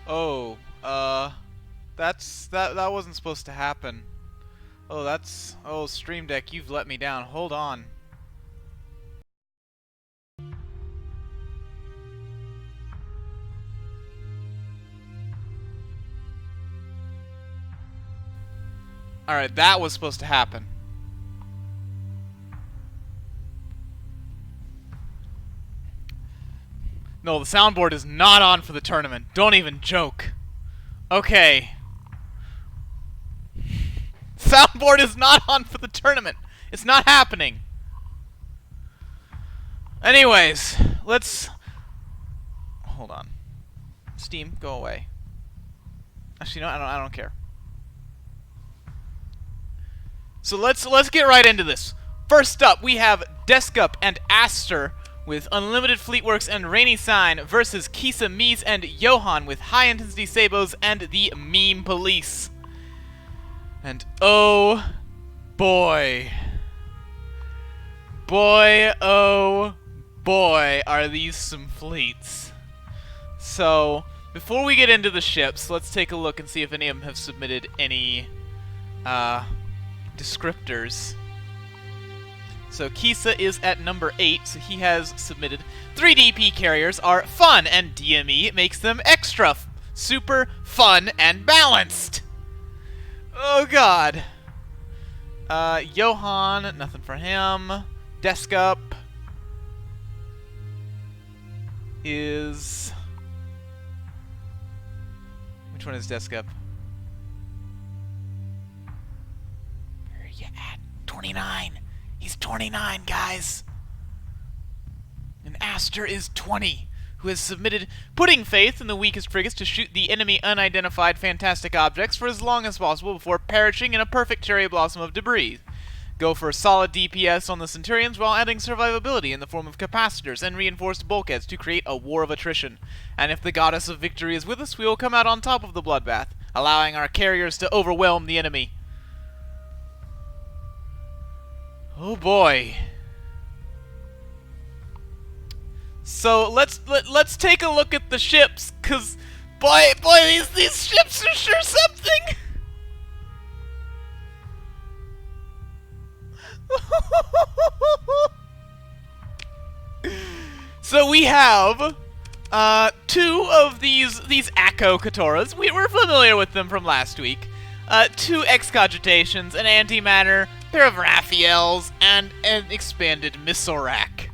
Oh, that wasn't supposed to happen. Oh, Stream Deck, you've let me down. Hold on. Alright, that was supposed to happen. No, the soundboard is not on for the tournament. Don't even joke. Okay. Soundboard is not on for the tournament. It's not happening. Anyways, let's... Hold on. Steam, go away. Actually, no, I don't care. So let's get right into this. First up, we have Deskup and Aster with Unlimited Fleetworks and Rainy Sign versus Kisa, Mies, and Johan with High Intensity Sabos and the Meme Police. And oh boy. Boy, oh boy, are these some fleets. So, before we get into the ships, let's take a look and see if any of them have submitted any descriptors. So Kisa is at number 8, so he has submitted 3 DP carriers are fun, and DME makes them extra super fun and balanced. Oh god. Johan, nothing for him. Deskup is... Which one is Deskup? Where are you at? 29. He's 29, guys. And Aster is 20, who has submitted putting faith in the weakest frigates to shoot the enemy unidentified fantastic objects for as long as possible before perishing in a perfect cherry blossom of debris. Go for a solid DPS on the Centurions while adding survivability in the form of capacitors and reinforced bulkheads to create a war of attrition. And if the goddess of victory is with us, we will come out on top of the bloodbath, allowing our carriers to overwhelm the enemy. Oh boy. So let's take a look at the ships, cause boy these ships are sure something. So we have 2 of these Akko Katoras. We're familiar with them from last week. 2 Excogitations, an Antimatter, pair of Raphaels, and an expanded missile rack.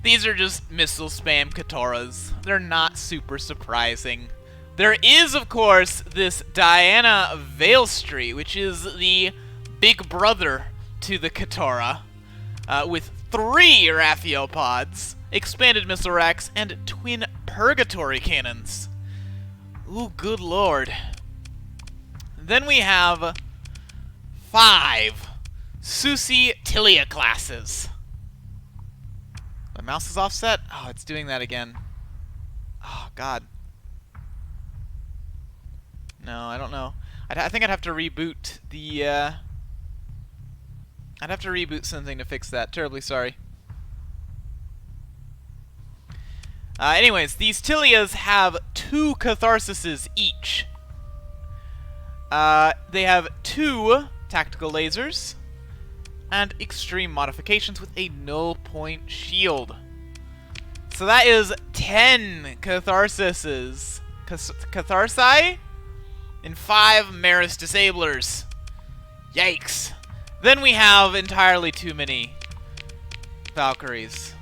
These are just missile spam Katoras. They're not super surprising. There is, of course, this Diana Veilstri, which is the big brother to the Katora, with 3 Raphael pods, expanded missile racks, and twin Purgatory cannons. Ooh, good lord. Then we have 5 Susi Tilia classes. My mouse is offset? Oh, it's doing that again. Oh, God. No, I don't know. I think I'd have to reboot the, I'd have to reboot something to fix that. Terribly sorry. Anyways, these Tilias have 2 Catharsises each. They have 2 tactical lasers and extreme modifications with a null point shield. So that is 10 Catharsises. Catharsi? And 5 Maris Disablers. Yikes. Then we have entirely too many Valkyries.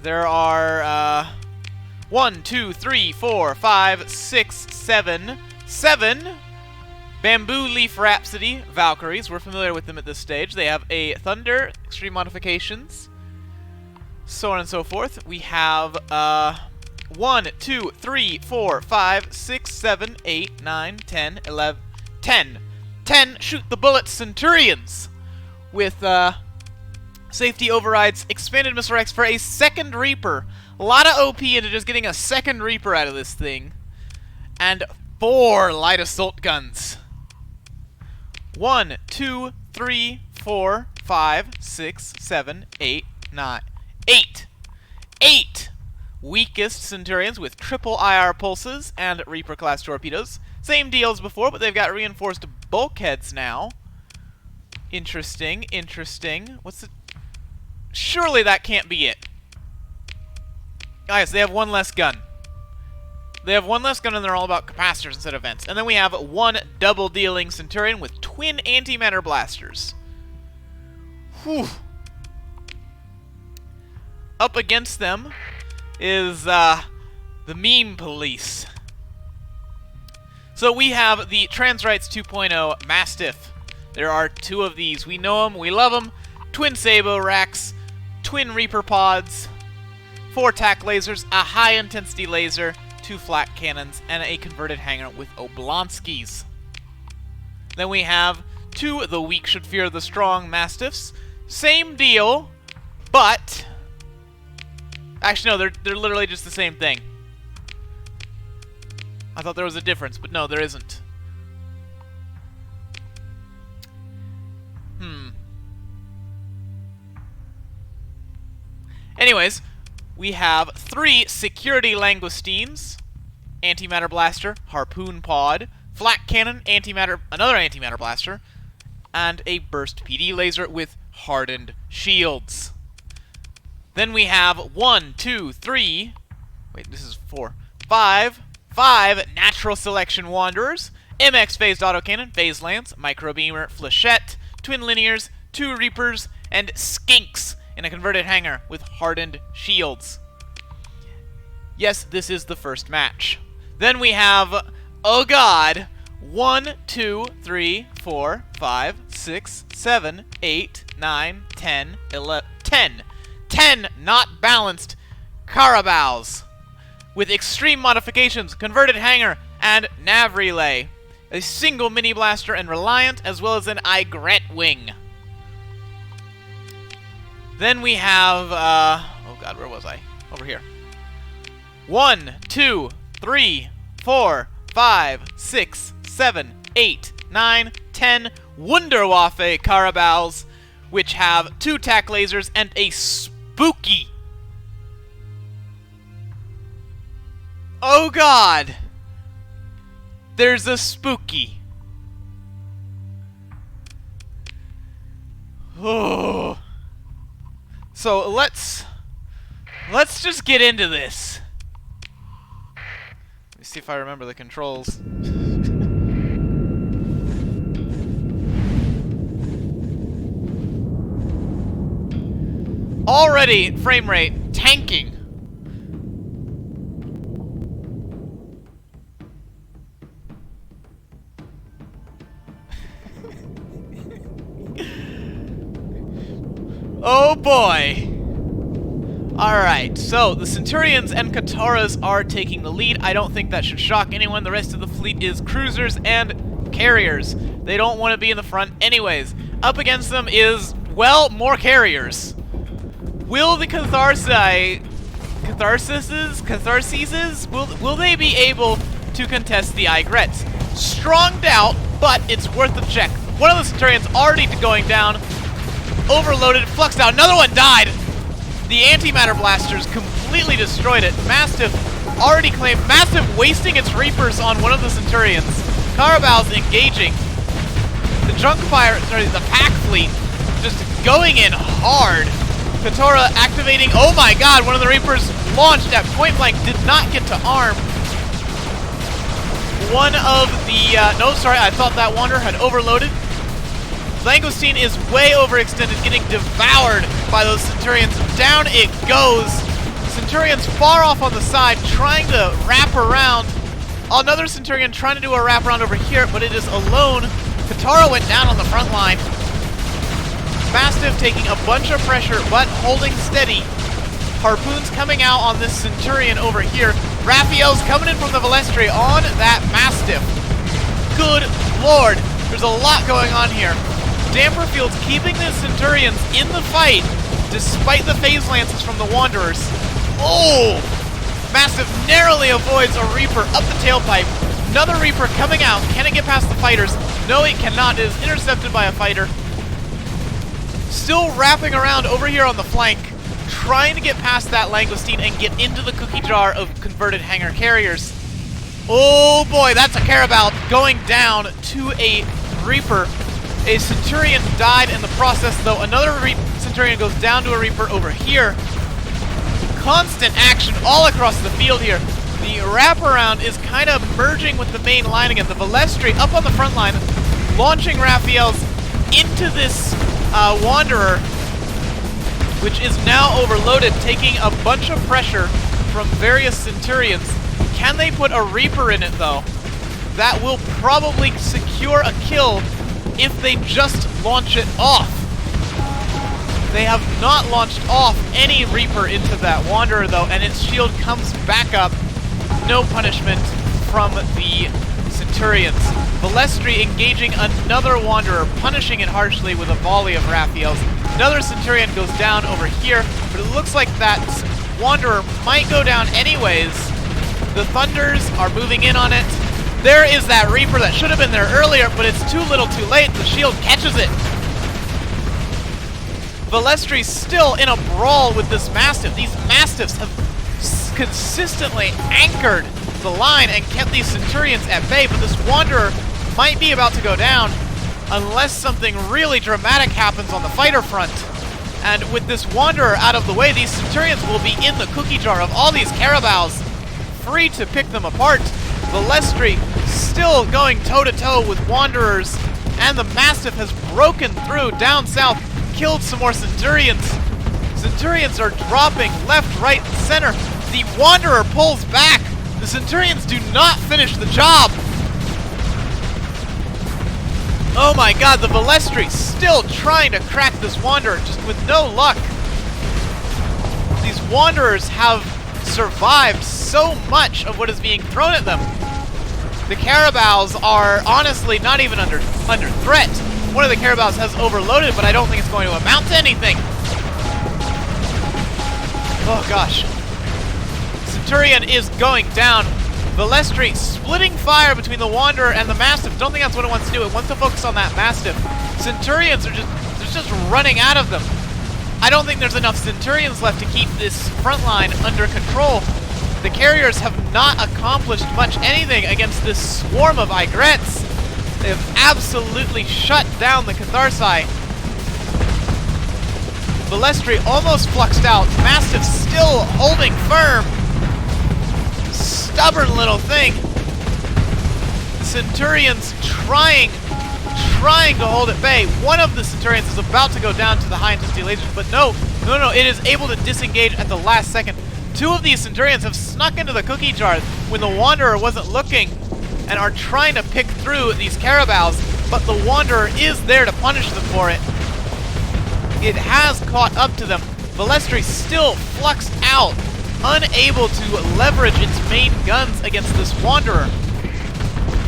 There are 1, 2, 3, 4, 5, 6, 7 Bamboo Leaf Rhapsody Valkyries. We're familiar with them at this stage. They have a Thunder, extreme modifications, so on and so forth. We have 1, 2, 3, 4, 5, 6, 7, 8, 9, 10, 11, 10. 10 Shoot the Bullet Centurions with safety overrides, expanded missile racks for a second Reaper. A lot of OP into just getting a second Reaper out of this thing. And 4 light assault guns. 1, 2, 3, 4, 5, 6, 7, 8, 9. 8! 8 weakest Centurions with triple IR pulses and Reaper class torpedoes. Same deal as before, but they've got reinforced bulkheads now. Interesting, interesting. What's the... Surely that can't be it. Guys, they have one less gun. They have one less gun and they're all about capacitors instead of vents. And then we have one double-dealing Centurion with twin antimatter blasters. Whew. Up against them is the meme police. So we have the Transrites 2.0 Mastiff. There are two of these. We know them, we love them. Twin Sabo racks, twin Reaper pods, 4 tac lasers, a high-intensity laser, 2 flat cannons, and a converted hangar with Oblonskis. Then we have 2 the weak should fear the strong Mastiffs. Same deal, but... Actually, no, they're literally just the same thing. I thought there was a difference, but no, there isn't. Anyways, we have 3 security langoustines, antimatter blaster, harpoon pod, flat cannon, antimatter, another antimatter blaster, and a burst PD laser with hardened shields. Then we have 1, 2, 3, wait, this is 4, 5 natural selection wanderers, MX phased autocannon, phase lance, microbeamer, flechette, twin linears, 2 reapers, and skinks in a converted hangar with hardened shields. Yes, this is the first match. Then we have, oh god, 1, 2, 3, 4, 5, 6, 7, 8, 9, 10, 11, 10 not balanced Carabaos with extreme modifications, converted hangar, and nav relay. A single mini blaster and Reliant, as well as an Aigret wing. Then we have, oh god, where was I? Over here. 1, 2, 3, 4, 5, 6, 7, 8, 9, 10 Wunderwaffe Carabaos, which have 2 tac lasers and a spooky. Oh god! There's a spooky. Oh. So let's just get into this. Let me see if I remember the controls. Already frame rate tanking. Oh boy! Alright, so the Centurions and Kataras are taking the lead. I don't think that should shock anyone. The rest of the fleet is cruisers and carriers. They don't want to be in the front anyways. Up against them is, well, more carriers. Will the Catharses, will they be able to contest the Aigrets? Strong doubt, but it's worth a check. One of the Centurions already going down. Overloaded, fluxed out. Another one died. The antimatter blasters completely destroyed it. Mastiff already claimed. Mastiff wasting its Reapers on one of the Centurions. Carabaos engaging. The junk fire, sorry, the pack fleet just going in hard. Katara activating. Oh my god, one of the Reapers launched at point blank, did not get to arm. One of the, no, sorry, I thought that Wanderer had overloaded. Langoustine is way overextended, getting devoured by those Centurions. Down it goes. Centurion's far off on the side, trying to wrap around. Another Centurion trying to do a wraparound over here, but it is alone. Katara went down on the front line. Mastiff taking a bunch of pressure, but holding steady. Harpoons coming out on this Centurion over here. Raphael's coming in from the Valestri on that Mastiff. Good lord, there's a lot going on here. Damperfield's keeping the Centurions in the fight, despite the phase lances from the Wanderers. Oh! Mastiff narrowly avoids a Reaper up the tailpipe. Another Reaper coming out. Can it get past the fighters? No, it cannot. It is intercepted by a fighter. Still wrapping around over here on the flank. trying to get past that Langoustine and get into the cookie jar of converted hangar carriers. Oh boy, that's a Carabao going down to a Reaper. A Centurion died in the process, though. Another Centurion goes down to a Reaper over here. Constant action all across the field here. The wraparound is kind of merging with the main line again. The Velestri up on the front line, launching Raphaels into this Wanderer, which is now overloaded, taking a bunch of pressure from various Centurions. Can they put a Reaper in it, though? That will probably secure a kill if they just launch it off. They have not launched off any Reaper into that Wanderer, though, and its shield comes back up. No punishment from the Centurions. Velestri engaging another Wanderer, punishing it harshly with a volley of Raphaels. Another Centurion goes down over here, but it looks like that Wanderer might go down anyways. The Thunders are moving in on it. There is that Reaper that should have been there earlier, but it's too little too late. The shield catches it. Velestri's still in a brawl with this Mastiff. These Mastiffs have consistently anchored the line and kept these Centurions at bay, but this Wanderer might be about to go down unless something really dramatic happens on the fighter front. And with this Wanderer out of the way, these Centurions will be in the cookie jar of all these Carabaos, free to pick them apart. Velestri still going toe-to-toe with Wanderers, and the Mastiff has broken through down south, killed some more Centurions. Centurions are dropping left, right, and center. The Wanderer pulls back. The Centurions do not finish the job. Oh my god, the Velestri still trying to crack this Wanderer, just with no luck. These Wanderers have survived so much of what is being thrown at them. The Carabaos are honestly not even under threat. One of the Carabaos has overloaded, but I don't think it's going to amount to anything. Oh gosh. Centurion is going down. Velestri splitting fire between the Wanderer and the Mastiff. Don't think that's what it wants to do. It wants to focus on that Mastiff. Centurions are just running out of them. I don't think there's enough Centurions left to keep this front line under control. The carriers have not accomplished much anything against this swarm of Aigrettes. They have absolutely shut down the Catharsi. Velestri almost fluxed out. Mastiff still holding firm. Stubborn little thing. Centurions trying to hold at bay. One of the Centurions is about to go down to the high intensity lasers, but no, it is able to disengage at the last second. Two of these Centurions have snuck into the cookie jar when the Wanderer wasn't looking and are trying to pick through these Carabaos, but the Wanderer is there to punish them for it. It has caught up to them. Velestri still fluxed out, unable to leverage its main guns against this Wanderer.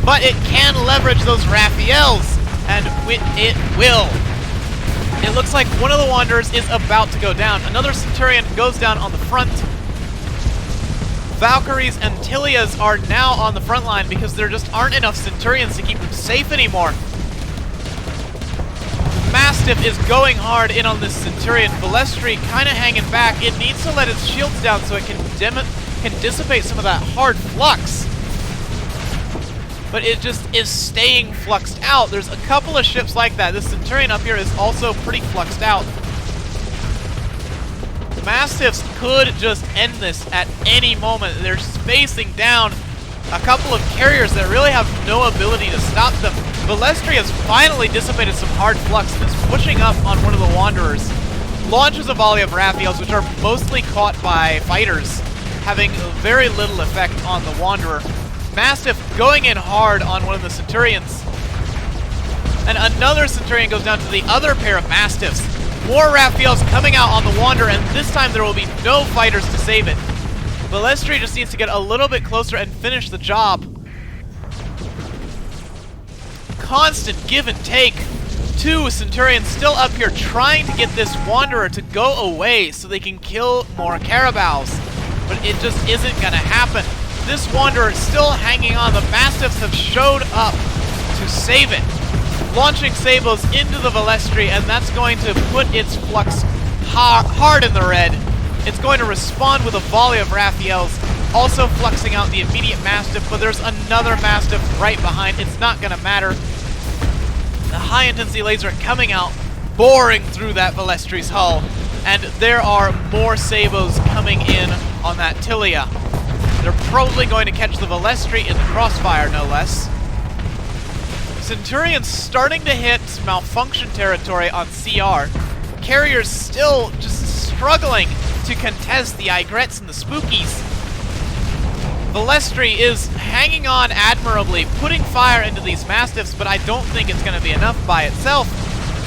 But it can leverage those Raphaels, and it will. It looks like one of the Wanderers is about to go down. Another Centurion goes down on the front. Valkyries and Tilias are now on the front line because there just aren't enough Centurions to keep them safe anymore. Mastiff is going hard in on this Centurion. Velestri kind of hanging back. It needs to let its shields down so it can dissipate some of that hard flux. But it just is staying fluxed out. There's a couple of ships like that. This Centurion up here is also pretty fluxed out. Mastiffs could just end this at any moment. They're spacing down a couple of carriers that really have no ability to stop them. Velestri has finally dissipated some hard flux and is pushing up on one of the Wanderers. Launches a volley of Raphaels, which are mostly caught by fighters, having very little effect on the Wanderer. Mastiff going in hard on one of the Centurions. And another Centurion goes down to the other pair of Mastiffs. More Raphaels coming out on the Wanderer, and this time there will be no fighters to save it. Velestri just needs to get a little bit closer and finish the job. Constant give and take. Two Centurions still up here trying to get this Wanderer to go away so they can kill more Carabaos. But it just isn't going to happen. This Wanderer is still hanging on. The Mastiffs have showed up to save it. Launching Sables into the Velestri, and that's going to put its flux hard in the red. It's going to respond with a volley of Raphaels, also fluxing out the immediate Mastiff, but there's another Mastiff right behind. It's not going to matter. The high-intensity laser coming out, boring through that Velestri's hull, and there are more Sabos coming in on that Tilia. They're probably going to catch the Velestri in the crossfire, no less. Centurion's starting to hit malfunction territory on CR. Carrier's still just struggling to contest the Aigrettes and the Spookies. Velestri is hanging on admirably, putting fire into these Mastiffs, but I don't think it's going to be enough by itself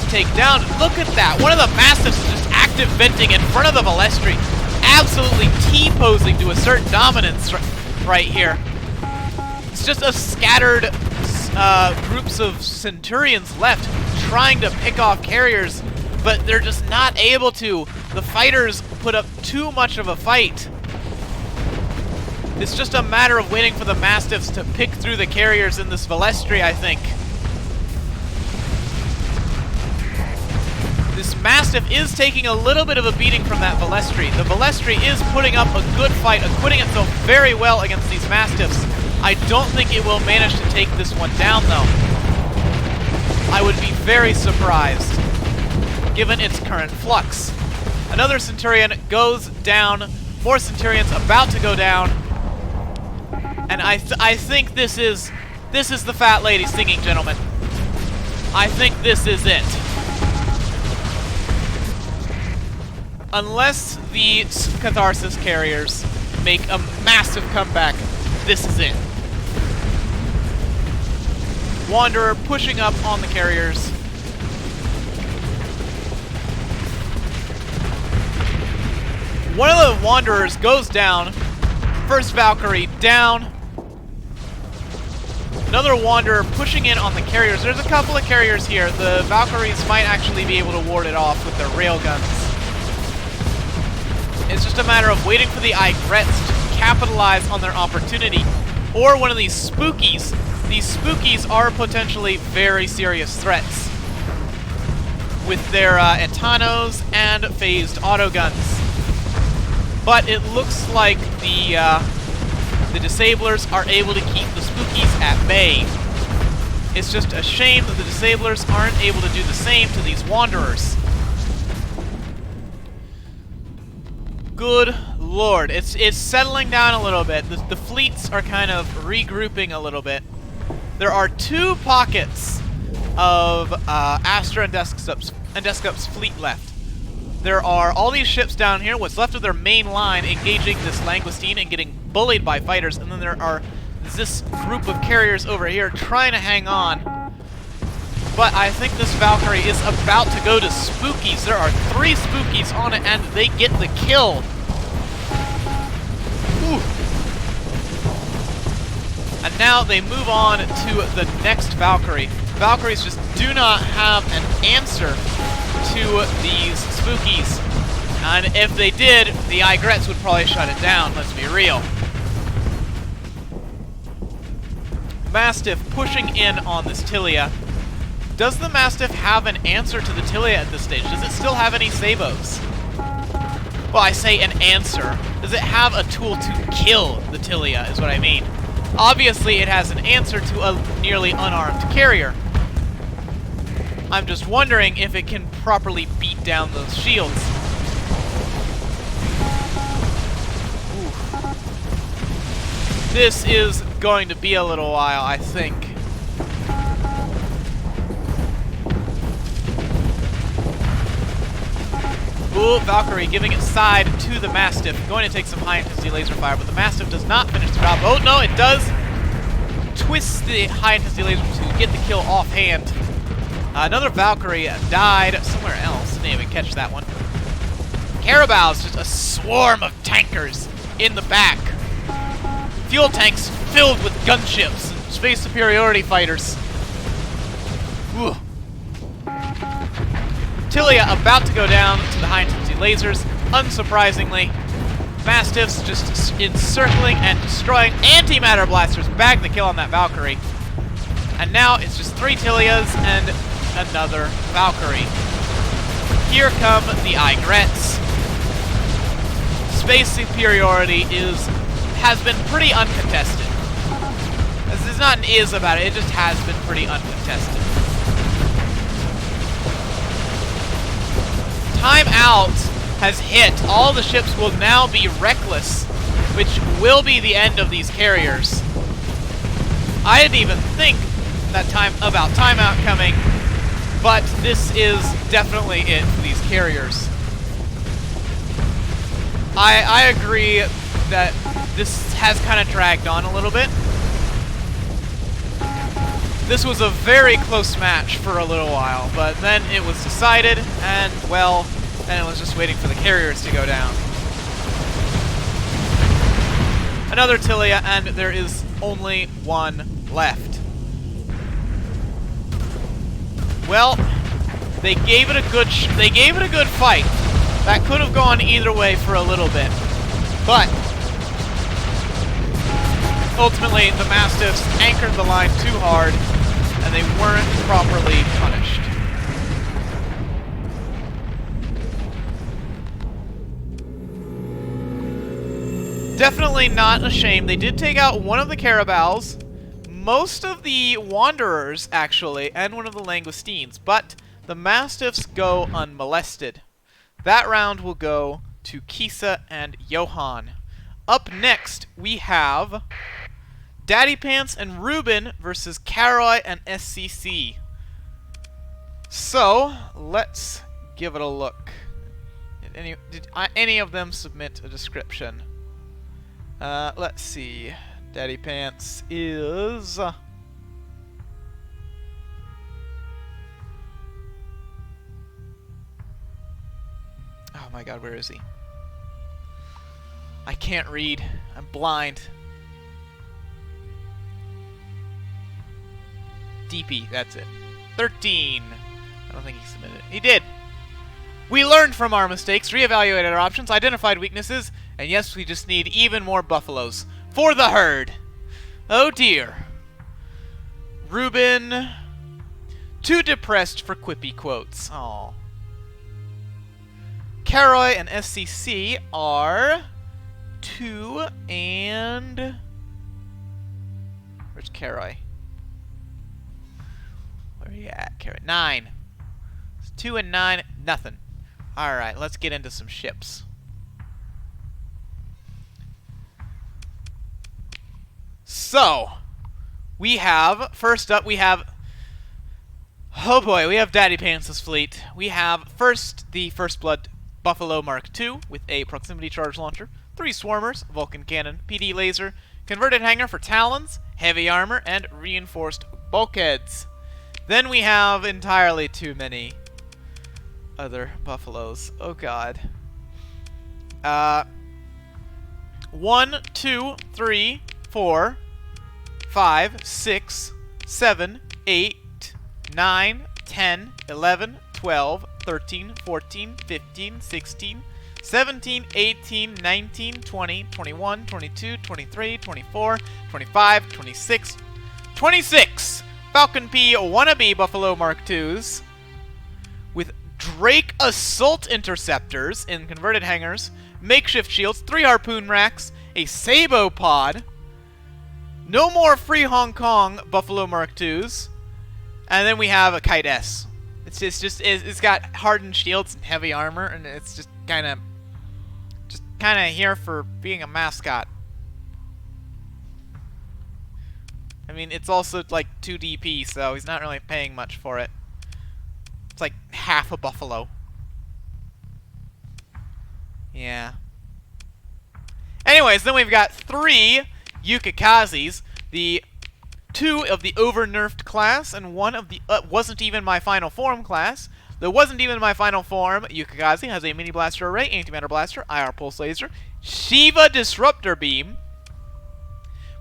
to take down. Look at that. One of the Mastiffs is just active venting in front of the Velestri, absolutely T-posing to assert dominance right here. It's just a scattered groups of Centurions left trying to pick off carriers, but they're just not able to. The fighters put up too much of a fight. It's just a matter of waiting for the Mastiffs to pick through the carriers in this Velestri, I think. This Mastiff is taking a little bit of a beating from that Velestri. The Velestri is putting up a good fight, acquitting itself very well against these Mastiffs. I don't think it will manage to take this one down, though. I would be very surprised, given its current flux. Another Centurion goes down. More Centurions about to go down. And I think this is the fat lady singing, gentlemen. I think this is it. Unless the Catharsis carriers make a massive comeback, this is it. Wanderer pushing up on the carriers. One of the Wanderers goes down. First Valkyrie down. Another Wanderer pushing in on the carriers. There's a couple of carriers here. The Valkyries might actually be able to ward it off with their railguns. It's just a matter of waiting for the Aigrettes to capitalize on their opportunity. Or one of these Spookies. These Spookies are potentially very serious threats with their Etanos and phased autoguns. But it looks like the Disablers are able to keep the Spookies at bay. It's just a shame that the Disablers aren't able to do the same to these Wanderers. Good lord, it's settling down a little bit. The fleets are kind of regrouping a little bit. There are two pockets of Astra and Deskup's fleet left. There are all these ships down here, what's left of their main line, engaging this Langoustine and getting bullied by fighters, and then there are this group of carriers over here trying to hang on. But I think this Valkyrie is about to go to Spookies. There are 3 Spookies on it, and they get the kill. Ooh. And now they move on to the next Valkyrie. Valkyries just do not have an answer to these Spookies. And if they did, the Aigrettes would probably shut it down, let's be real. Mastiff pushing in on this Tilia. Does the Mastiff have an answer to the Tilia at this stage? Does it still have any Sabos? Well, I say an answer. Does it have a tool to kill the Tilia, is what I mean. Obviously, it has an answer to a nearly unarmed carrier. I'm just wondering if it can properly beat down those shields. Ooh. This is going to be a little while, I think. Ooh, Valkyrie giving its side to the Mastiff. Going to take some high-intensity laser fire, but the Mastiff does not finish the job. Oh, no, it does twist the high-intensity laser to get the kill offhand. Another Valkyrie died somewhere else. Didn't even catch that one. Carabal's just a swarm of tankers in the back. Fuel tanks filled with gunships and space superiority fighters. Ooh. Tilia about to go down to the high-intensity lasers. Unsurprisingly, Mastiffs just encircling and destroying. Antimatter blasters bag the kill on that Valkyrie. And now it's just 3 Tilias and another Valkyrie. Here come the Aigrettes. space superiority has been pretty uncontested. There's not an is about it, it just has been pretty uncontested. Time out has hit. All the ships will now be reckless, which will be the end of these carriers. I didn't even think that about timeout coming, but this is definitely it for these carriers. I agree that this has kind of dragged on a little bit. This was a very close match for a little while, but then it was decided, and, well, then it was just waiting for the carriers to go down. Another Tilia, and there is only one left. Well, they gave it a good fight. That could have gone either way for a little bit, but ultimately the Mastiffs anchored the line too hard, and they weren't properly punished. Definitely not a shame. They did take out one of the Carabals, most of the Wanderers, actually, and one of the Langoustines, but the Mastiffs go unmolested. That round will go to Kisa and Johan. Up next, we have Daddy Pants and Ruben versus Cairo and SCC. So, let's give it a look. Did any of them submit a description? Let's see. Daddy Pants is... oh my god, where is he? I can't read. I'm blind. DP, that's it. 13. I don't think he submitted it. He did. We learned from our mistakes, reevaluated our options, identified weaknesses, and yes, we just need even more buffaloes for the herd. Oh dear. Ruben, too depressed for quippy quotes. Aww. Cairo and SCC are 2 and... where's Cairo? Where are you at, Cairo? 9. It's 2 and 9, nothing. Alright, let's get into some ships. So, we have, first up, we have, oh boy, we have Daddy Pants' fleet. We have first, the First Blood Buffalo Mark II with a proximity charge launcher, 3 swarmers, Vulcan cannon, PD laser, converted hangar for talons, heavy armor, and reinforced bulkheads. Then we have entirely too many other buffaloes. Oh god. 1, 2, 3, 4, 5, 6, 7, 8, 9, 10, 11, 12, 13, 14, 15, 16, 17, 18, 19, 20, 21, 22, 23, 24, 25, 26, 26 Falcon P wannabe Buffalo Mark IIs with Drake Assault Interceptors in converted hangars, makeshift shields, 3 harpoon racks, a Sabo pod, no more free Hong Kong Buffalo Mark IIs, and then we have a Kite S. It's got hardened shields and heavy armor, and it's just kind of here for being a mascot. I mean, it's also like 2 DP, so he's not really paying much for it. It's like half a buffalo. Yeah. Anyways, then we've got 3 Yukikazes, the 2 of the over-nerfed class, and 1 of the wasn't even my final form class. The wasn't even my final form Yukikaze has a mini blaster array, antimatter blaster, IR pulse laser, Shiva disruptor beam,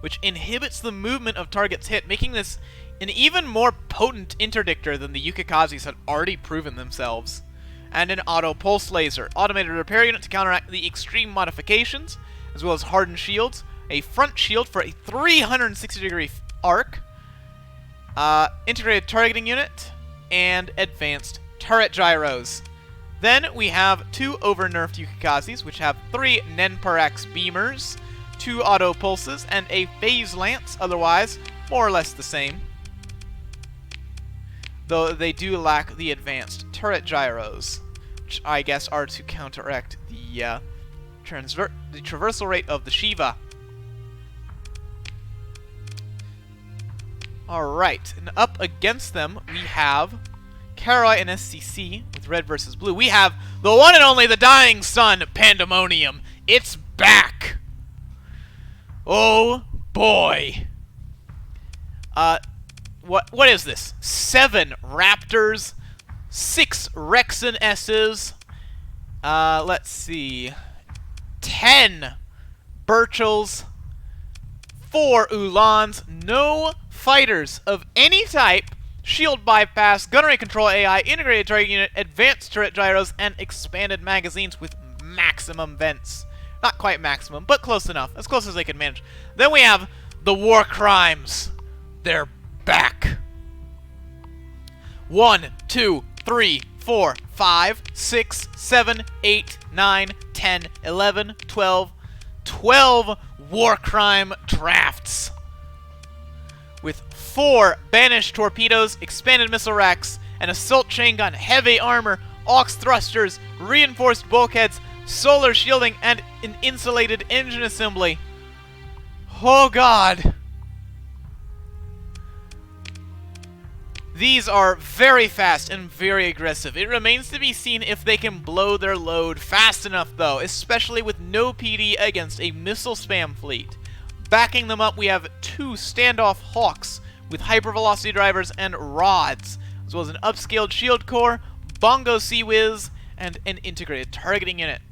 which inhibits the movement of targets hit, making this an even more potent interdictor than the Yukikazes had already proven themselves. And an auto pulse laser, automated repair unit to counteract the extreme modifications, as well as hardened shields, a front shield for a 360-degree arc, integrated targeting unit, and advanced turret gyros. Then we have 2 over-nerfed Yukikazes, which have 3 Nenparax Beamers, 2 Auto Pulses, and a Phase Lance, otherwise more or less the same. Though they do lack the advanced turret gyros, which I guess are to counteract the traversal rate of the Shiva. Alright, and up against them we have Cairo and SCC with red versus blue. We have the one and only, the Dying Sun, Pandemonium. It's back! Oh boy! What is this? 7 Raptors, 6 Rexen S's, let's see, 10 Birchels, 4 Ulans, no fighters of any type, shield bypass, gunnery control AI, integrated target unit, advanced turret gyros, and expanded magazines with maximum vents. Not quite maximum, but close enough, as close as they can manage. Then we have the War Crimes. They're back. 1, 2, 3, 4, 5, 6, 7, 8, 9, 10, 11, 12. 12 War Crime drafts. With 4 banished torpedoes, expanded missile racks, an assault chain gun, heavy armor, aux thrusters, reinforced bulkheads, solar shielding, and an insulated engine assembly. Oh god. These are very fast and very aggressive. It remains to be seen if they can blow their load fast enough, though, especially with no PD against a missile spam fleet. Backing them up, we have 2 standoff Hawks with hypervelocity drivers and rods, as well as an upscaled shield core, Bongo Sea-Wiz, and an integrated targeting unit.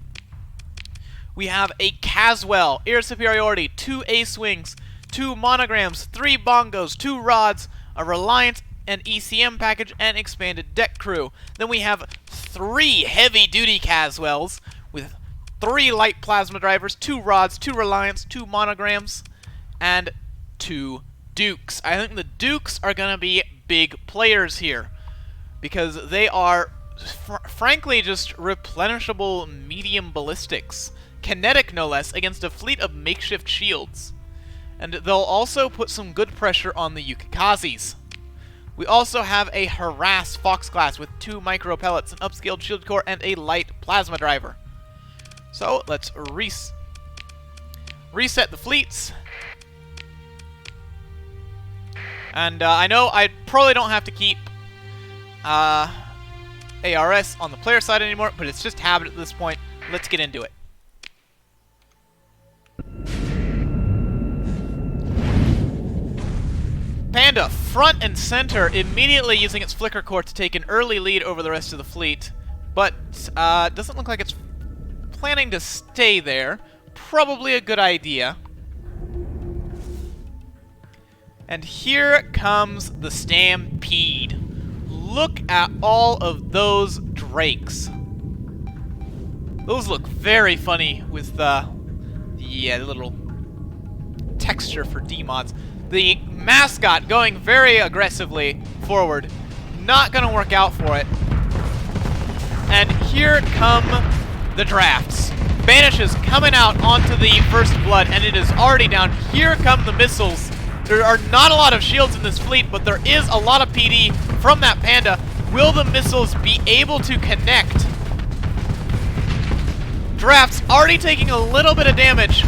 We have a Caswell, air superiority, 2 A-Swings, 2 monograms, 3 bongos, 2 rods, a Reliant, an ECM package, and expanded deck crew. Then we have 3 heavy-duty Caswells with 3 light plasma drivers, 2 rods, 2 Reliants, 2 monograms, and 2 Dukes. I think the Dukes are going to be big players here because they are, frankly, just replenishable medium ballistics. Kinetic, no less, against a fleet of makeshift shields. And they'll also put some good pressure on the Yukikazes. We also have a Harass Fox class with 2 micro pellets, an upscaled shield core, and a light plasma driver. So let's reset the fleets. And I know I probably don't have to keep ARS on the player side anymore, but it's just habit at this point. Let's get into it. Panda, front and center, immediately using its flicker core to take an early lead over the rest of the fleet, but doesn't look like it's planning to stay there. Probably a good idea. And here comes the Stampede. Look at all of those Drakes. Those look very funny with the little texture for D-mods. The mascot going very aggressively forward. Not going to work out for it. And here come the drafts. Banishes coming out onto the First Blood, and it is already down. Here come the missiles. There are not a lot of shields in this fleet, but there is a lot of PD from that Panda. Will the missiles be able to connect? Drafts already taking a little bit of damage.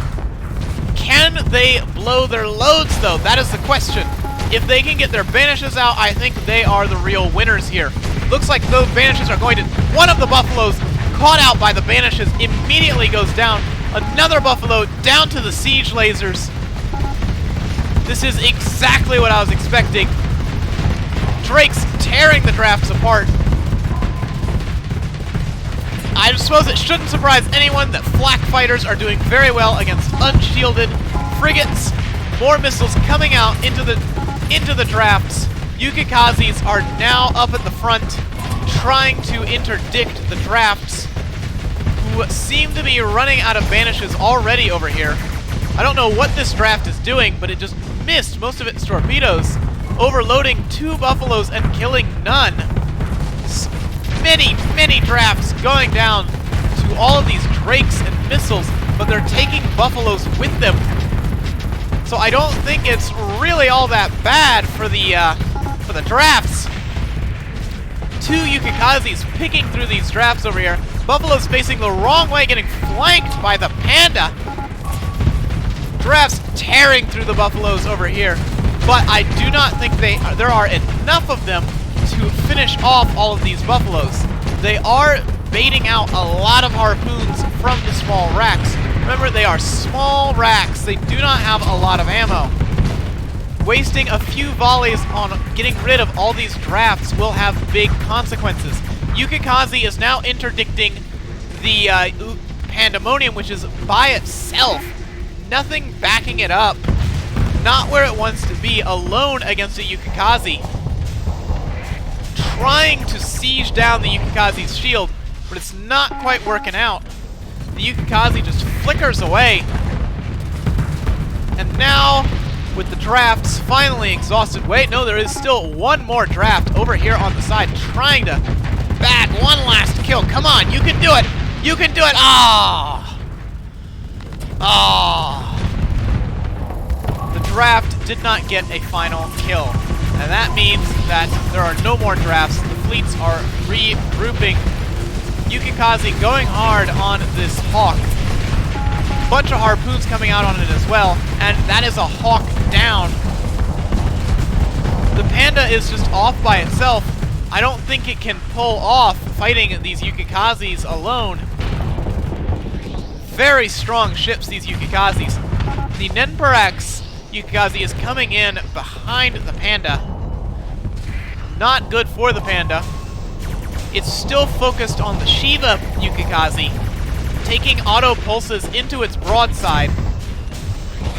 Can they blow their loads, though? That is the question. If they can get their banishes out, I think they are the real winners here. Looks like those banishes are going to... One of the buffaloes caught out by the banishes immediately goes down. Another buffalo down to the siege lasers. This is exactly what I was expecting. Drake's tearing the drafts apart. I suppose it shouldn't surprise anyone that flak fighters are doing very well against unshielded frigates. More missiles coming out into the drafts. Yukikazes are now up at the front, trying to interdict the drafts, who seem to be running out of banishes already over here. I don't know what this draft is doing, but it just missed most of its torpedoes, overloading 2 buffaloes and killing none. many drafts going down to all of these drakes and missiles, but they're taking buffaloes with them. So I don't think it's really all that bad for the drafts. 2 Yukikazes picking through these drafts over here. Buffalo's facing the wrong way, getting flanked by the panda. Drafts tearing through the buffaloes over here, but I do not think there are enough of them to finish off all of these buffaloes. They are baiting out a lot of harpoons from the small racks. Remember, they are small racks. They do not have a lot of ammo. Wasting a few volleys on getting rid of all these drafts will have big consequences. Yukikaze is now interdicting the Pandemonium, which is by itself. Nothing backing it up. Not where it wants to be, alone against a Yukikaze. Trying to siege down the Yukikaze's shield, but it's not quite working out. The Yukikaze just flickers away. And now, with the drafts finally exhausted, wait, no, there is still one more draft over here on the side, trying to bag one last kill. Come on, you can do it! You can do it! Ah! Ah! The draft did not get a final kill. And that means that there are no more drafts. The fleets are regrouping. Yukikaze going hard on this hawk. Bunch of harpoons coming out on it as well, and that is a hawk down. The panda is just off by itself. I don't think it can pull off fighting these Yukikazes alone. Very strong ships, these Yukikazes. The Nenparax Yukikaze is coming in behind the panda. Not good for the panda. It's still focused on the Shiva Yukikaze, taking auto pulses into its broadside.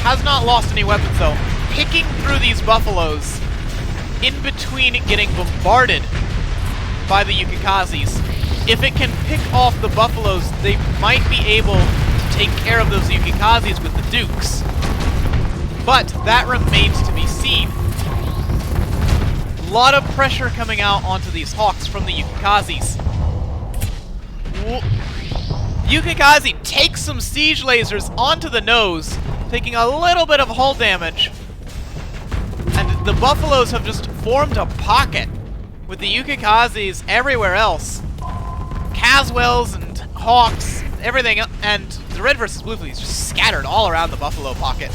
Has not lost any weapons though. Picking through these buffaloes in between getting bombarded by the Yukikazes. If it can pick off the buffaloes, they might be able to take care of those Yukikazes with the Dukes. But that remains to be seen. A lot of pressure coming out onto these hawks from the Yukikazes. Yukikaze takes some siege lasers onto the nose, taking a little bit of hull damage. And the buffaloes have just formed a pocket with the Yukikazes everywhere else. Caswells and hawks, everything, and the red versus blue fleets just scattered all around the buffalo pocket.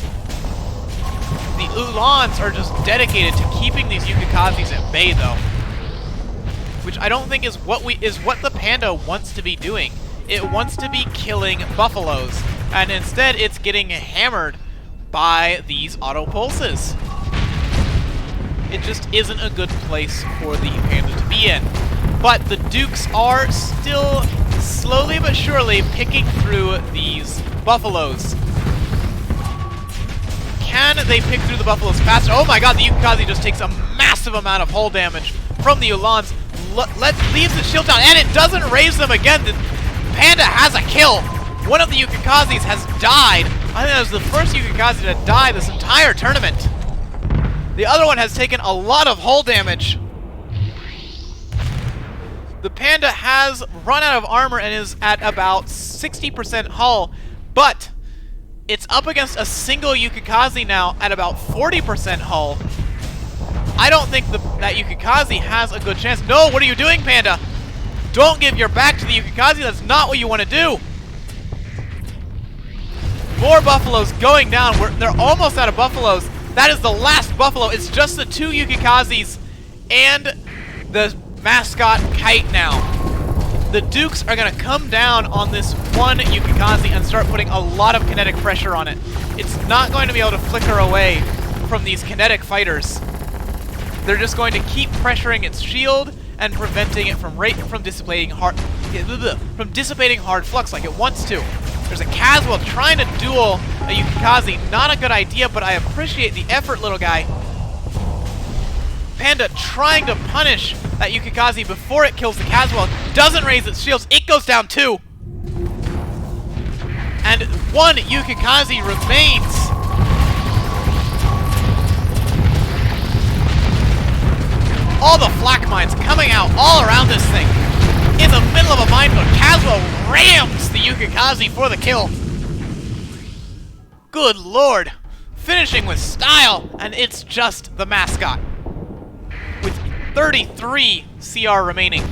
The Ulans are just dedicated to keeping these Yukikazes at bay, though, which I don't think is what the panda wants to be doing. It wants to be killing buffaloes, and instead it's getting hammered by these auto pulses. It just isn't a good place for the panda to be in. But the Dukes are still slowly but surely picking through these buffaloes. Can they pick through the buffaloes faster? Oh my god, the Yukikaze just takes a massive amount of hull damage from the Ulans. Leaves the shield down, and it doesn't raise them again. The panda has a kill. One of the Yukikazes has died. I think that was the first Yukikaze to die this entire tournament. The other one has taken a lot of hull damage. The panda has run out of armor and is at about 60% hull, but it's up against a single Yukikaze now at about 40% hull. I don't think that Yukikaze has a good chance. No, what are you doing, panda? Don't give your back to the Yukikaze. That's not what you want to do. More buffaloes going down. They're almost out of buffaloes. That is the last buffalo. It's just the 2 Yukikazes and the mascot Kite now. The Dukes are going to come down on this one Yukikaze and start putting a lot of kinetic pressure on it. It's not going to be able to flicker away from these kinetic fighters. They're just going to keep pressuring its shield and preventing it from dissipating hard flux like it wants to. There's a Caswell trying to duel a Yukikaze. Not a good idea, but I appreciate the effort, little guy. Panda trying to punish that Yukikaze before it kills the Caswell. Doesn't raise its shields. It goes down too. And one Yukikaze remains. All the flak mines coming out all around this thing. in the middle of a minefield. Caswell rams the Yukikaze for the kill. Good lord. Finishing with style, and it's just the mascot. With 33 CR remaining.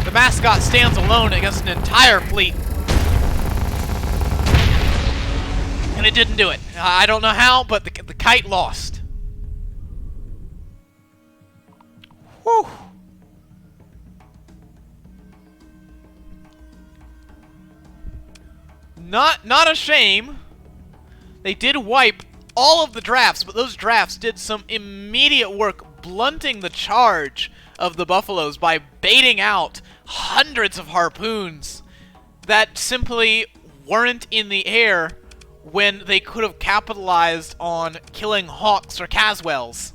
The mascot stands alone against an entire fleet. And it didn't do it. I don't know how, but the kite lost. Whew. Not a shame. They did wipe all of the drafts, but those drafts did some immediate work blunting the charge of the Buffaloes by baiting out hundreds of harpoons that simply weren't in the air when they could have capitalized on killing hawks or Caswells.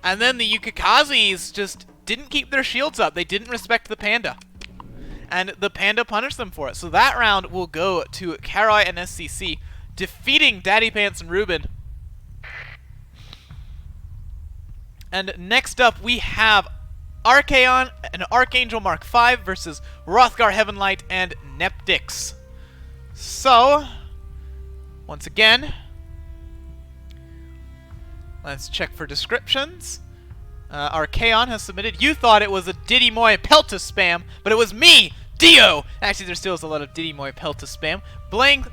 And then the Yukikazes just didn't keep their shields up. They didn't respect the panda. And the panda punished them for it. So that round will go to Cairo and SCC, defeating Daddy Pants and Ruben. And next up, we have Archaon and Archangel Mark V versus Hrothgar Heavenlight and Neptix. So, once again, let's check for descriptions. Archaon has submitted, "You thought it was a Diddy Moy Peltus spam, but it was me, Dio!" Actually, there still is a lot of Diddy Moy Peltus spam. Blame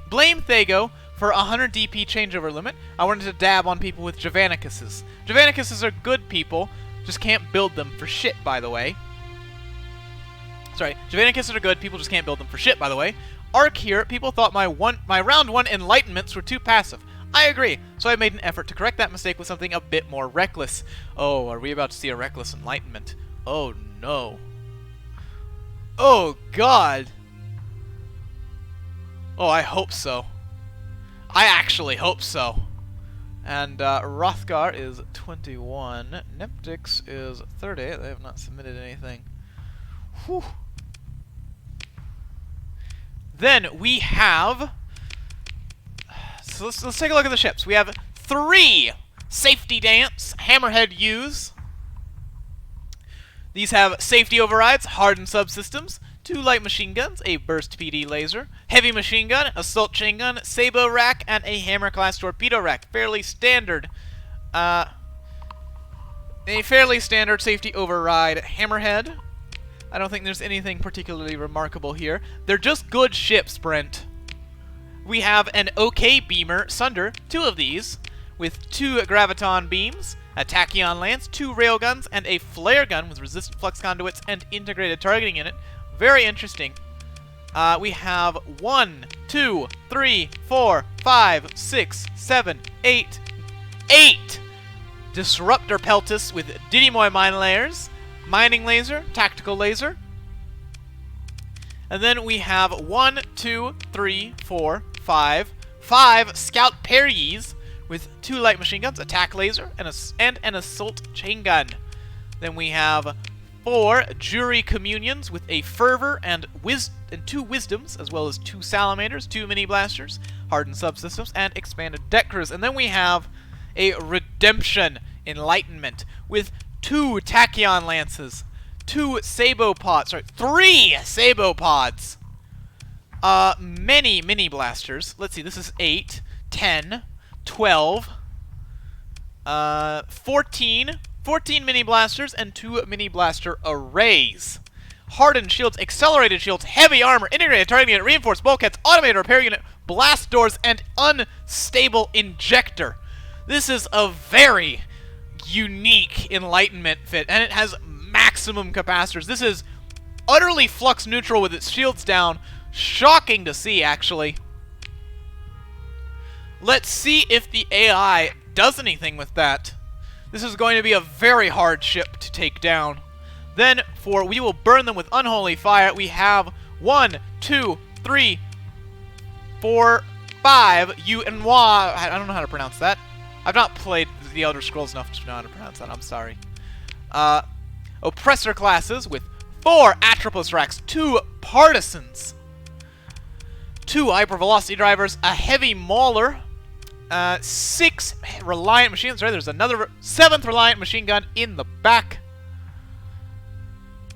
Thago for 100 DP changeover limit. I wanted to dab on people with Javanicuses. Javanicuses are good people, just can't build them for shit, by the way. Sorry, Javanicuses are good, people just can't build them for shit, by the way. Arc here, people thought my round 1 enlightenments were too passive. I agree, so I made an effort to correct that mistake with something a bit more reckless. Oh, are we about to see a reckless enlightenment? Oh no. Oh god. Oh, I hope so. I actually hope so. And Hrothgar is 21. Neptix is 30. They have not submitted anything. Whew. Then we have... So let's take a look at the ships. We have 3 Safety Dance Hammerhead U's. These have safety overrides, hardened subsystems, 2 light machine guns, a burst PD laser, heavy machine gun, assault chain gun, sabot rack, and a hammer class torpedo rack. Fairly standard. A fairly standard safety override hammerhead. I don't think there's anything particularly remarkable here. They're just good ships, Brent. We have an OK Beamer Sunder, 2 of these, with 2 Graviton beams, a Tachyon Lance, 2 railguns, and a flare gun with resistant flux conduits and integrated targeting in it. Very interesting. We have 1, 2, 3, 4, 5, 6, 7, 8 Disruptor Peltus with Didimoy Mine Layers, Mining Laser, Tactical Laser. And then we have 1, 2, 3, 4, 5 Scout Perry's with 2 light machine guns, attack laser, and an assault chain gun. Then we have 4 Jury Communions with a Fervor and 2 Wisdoms, as well as 2 Salamanders, 2 Mini Blasters, hardened subsystems, and expanded deck crews. And then we have a Redemption Enlightenment with 2 Tachyon Lances, 2 Sabot Pods, sorry, 3 Sabot Pods, many Mini Blasters. Let's see, this is 8, 10, 12, 14 Mini Blasters, and 2 Mini Blaster Arrays. Hardened shields, accelerated shields, heavy armor, integrated targeting unit, reinforced bulkheads, automated repair unit, blast doors, and unstable injector. This is a very unique Enlightenment fit, and it has maximum capacitors. This is utterly flux neutral with its shields down. Shocking to see, actually. Let's see if the AI does anything with that. This is going to be a very hard ship to take down. Then, for we will burn them with unholy fire, we have 1, 2, 3, 4, 5 I don't know how to pronounce that. I've not played the Elder Scrolls enough to know how to pronounce that. I'm sorry. Oppressor classes with 4 Atropos racks, 2 Partisans, 2 hypervelocity drivers, a heavy mauler, 6 reliant machines. Sorry, there's another 7th reliant machine gun in the back.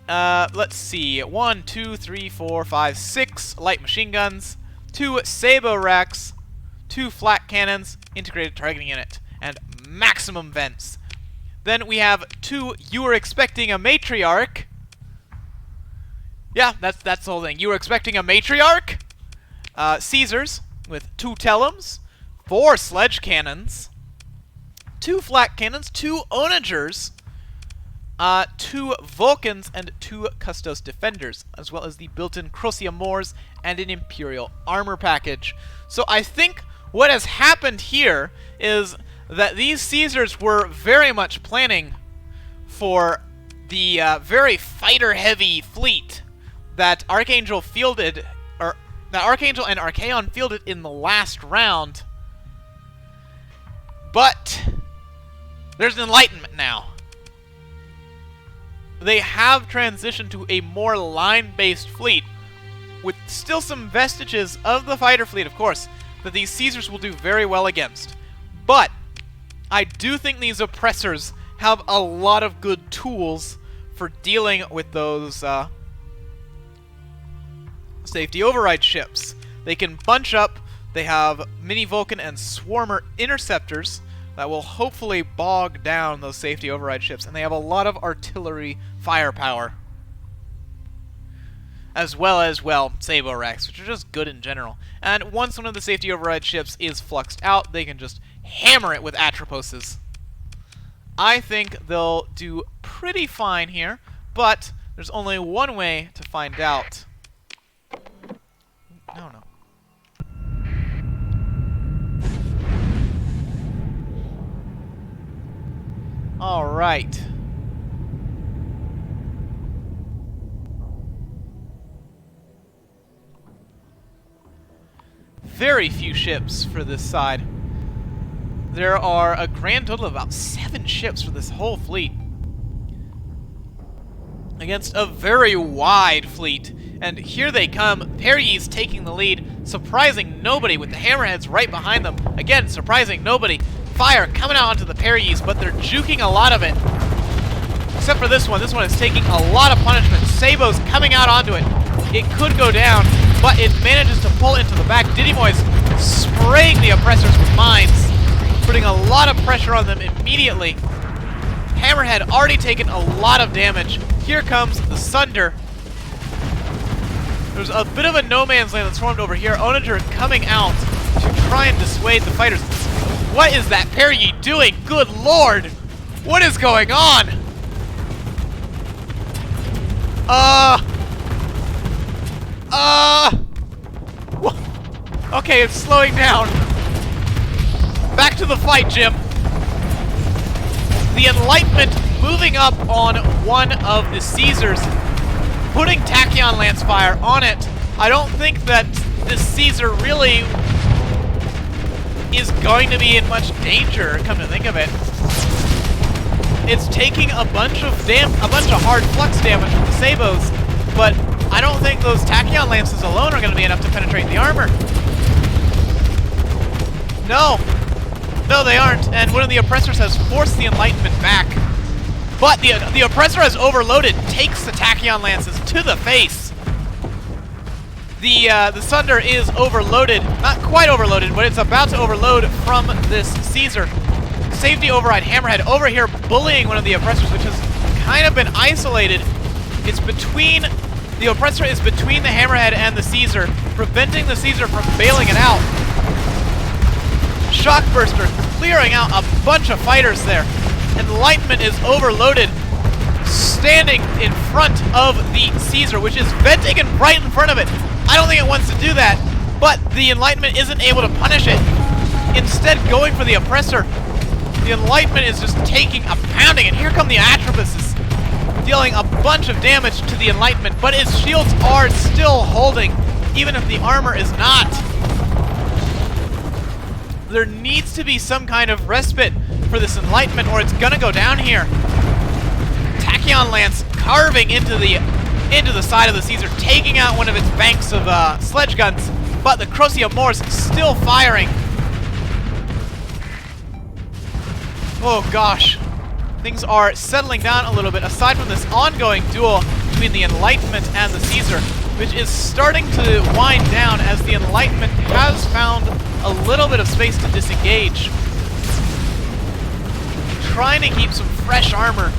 let's see. 1, 2, 3, 4, 5, 6 light machine guns, 2 Sabo racks, 2 flak cannons, integrated targeting unit, and maximum vents. Then we have 2 You Were Expecting a Matriarch. Yeah, that's the whole thing. You Were Expecting a Matriarch. Caesars with 2 Tellums, 4 sledge cannons, 2 flak cannons, 2 Onagers, 2 Vulcans, and 2 Custos Defenders, as well as the built-in Crocea Moors and an Imperial armor package. So I think what has happened here is that these Caesars were very much planning for the very fighter-heavy fleet that Archangel fielded, or that Archangel and Archaon fielded in the last round. But there's an enlightenment now. They have transitioned to a more line-based fleet, with still some vestiges of the fighter fleet, of course, that these Caesars will do very well against. But I do think these oppressors have a lot of good tools for dealing with those safety override ships. They can bunch up. They have mini Vulcan and Swarmer interceptors that will hopefully bog down those safety override ships, and they have a lot of artillery firepower, as well as, well, Sabo racks, which are just good in general. And once one of the safety override ships is fluxed out, they can just hammer it with Atroposes. I think they'll do pretty fine here, but there's only one way to find out. No. All right. Very few ships for this side. There are a grand total of about 7 ships for this whole fleet, against a very wide fleet. And here they come. Perry's taking the lead, surprising nobody with the hammerheads right behind them. Again, surprising nobody. Fire coming out onto the Perry's, but they're juking a lot of it. Except for this one. This one is taking a lot of punishment. Sabo's coming out onto it. It could go down, but it manages to pull into the back. Didimoy's spraying the oppressors with mines, putting a lot of pressure on them immediately. Hammerhead already taken a lot of damage. Here comes the Sunder. There's a bit of a no man's land that's formed over here. Onager coming out to try and dissuade the fighters. What is that Perry doing? Good lord! What is going on? Okay, it's slowing down. Back to the fight, Jim. The Enlightenment moving up on one of the Caesars, putting Tachyon Lance Fire on it. I don't think that this Caesar really is going to be in much danger, come to think of it. It's taking a bunch of hard flux damage from the Sabos, but I don't think those Tachyon Lances alone are going to be enough to penetrate the armor. No, they aren't, and one of the oppressors has forced the Enlightenment back. But the oppressor has overloaded, takes the Tachyon Lances to the face. The Sunder is overloaded, not quite overloaded, but it's about to overload from this Caesar. Safety override Hammerhead over here bullying one of the oppressors, which has kind of been isolated. It's between, the oppressor is between the Hammerhead and the Caesar, preventing the Caesar from bailing it out. Shockburster clearing out a bunch of fighters there. Enlightenment is overloaded, standing in front of the Caesar, which is venting right in front of it. I don't think it wants to do that, but the Enlightenment isn't able to punish it. Instead, going for the oppressor. The Enlightenment is just taking a pounding, and here come the Atropuses, dealing a bunch of damage to the Enlightenment, but its shields are still holding, even if the armor is not. There needs to be some kind of respite for this Enlightenment, or it's gonna go down here. Tachyon Lance carving into the side of the Caesar, taking out one of its banks of sledge guns, but the Crocea Moors still firing. Oh gosh, things are settling down a little bit. Aside from this ongoing duel, between the Enlightenment and the Caesar, which is starting to wind down as the Enlightenment has found a little bit of space to disengage. Trying to keep some fresh armor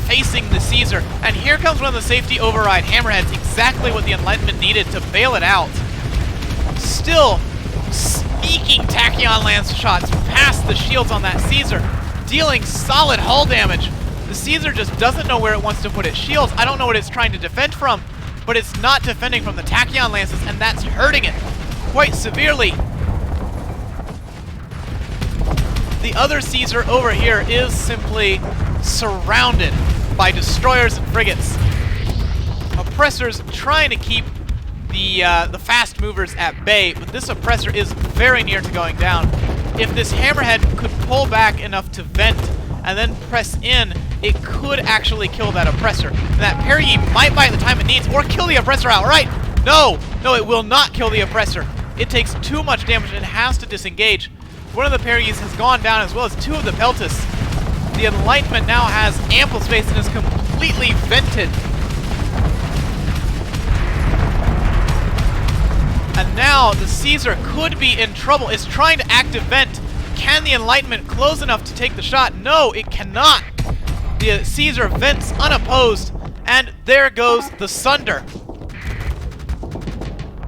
facing the Caesar. And here comes one of the safety override hammerheads, exactly what the Enlightenment needed to bail it out. Still sneaking Tachyon lance shots past the shields on that Caesar, dealing solid hull damage. The Caesar just doesn't know where it wants to put its shields. I don't know what it's trying to defend from, but it's not defending from the Tachyon lances, and that's hurting it quite severely. The other Caesar over here is simply surrounded by destroyers and frigates. Oppressors trying to keep the fast movers at bay, but this oppressor is very near to going down. If this hammerhead could pull back enough to vent and then press in, it could actually kill that oppressor. And that parry might buy the time it needs, or kill the oppressor outright. No, it will not kill the oppressor. It takes too much damage and has to disengage. One of the parries has gone down, as well as two of the peltas. The Enlightenment now has ample space and is completely vented. And now the Caesar could be in trouble. It's trying to active vent. Can the Enlightenment close enough to take the shot? No, it cannot. The Caesar vents unopposed, and there goes the Sunder.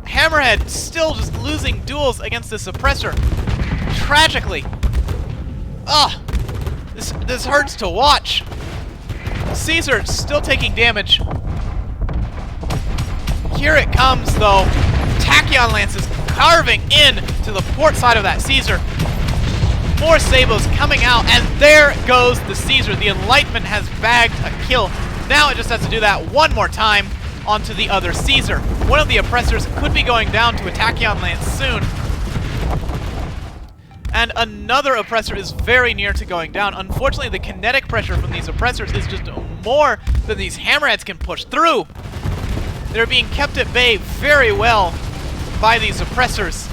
Hammerhead still just losing duels against this oppressor. Tragically. Ugh. This hurts to watch. Caesar still taking damage. Here it comes, though. Tachyon lances carving in to the port side of that Caesar. More sabots coming out, and there goes the Caesar. The Enlightenment has bagged a kill. Now it just has to do that one more time onto the other Caesar. One of the oppressors could be going down to a Tachyon lance soon. And another oppressor is very near to going down. Unfortunately, the kinetic pressure from these oppressors is just more than these hammerheads can push through. They're being kept at bay very well by these oppressors.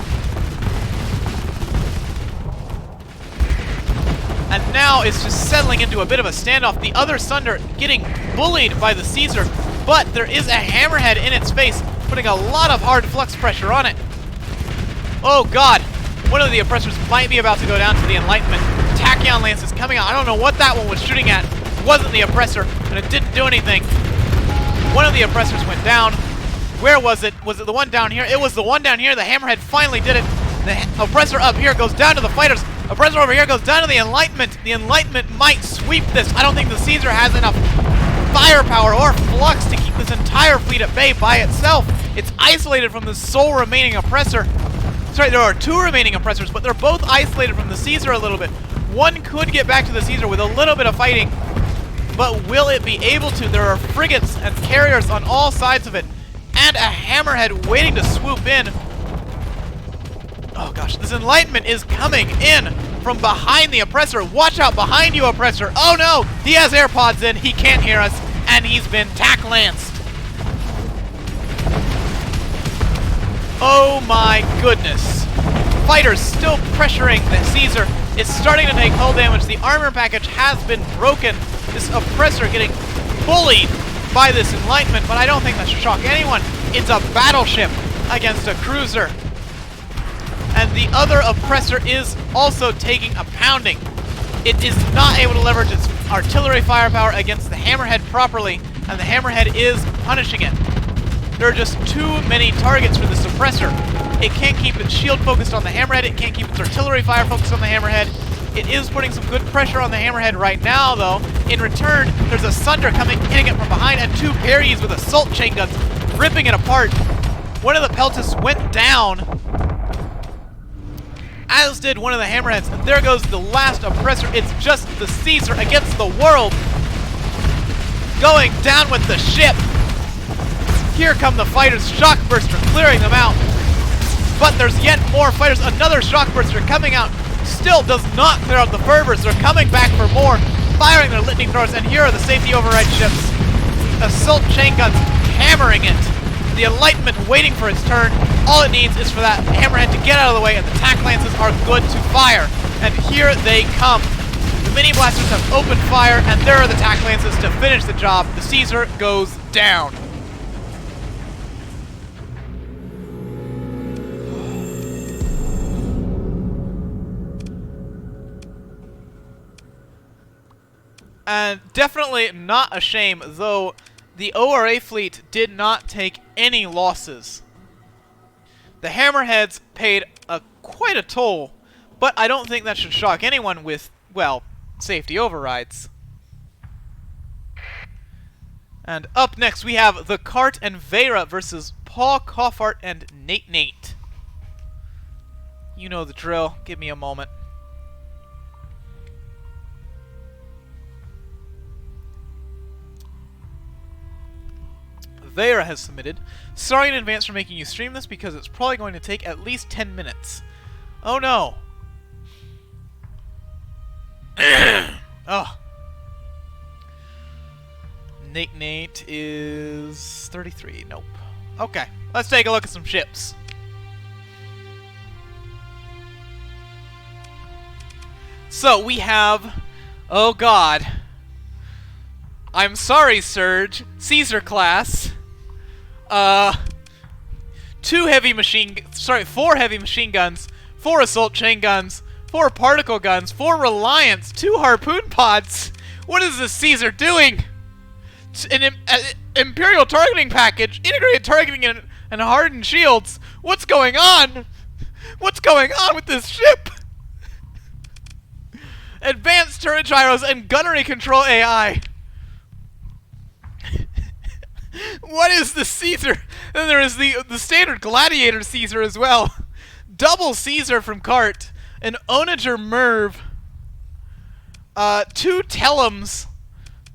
And now it's just settling into a bit of a standoff. The other Sunder getting bullied by the Caesar, but there is a hammerhead in its face, putting a lot of hard flux pressure on it. Oh god, one of the oppressors might be about to go down to the Enlightenment. Tachyon lance is coming out. I don't know what that one was shooting at. It wasn't the oppressor, and it didn't do anything. One of the oppressors went down. Where was it? Was it the one down here? It was the one down here. The hammerhead finally did it. The oppressor up here goes down to the fighters. Oppressor over here goes down to the Enlightenment. The Enlightenment might sweep this. I don't think the Caesar has enough firepower or flux to keep this entire fleet at bay by itself. It's isolated from the sole remaining oppressor. Sorry, there are two remaining oppressors, but they're both isolated from the Caesar a little bit. One could get back to the Caesar with a little bit of fighting, but will it be able to? There are frigates and carriers on all sides of it, and a hammerhead waiting to swoop in. Oh gosh, this Enlightenment is coming in from behind the oppressor. Watch out behind you, oppressor. Oh no, he has AirPods in, he can't hear us, and he's been tack-lanced. Oh my goodness. Fighters still pressuring the Caesar. It's starting to take hull damage. The armor package has been broken. This oppressor getting bullied by this Enlightenment, but I don't think that should shock anyone. It's a battleship against a cruiser. And the other oppressor is also taking a pounding. It is not able to leverage its artillery firepower against the hammerhead properly, and the hammerhead is punishing it. There are just too many targets for this oppressor. It can't keep its shield focused on the hammerhead. It can't keep its artillery fire focused on the hammerhead. It is putting some good pressure on the hammerhead right now, though. In return, there's a Sunder coming, hitting it from behind, and two parries with assault chain guns, ripping it apart. One of the peltas went down, as did one of the hammerheads. And there goes the last oppressor. It's just the Caesar against the world, going down with the ship. Here come the fighters. Shockburster clearing them out. But there's yet more fighters. Another Shockburster coming out. Still does not clear out the fervors. They're coming back for more, firing their litany throwers. And here are the safety override ships. Assault chain guns hammering it. The Enlightenment waiting for its turn. All it needs is for that hammerhead to get out of the way, and the tack lances are good to fire. And here they come. The mini blasters have opened fire, and there are the tack lances to finish the job. The Caesar goes down. And definitely not a shame, though the ORA fleet did not take any losses. The Hammerheads paid quite a toll, but I don't think that should shock anyone with, well, safety overrides. And up next we have the Cart and Vera versus Paul, Khoffart, and Nate. You know the drill. Give me a moment. Vera has submitted. Sorry in advance for making you stream this because it's probably going to take at least 10 minutes. Oh no. Oh. Nate is 33. Nope. Okay, let's take a look at some ships. So we have, oh god, I'm sorry, Surge, Caesar class. 4 heavy machine guns, 4 assault chain guns, 4 particle guns, 4 reliance, 2 harpoon pods. What is this Caesar doing? An Imperial targeting package, integrated targeting and hardened shields. What's going on? What's going on with this ship? Advanced turret gyros and gunnery control AI. What is the Caesar? Then there is the standard Gladiator Caesar as well. Double Caesar from Cart. An Onager Merv. 2 Tellums.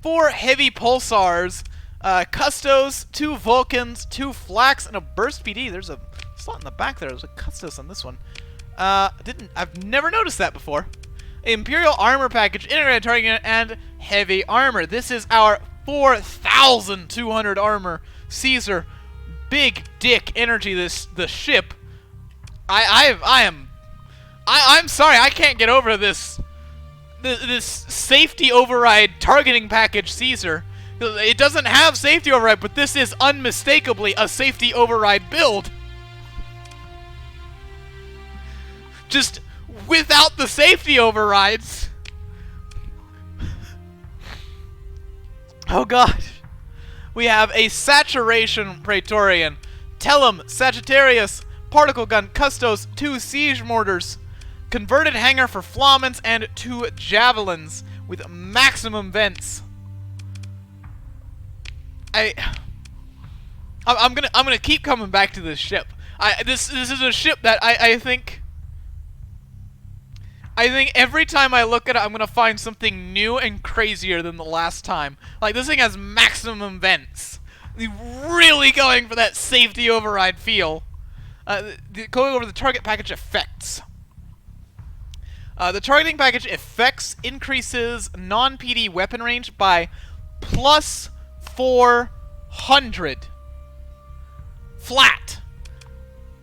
4 heavy pulsars. Custos. 2 Vulcans. 2 Flax and a Burst PD. There's a slot in the back there. There's a Custos on this one. I've never noticed that before. Imperial armor package, integrated targeting, and heavy armor. This is our 4,200 armor Caesar. Big dick energy. The ship. I'm sorry. I can't get over this safety override targeting package Caesar. It doesn't have safety override, but this is unmistakably a safety override build. Just without the safety overrides. Oh god. We have a Saturation Praetorian, Tellum, Sagittarius, Particle Gun, Custos, 2 Siege Mortars, Converted Hangar for Flamens, and 2 Javelins with maximum vents. I'm gonna keep coming back to this ship. This is a ship that I think every time I look at it, I'm gonna find something new and crazier than the last time. Like, this thing has maximum vents. Really going for that safety override feel. Going over the target package effects. The targeting package effects increases non-PD weapon range by plus 400. Flat.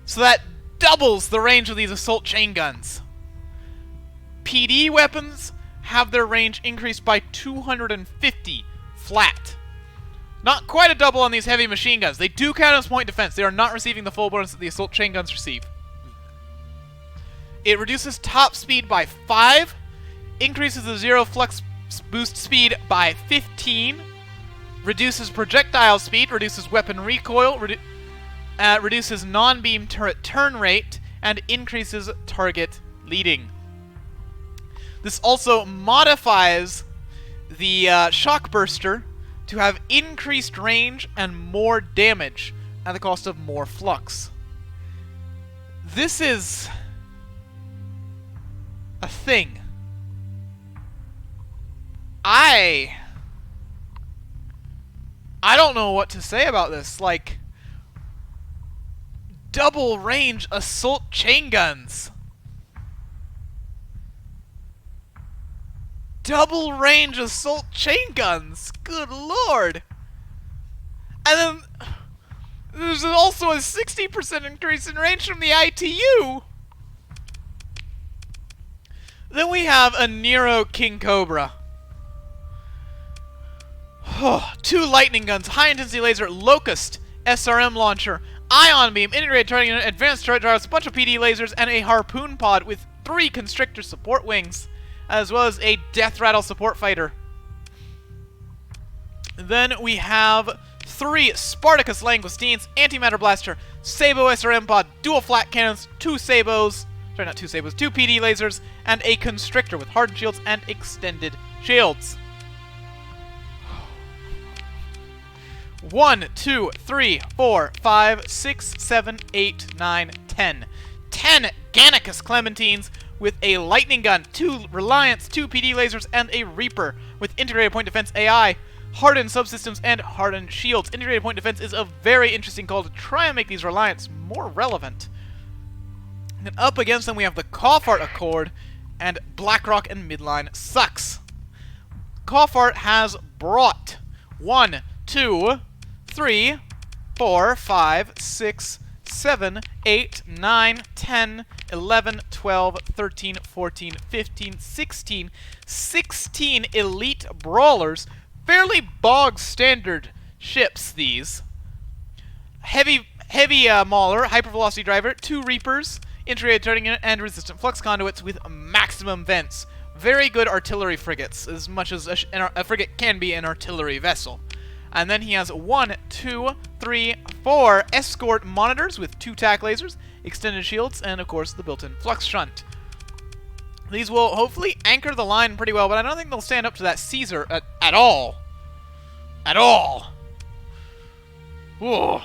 So that doubles the range of these assault chain guns. PD weapons have their range increased by 250 flat. Not quite a double on these heavy machine guns. They do count as point defense. They are not receiving the full bonus that the assault chain guns receive. It reduces top speed by 5, increases the zero flux boost speed by 15, reduces projectile speed, reduces weapon recoil, reduces non-beam turret turn rate, and increases target leading. This also modifies the shock burster to have increased range and more damage at the cost of more flux. This is a thing. I don't know what to say about this. Like, double range assault chain guns. Double range assault chain guns. Good lord. And then there's also a 60% increase in range from the ITU. Then we have a Nero King Cobra. 2 lightning guns, high intensity laser, Locust, SRM launcher, ion beam, integrated targeting, advanced turret gyros, a bunch of PD lasers, and a harpoon pod with 3 constrictor support wings, as well as a death rattle support fighter. Then we have 3 Spartacus Langoustines, Antimatter Blaster, Sabo SRM Pod, dual flat cannons, 2 Sabos, sorry, not 2 Sabos, 2 PD lasers, and a Constrictor with hardened shields and extended shields. 1, 2, 3, 4, 5, 6, 7, 8, 9, 10. 10 Gannicus Clementines with a Lightning Gun, 2 Reliance, 2 PD lasers, and a Reaper with Integrated Point Defense AI, Hardened Subsystems, and Hardened Shields. Integrated Point Defense is a very interesting call to try and make these Reliance more relevant. And then up against them we have the Khoffart Accord, and Blackrock and Midline sucks. Khoffart has brought 1, 2, 3, 4, 5, 6, 7, 8, 9, 10, 11, 12, 13, 14, 15, 16, 16 elite brawlers. Fairly bog standard ships, these. Heavy Mauler, Hypervelocity Driver, 2 Reapers, Integrated Turning Unit, and Resistant Flux Conduits with maximum vents. Very good artillery frigates, as much as a frigate can be an artillery vessel. And then he has 1, 2, 3, 4 escort monitors with 2 tac lasers, extended shields, and of course the built-in flux shunt. These will hopefully anchor the line pretty well, but I don't think they'll stand up to that Caesar at all. At all. Whoa.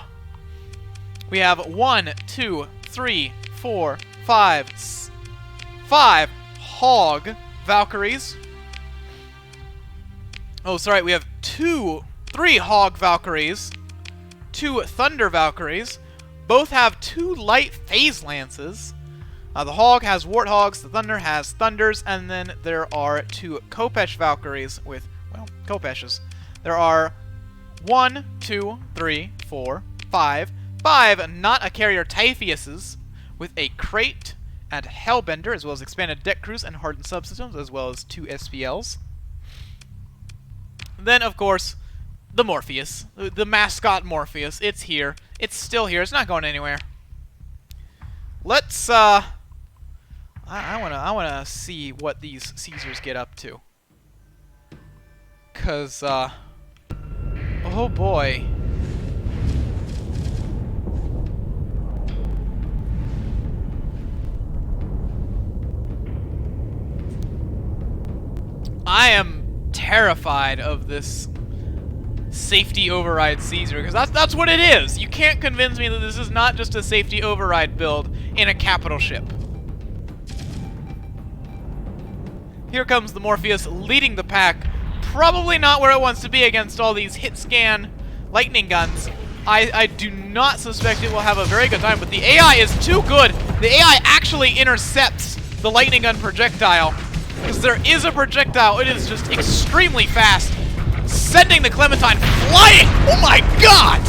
We have 1, 2, 3, 4, 5 Hog Valkyries. Oh, sorry, we have 3 Hog Valkyries, 2 Thunder Valkyries. Both have 2 Light Phase Lances. The Hog has Warthogs, the Thunder has Thunders, and then there are 2 Khopesh Valkyries with, well, Khopeshes. There are 1, 2, 3, 4, 5 not a carrier Typhiuses with a Crate and Hellbender, as well as expanded deck crews and hardened subsystems, as well as 2 SPLs. Then, of course, the Morpheus, the mascot Morpheus. It's here. It's still here. It's not going anywhere. Let's I wanna see what these Caesars get up to. 'Cause oh boy. I am terrified of this safety override Caesar, because that's what it is. You can't convince me that this is not just a safety override build in a capital ship. Here comes the Morpheus leading the pack. Probably not where it wants to be against all these hit scan lightning guns. I do not suspect it will have a very good time, but the AI is too good. The AI actually intercepts the lightning gun projectile, because there is a projectile. It is just extremely fast, sending the Clementine flying. Oh my god!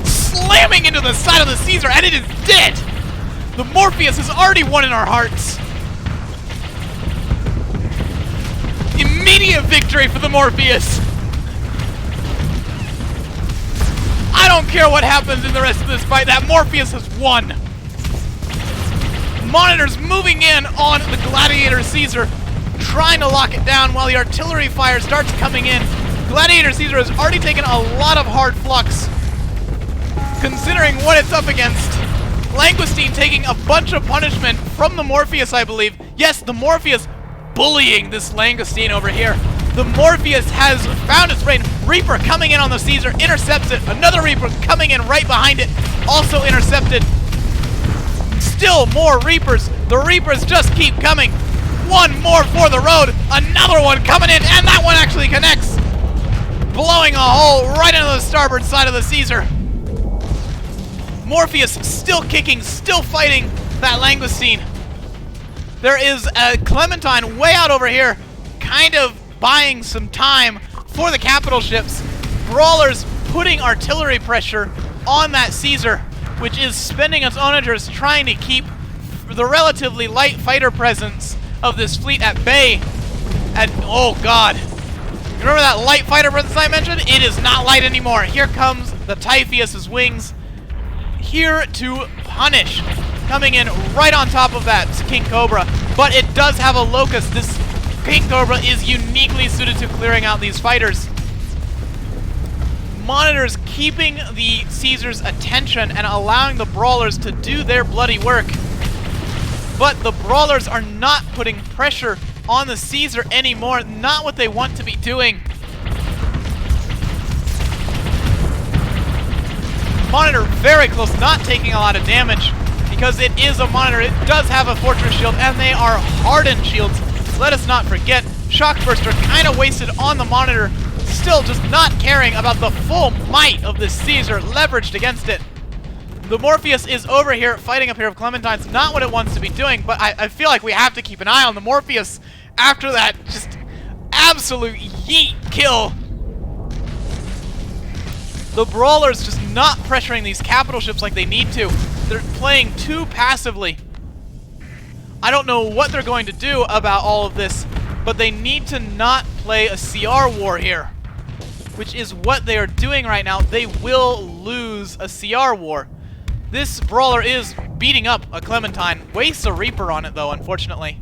Slamming into the side of the Caesar, and it is dead! The Morpheus has already won in our hearts. Immediate victory for the Morpheus. I don't care what happens in the rest of this fight. That Morpheus has won. Monitors moving in on the Gladiator Caesar, trying to lock it down while the artillery fire starts coming in. Gladiator Caesar has already taken a lot of hard flux, considering what it's up against. Langoustine taking a bunch of punishment from the Morpheus, I believe. Yes, the Morpheus bullying this Langoustine over here. The Morpheus has found its brain. Reaper coming in on the Caesar, intercepts it. Another Reaper coming in right behind it, also intercepted. Still more Reapers. The Reapers just keep coming. One more for the road. Another one coming in, and that one actually connects, blowing a hole right into the starboard side of the Caesar. Morpheus still kicking, still fighting that Langoustine. There is a Clementine way out over here, kind of buying some time for the capital ships. Brawlers putting artillery pressure on that Caesar, which is spending its onagers trying to keep the relatively light fighter presence of this fleet at bay. And oh god, remember that light fighter presence I mentioned? It is not light anymore. Here comes the Typhoeus' wings, here to punish, coming in right on top of that King Cobra. But it does have a Locust. This King Cobra is uniquely suited to clearing out these fighters. Monitor's keeping the Caesar's attention and allowing the Brawlers to do their bloody work. But the Brawlers are not putting pressure on the Caesar anymore, not what they want to be doing. Monitor very close, not taking a lot of damage because it is a Monitor. It does have a Fortress Shield, and they are hardened shields. Let us not forget, Shock Burster kind of wasted on the Monitor, still just not caring about the full might of this Caesar leveraged against it. The Morpheus is over here fighting a pair of Clementines, not what it wants to be doing, but I feel like we have to keep an eye on the Morpheus after that just absolute yeet kill. The Brawlers just not pressuring these capital ships like they need to. They're playing too passively. I don't know what they're going to do about all of this, but they need to not play a CR war here, which is what they are doing right now. They will lose a CR war. This Brawler is beating up a Clementine. Wastes a Reaper on it, though, unfortunately.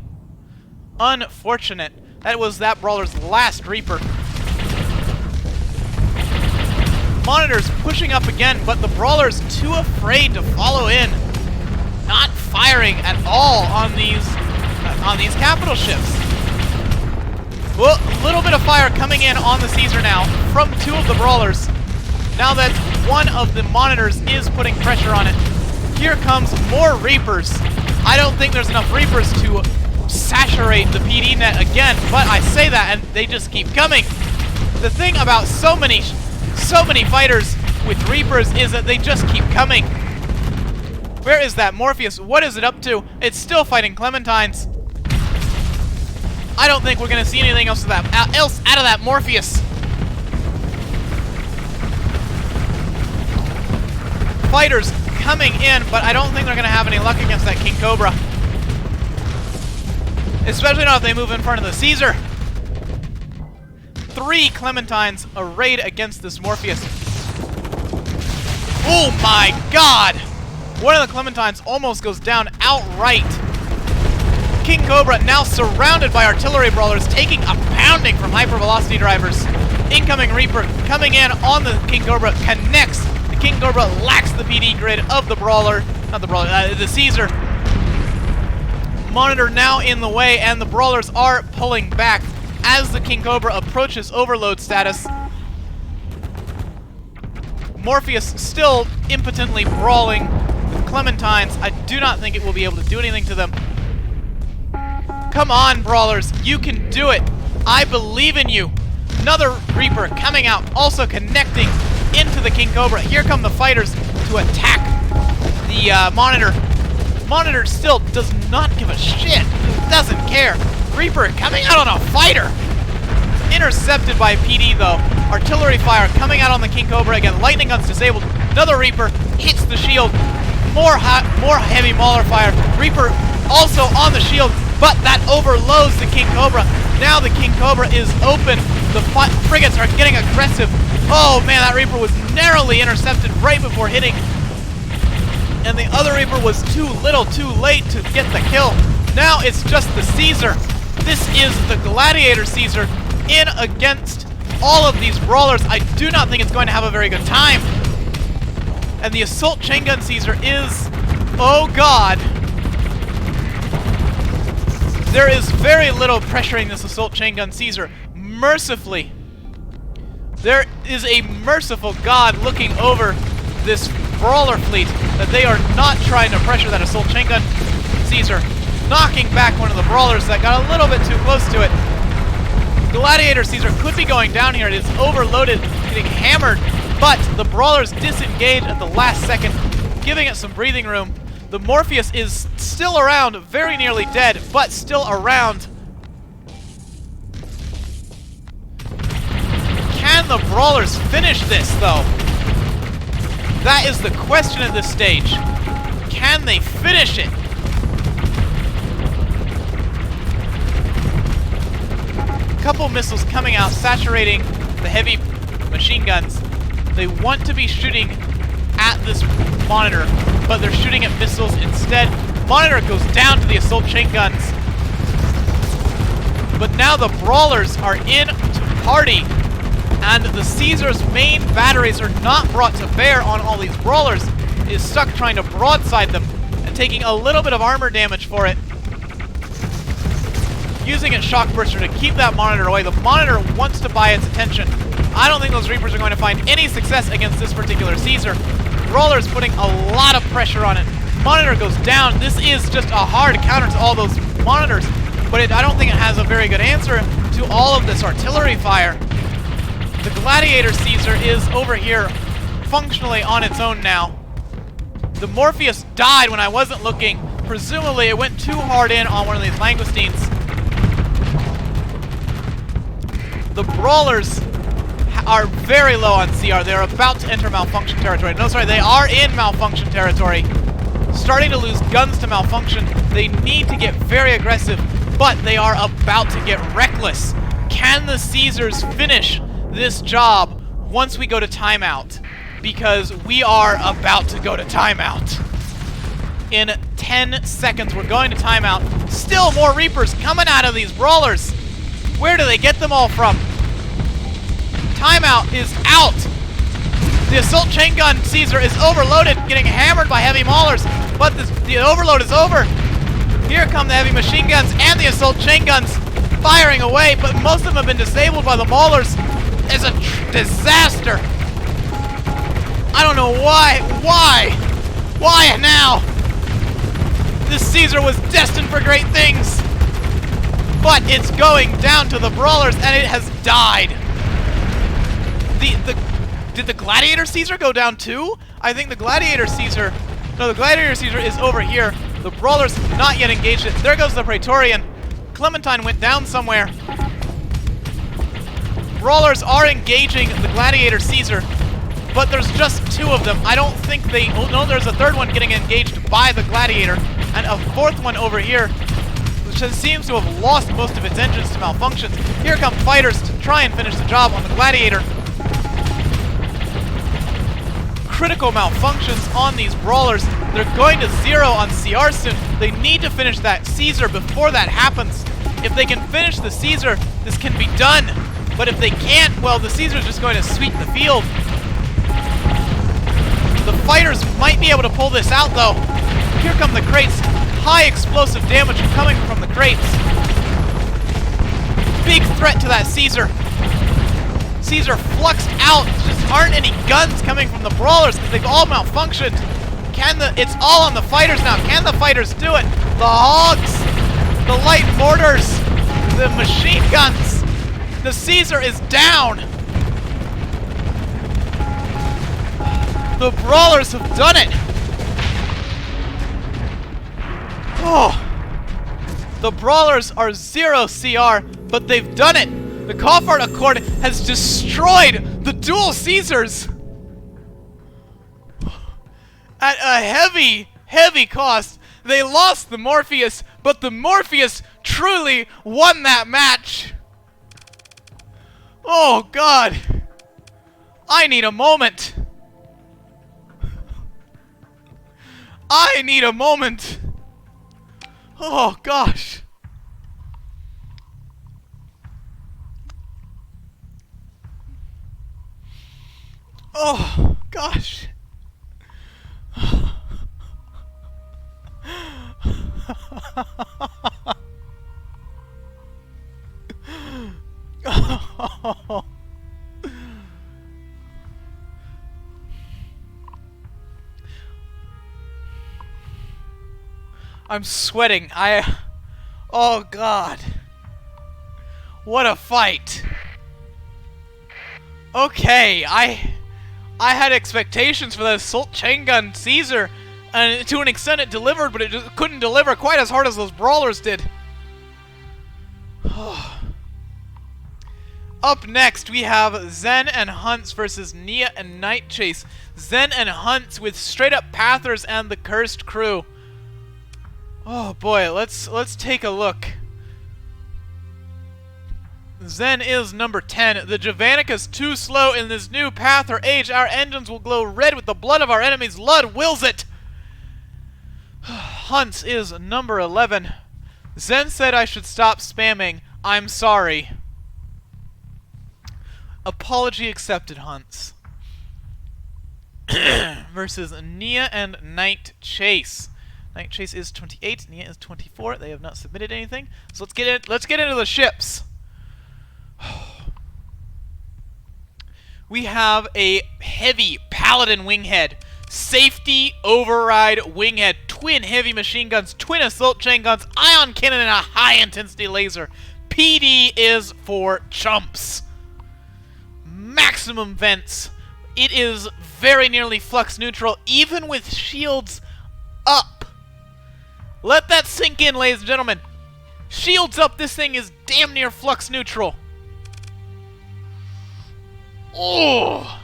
Unfortunate. That was that Brawler's last Reaper. Monitor's pushing up again, but the Brawler's too afraid to follow in. Not firing at all on these capital ships. Well, a little bit of fire coming in on the Caesar now from two of the Brawlers. Now that one of the Monitors is putting pressure on it. Here comes more Reapers. I don't think there's enough Reapers to saturate the PD net again, but I say that and they just keep coming. The thing about so many fighters with Reapers is that they just keep coming. Where is that Morpheus? What is it up to? It's still fighting Clementines. I don't think we're going to see anything else out of that Morpheus. Fighters coming in, but I don't think they're going to have any luck against that King Cobra. Especially not if they move in front of the Caesar. 3 Clementines arrayed against this Morpheus. Oh my god! One of the Clementines almost goes down outright. King Cobra now surrounded by artillery brawlers, taking a pounding from hypervelocity drivers. Incoming Reaper coming in on the King Cobra, connects. The King Cobra lacks the PD grid of the Brawler. Not the Brawler, the Caesar. Monitor now in the way, and the Brawlers are pulling back as the King Cobra approaches overload status. Morpheus still impotently brawling with Clementines. I do not think it will be able to do anything to them. Come on, Brawlers, you can do it. I believe in you. Another Reaper coming out, also connecting into the King Cobra. Here come the fighters to attack the Monitor. Monitor still does not give a shit. Doesn't care. Reaper coming out on a fighter. Intercepted by PD, though. Artillery fire coming out on the King Cobra. Again, lightning guns disabled. Another Reaper hits the shield. More heavy Mauler fire. Reaper also on the shield, but that overloads the King Cobra. Now the King Cobra is open. The frigates are getting aggressive. Oh man, that Reaper was narrowly intercepted right before hitting. And the other Reaper was too little, too late to get the kill. Now it's just the Caesar. This is the Gladiator Caesar in against all of these Brawlers. I do not think it's going to have a very good time. And the Assault Chain Gun Caesar is... oh god. There is very little pressuring this Assault Chain Gun Caesar. Mercifully. There is a merciful god looking over this Brawler fleet that they are not trying to pressure that Assault Chain Gun Caesar. Knocking back one of the Brawlers that got a little bit too close to it. Gladiator Caesar could be going down here. It is overloaded, getting hammered, but the Brawlers disengage at the last second, giving it some breathing room. The Morpheus is still around, very nearly dead, but still around. Can the Brawlers finish this, though? That is the question at this stage. Can they finish it? Couple missiles coming out, saturating the heavy machine guns. They want to be shooting at this Monitor, but they're shooting at missiles instead. Monitor goes down to the Assault Chain Guns. But now the Brawlers are in to party and the Caesar's main batteries are not brought to bear on all these brawlers. It is stuck trying to broadside them and taking a little bit of armor damage for it. Using its shock burster to keep that monitor away. The monitor wants to buy its attention. I don't think those Reapers are going to find any success against this particular Caesar. Brawler's putting a lot of pressure on it. Monitor goes down. This is just a hard counter to all those monitors, but I don't think it has a very good answer to all of this artillery fire. The Gladiator Caesar is over here functionally on its own now. The Morpheus died when I wasn't looking. Presumably it went too hard in on one of these langoustines. The Brawlers are very low on CR. They're about to enter malfunction territory. No, sorry, they are in malfunction territory. Starting to lose guns to malfunction. They need to get very aggressive, but they are about to get reckless. Can the Caesars finish this job once we go to timeout? Because we are about to go to timeout. In 10 seconds, we're going to timeout. Still more Reapers coming out of these Brawlers. Where do they get them all from? Timeout is out. The Assault Chain Gun Caesar is overloaded, getting hammered by heavy maulers, but the overload is over. Here come the heavy machine guns and the Assault Chain Guns firing away, but most of them have been disabled by the maulers. It's a disaster. I don't know why. Why now? This Caesar was destined for great things. But it's going down to the Brawlers, and it has died. Did the Gladiator Caesar go down too? I think the Gladiator Caesar... No, the Gladiator Caesar is over here. The Brawlers not yet engaged it. There goes the Praetorian. Clementine went down somewhere. Brawlers are engaging the Gladiator Caesar, but there's just two of them. I don't think they... Oh, no, there's a third one getting engaged by the Gladiator, and a fourth one over here, which seems to have lost most of its engines to malfunctions. Here come fighters to try and finish the job on the Gladiator. Critical malfunctions on these Brawlers. They're going to 0 on CR soon. They need to finish that Caesar before that happens. If they can finish the Caesar, this can be done. But if they can't, well, the Caesar's just going to sweep the field. The fighters might be able to pull this out, though. Here come the crates. High explosive damage coming from the crates. Big threat to that Caesar. Caesar fluxed out. There just aren't any guns coming from the Brawlers because they've all malfunctioned. It's all on the fighters now. Can the fighters do it? The Hogs, the light mortars, the machine guns. The Caesar is down. The Brawlers have done it. Oh. The Brawlers are 0 CR, but they've done it. The Khoffart Accord has destroyed the dual Caesars at a heavy, heavy cost. They lost the Morpheus, but the Morpheus truly won that match. Oh, God. I need a moment. I need a moment. Oh, gosh. Oh, gosh. I'm sweating. Oh, God. What a fight. Okay, I had expectations for the Assault Chain Gun Caesar, and to an extent it delivered, but it just couldn't deliver quite as hard as those Brawlers did. Up next, we have Zen and Hunts versus Nia and Night Chase. Zen and Hunts with straight-up Pathers and the Cursed Crew. Oh boy, let's take a look. Zen is number 10. The Javanicus too slow in this new path or age. Our engines will glow red with the blood of our enemies. Lud wills it. Hunts is number 11. Zen said I should stop spamming. I'm sorry. Apology accepted hunts. Versus Nia and Night Chase. Night Chase is 28, Nia is 24. They have not submitted anything. So let's get into the ships. We have a heavy Paladin winghead, safety override winghead, twin heavy machine guns, twin assault chain guns, ion cannon, and a high intensity laser. PD is for chumps. Maximum vents. It is very nearly flux neutral, even with shields up. Let that sink in, ladies and gentlemen. Shields up, this thing is damn near flux neutral. Oh,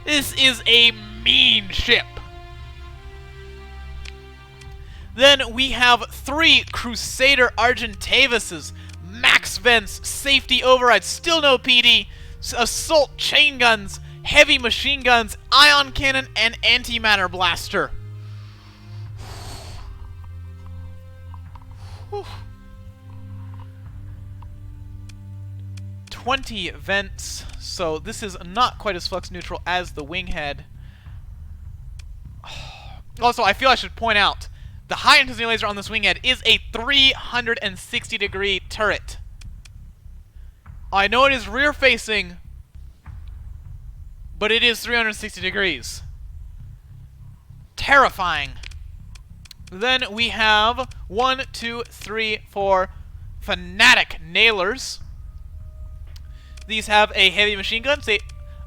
this is a mean ship. Then we have 3 Crusader Argentavises, max vents, safety override, still no PD, assault chain guns, heavy machine guns, ion cannon, and antimatter blaster. 20 vents, so this is not quite as flux neutral as the winghead. Also, I feel I should point out, the high intensity laser on this winghead is a 360 degree turret. I know it is rear facing, but it is 360 degrees. Terrifying. Then we have 1, 2, 3, 4 Fanatic Nailers. These have a heavy machine gun,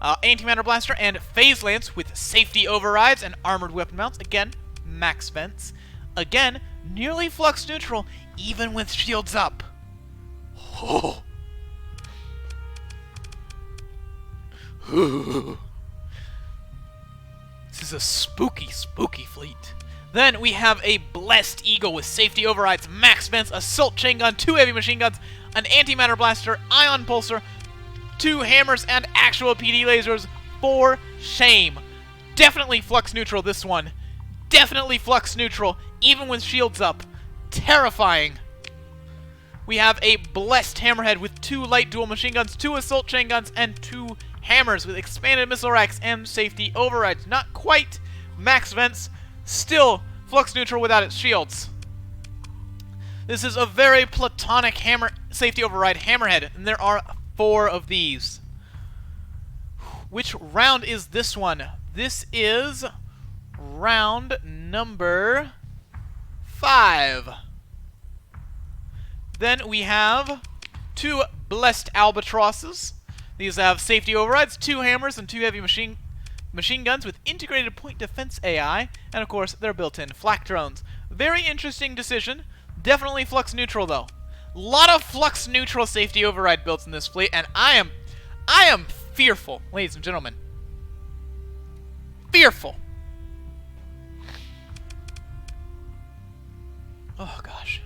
antimatter blaster, and phase lance with safety overrides and armored weapon mounts. Again, max vents. Again, nearly flux neutral, even with shields up. Oh. This is a spooky, spooky fleet. Then we have a Blessed Eagle with safety overrides, max vents, assault chain gun, 2 heavy machine guns, an antimatter blaster, ion pulsar, 2 hammers, and actual PD lasers. For shame. Definitely flux neutral, this one. Definitely flux neutral, even with shields up. Terrifying. We have a Blessed Hammerhead with 2 light dual machine guns, 2 assault chain guns, and 2 hammers with expanded missile racks and safety overrides. Not quite max vents, still flux neutral without its shields. This is a very platonic hammer safety override hammerhead, and there are 4 of these. Which round is this one? This is round number 5. Then we have 2 Blessed Albatrosses. These have safety overrides, 2 hammers, and 2 heavy machine guns with integrated point defense AI, and of course their built-in flak drones. Very interesting decision. Definitely flux neutral though. Lot of flux neutral safety override builds in this fleet, and I am fearful, ladies and gentlemen. Fearful. Oh gosh.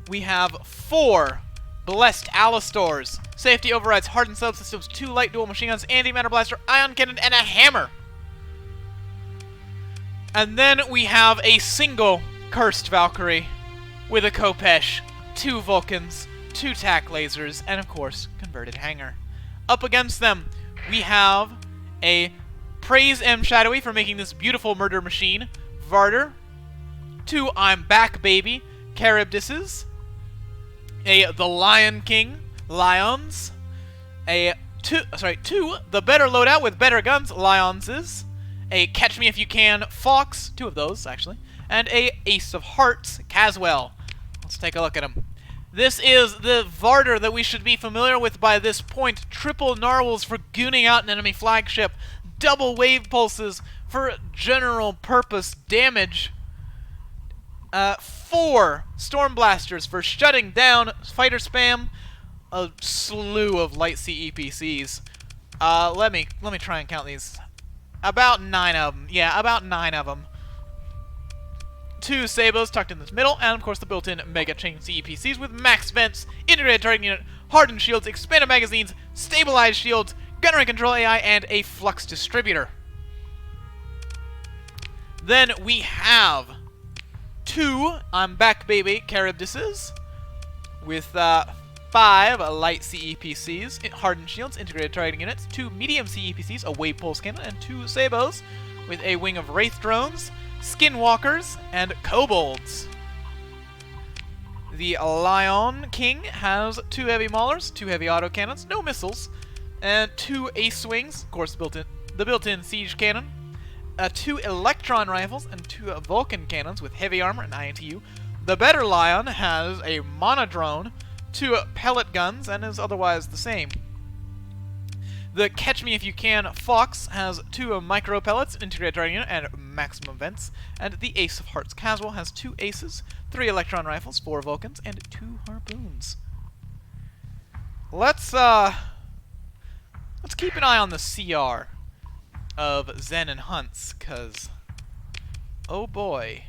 We have 4 Blessed Alistors. Safety overrides, hardened subsystems, 2 light dual machine guns, antimatter blaster, ion cannon, and a hammer. And then we have a single Cursed Valkyrie with a Khopesh, 2 Vulcans, 2 tac lasers, and of course, converted hangar. Up against them, we have a Praise M. Shadowy for making this beautiful murder machine, Varder, 2 I'm Back Baby Charybdises, The Lion King Lions, 2 The Better Loadout with Better Guns Lionses, a Catch Me If You Can Fox, 2 of those actually, and a Ace of Hearts Caswell. Let's take a look at him. This is the Varder that we should be familiar with by this point. Triple Narwhals for gooning out an enemy flagship. Double Wave Pulses for general purpose damage. 4 Storm Blasters for shutting down fighter spam. A slew of light sea EPCs. Let me try and count these. About 9 of them. Yeah, about 9 of them. 2 Sabos tucked in this middle, and of course the built-in Mega Chain CEPCs with max vents, integrated target unit, hardened shields, expanded magazines, stabilized shields, gunnery control AI, and a flux distributor. Then we have 2 I'm Back Baby Charybdises with 4 5 light CEPCs, hardened shields, integrated targeting units, 2 medium CEPCs, a wave pulse cannon, and 2 sabos with a wing of wraith drones, skinwalkers, and kobolds. The Lion King has 2 heavy maulers, 2 heavy autocannons, no missiles, and 2 ace wings, of course the built-in siege cannon, 2 electron rifles, and 2 Vulcan cannons with heavy armor and INTU. The better Lion has a monodrone, 2 pellet guns, and is otherwise the same. The Catch Me If You Can Fox has 2 micro pellets, integrated targeting unit, and maximum vents. And the Ace of Hearts Casual has 2 aces, 3 electron rifles, 4 Vulcans, and 2 harpoons. Let's keep an eye on the CR of Zen and Hunts, cause oh boy.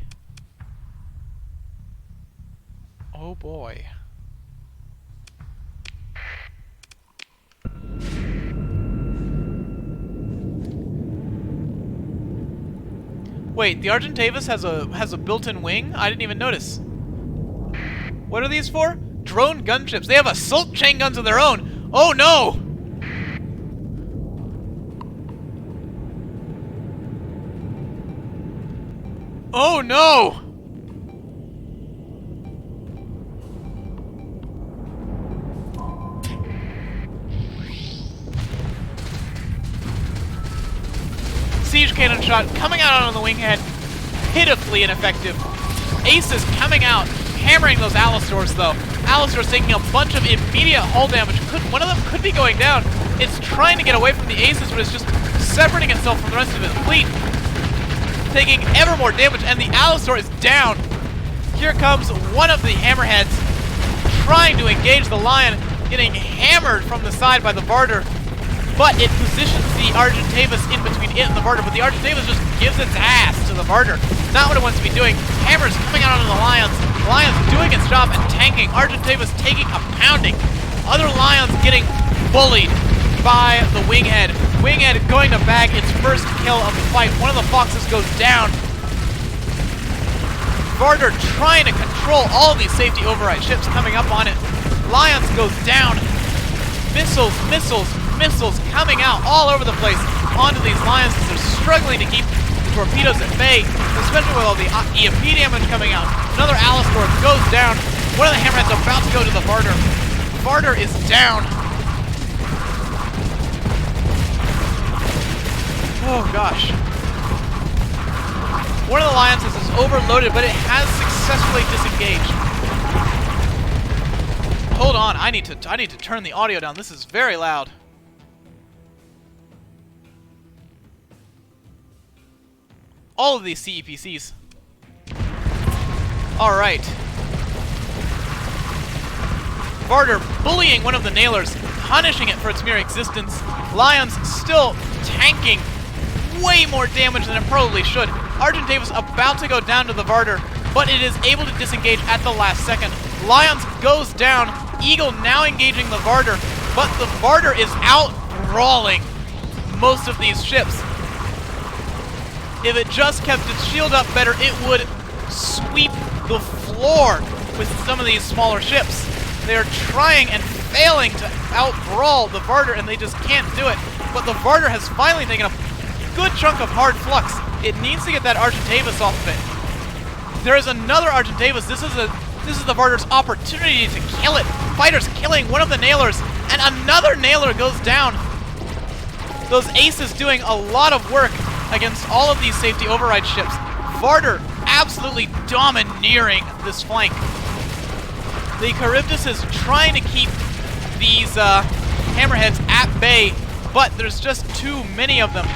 Oh boy. Wait, the Argentavis has a built-in wing? I didn't even notice. What are these for? Drone gunships. They have assault chain guns of their own. Oh no! Oh no! Siege cannon shot coming out on the winghead, pitifully ineffective. Aces coming out, hammering those Allosaurs though. Allosaur's taking a bunch of immediate hull damage. One of them could be going down. It's trying to get away from the Aces, but it's just separating itself from the rest of its fleet, taking ever more damage, and the Allosaur is down. Here comes one of the hammerheads, trying to engage the Lion, getting hammered from the side by the Varder. But it positions the Argentavis in between it and the Varder, but the Argentavis just gives its ass to the Varder. Not what it wants to be doing. Hammers coming out onto the Lions. The Lions doing its job and tanking. Argentavis taking a pounding. Other Lions getting bullied by the Winghead. Winghead going to bag its first kill of the fight. One of the Foxes goes down. Varder trying to control all of these safety override ships coming up on it. Lions goes down. Missiles, missiles, missiles coming out all over the place onto these Lions as they're struggling to keep the torpedoes at bay, especially with all the EMP damage coming out. Another Allosaur goes down. One of the hammerheads about to go to the Varder. Varder is down. Oh gosh. One of the Lions is overloaded, but it has successfully disengaged. Hold on, I need to turn the audio down. This is very loud. All of these CEPCs. Alright. Varder bullying one of the nailers, punishing it for its mere existence. Lions still tanking way more damage than it probably should. Argentavis about to go down to the Varder, but it is able to disengage at the last second. Lions goes down. Eagle now engaging the Varder, but the Varder is out brawling most of these ships. If it just kept its shield up better, it would sweep the floor with some of these smaller ships. They are trying and failing to out-brawl the Varder, and they just can't do it. But the Varder has finally taken a good chunk of hard flux. It needs to get that Argentavis off of it. There is another Argentavis. This is the Varder's opportunity to kill it. Fighters killing one of the nailers, and another nailer goes down. Those aces doing a lot of work against all of these safety override ships. Varder absolutely domineering this flank. The Charybdis is trying to keep these hammerheads at bay, but there's just too many of them.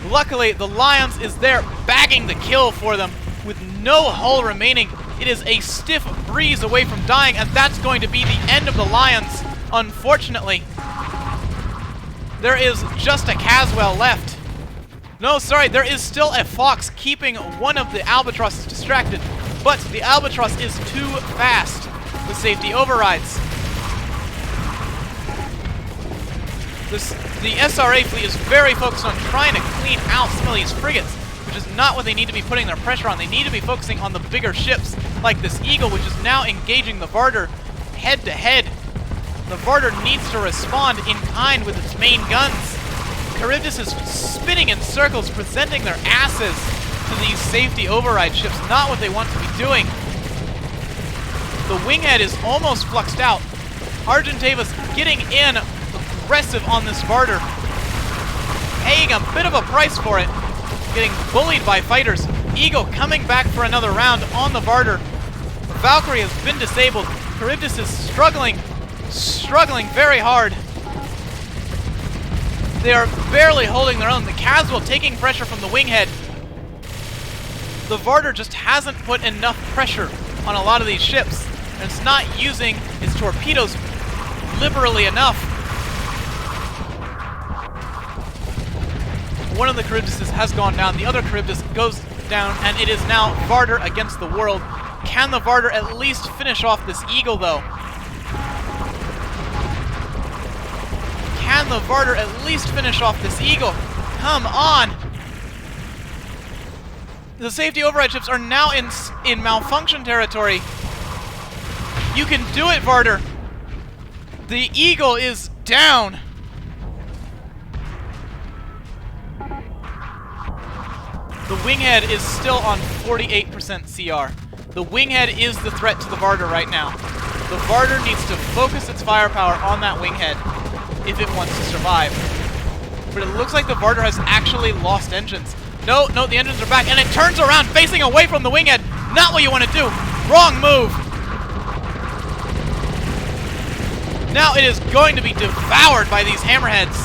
Luckily, the Lions is there bagging the kill for them with no hull remaining. It is a stiff breeze away from dying, and that's going to be the end of the Lions, unfortunately. There is just a Caswell left. No, sorry, there is still a Fox keeping one of the Albatrosses distracted, but the Albatross is too fast. The safety overrides. The SRA fleet is very focused on trying to clean out some of these frigates, which is not what they need to be putting their pressure on. They need to be focusing on the bigger ships, like this Eagle, which is now engaging the Varder head-to-head. The Varder needs to respond in kind with its main guns. Charybdis is spinning in circles, presenting their asses to these safety override ships, not what they want to be doing. The Winghead is almost fluxed out. Argentavis getting in aggressive on this Varder, paying a bit of a price for it, getting bullied by fighters. Eagle coming back for another round on the Varder. Valkyrie has been disabled. Charybdis is struggling very hard. They are barely holding their own. The Caswell taking pressure from the Winghead. The Varder just hasn't put enough pressure on a lot of these ships, and it's not using its torpedoes liberally enough. One of the Charybdises has gone down, the other Charybdis goes down, and it is now Varder against the world. Can the Varder at least finish off this Eagle, though? Can the Varder at least finish off this Eagle? Come on! The safety override ships are now in malfunction territory. You can do it, Varder! The Eagle is down! The Winghead is still on 48% CR. The Winghead is the threat to the Varder right now. The Varder needs to focus its firepower on that Winghead if it wants to survive. But it looks like the Varder has actually lost engines. No, the engines are back, and it turns around facing away from the Winghead. Not what you want to do. Wrong move. Now it is going to be devoured by these hammerheads.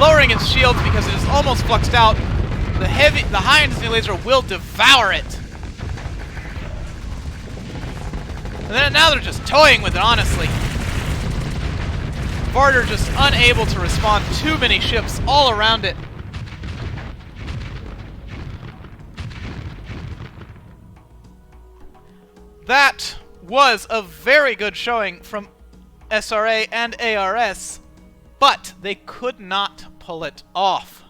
Lowering its shields because it is almost fluxed out. The high intensity laser will devour it. And then now they're just toying with it, honestly. Varder just unable to respond. Too many ships all around it. That was a very good showing from SRA and ARS, but they could not pull it off.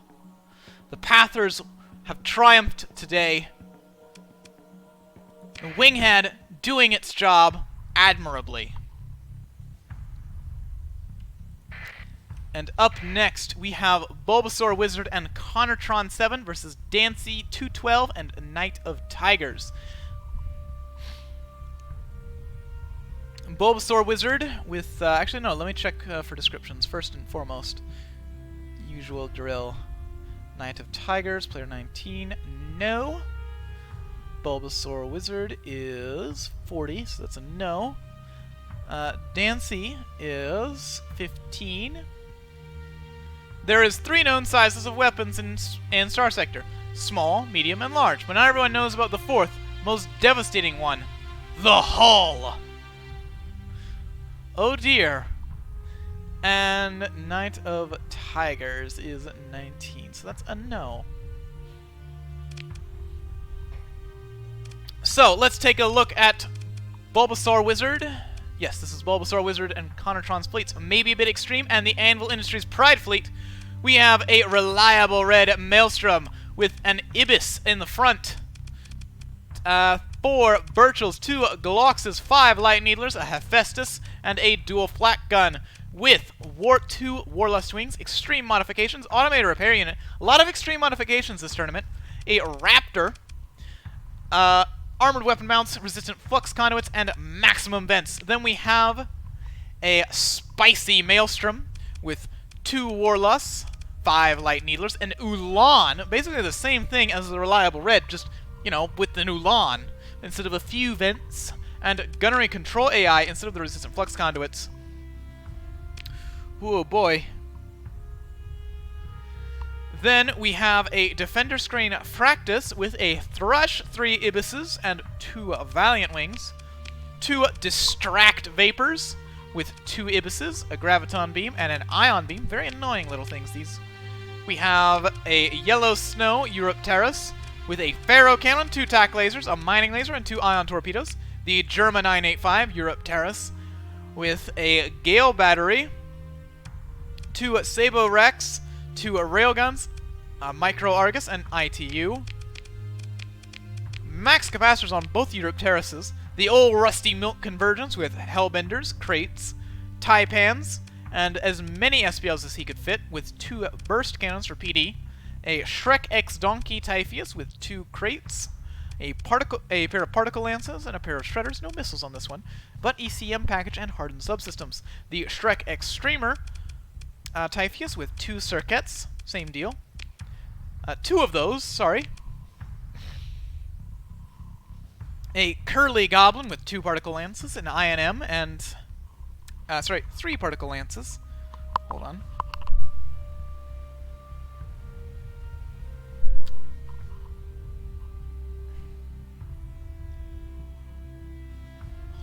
The Pathers have triumphed today. The Winghead doing its job admirably. And up next, we have Bulbasaur Wizard and Connortron 7 versus Dancy 212 and Knight of Tigers. Bulbasaur Wizard with... actually, no, let me check for descriptions first and foremost. Usual drill. Knight of Tigers, player 19, no. Bulbasaur Wizard is 40, so that's a no. Dancy is 15. There is 3 known sizes of weapons in Starsector. Small, medium, and large. But not everyone knows about the 4th, most devastating one. The Hull! Oh dear. And Knight of Tigers is 19, so that's a no. So, let's take a look at Bulbasaur Wizard. Yes, this is Bulbasaur Wizard and Connortron's fleets. Maybe a bit extreme, and the Anvil Industries Pride fleet. We have a reliable red Maelstrom with an Ibis in the front. 4 Birchels, 2 Gloxes, 5 Light Needlers, a Hephaestus, and a dual flak gun with 2 Warlust Wings, extreme modifications, automated repair unit, a lot of extreme modifications this tournament, a Raptor, armored weapon mounts, resistant flux conduits, and maximum vents. Then we have a spicy Maelstrom with 2 Warlusts, 5 Light Needlers, and Ulan, basically the same thing as the reliable red, just, you know, with an Ulan instead of a few vents, and gunnery control AI instead of the resistant flux conduits. Oh boy. Then we have a Defender Screen Fractus with a Thrush, 3 Ibises, and 2 Valiant Wings. 2 Distract Vapors with 2 Ibises, a Graviton Beam, and an Ion Beam. Very annoying little things, these. We have a Yellow Snow Europteris with a Pharaoh Cannon, 2 TAC Lasers, a Mining Laser, and 2 Ion Torpedoes. The Germa 985 Europteris with a Gale Battery, 2 Sabo Rex, 2 Railguns, Micro Argus, and ITU. Max capacitors on both Europterises. The old rusty milk convergence with Hellbenders, Crates, Taipans, and as many SPLs as he could fit, with 2 burst cannons for PD, a Shrek X Donkey Typheus with 2 Crates, a pair of Particle Lances, and a pair of Shredders. No missiles on this one, but ECM package and hardened subsystems. The Shrek X Streamer Typheus with 2 Circuits, same deal. 2 of those, sorry. A Curly Goblin with 2 Particle Lances, an INM, and... 3 Particle Lances. Hold on.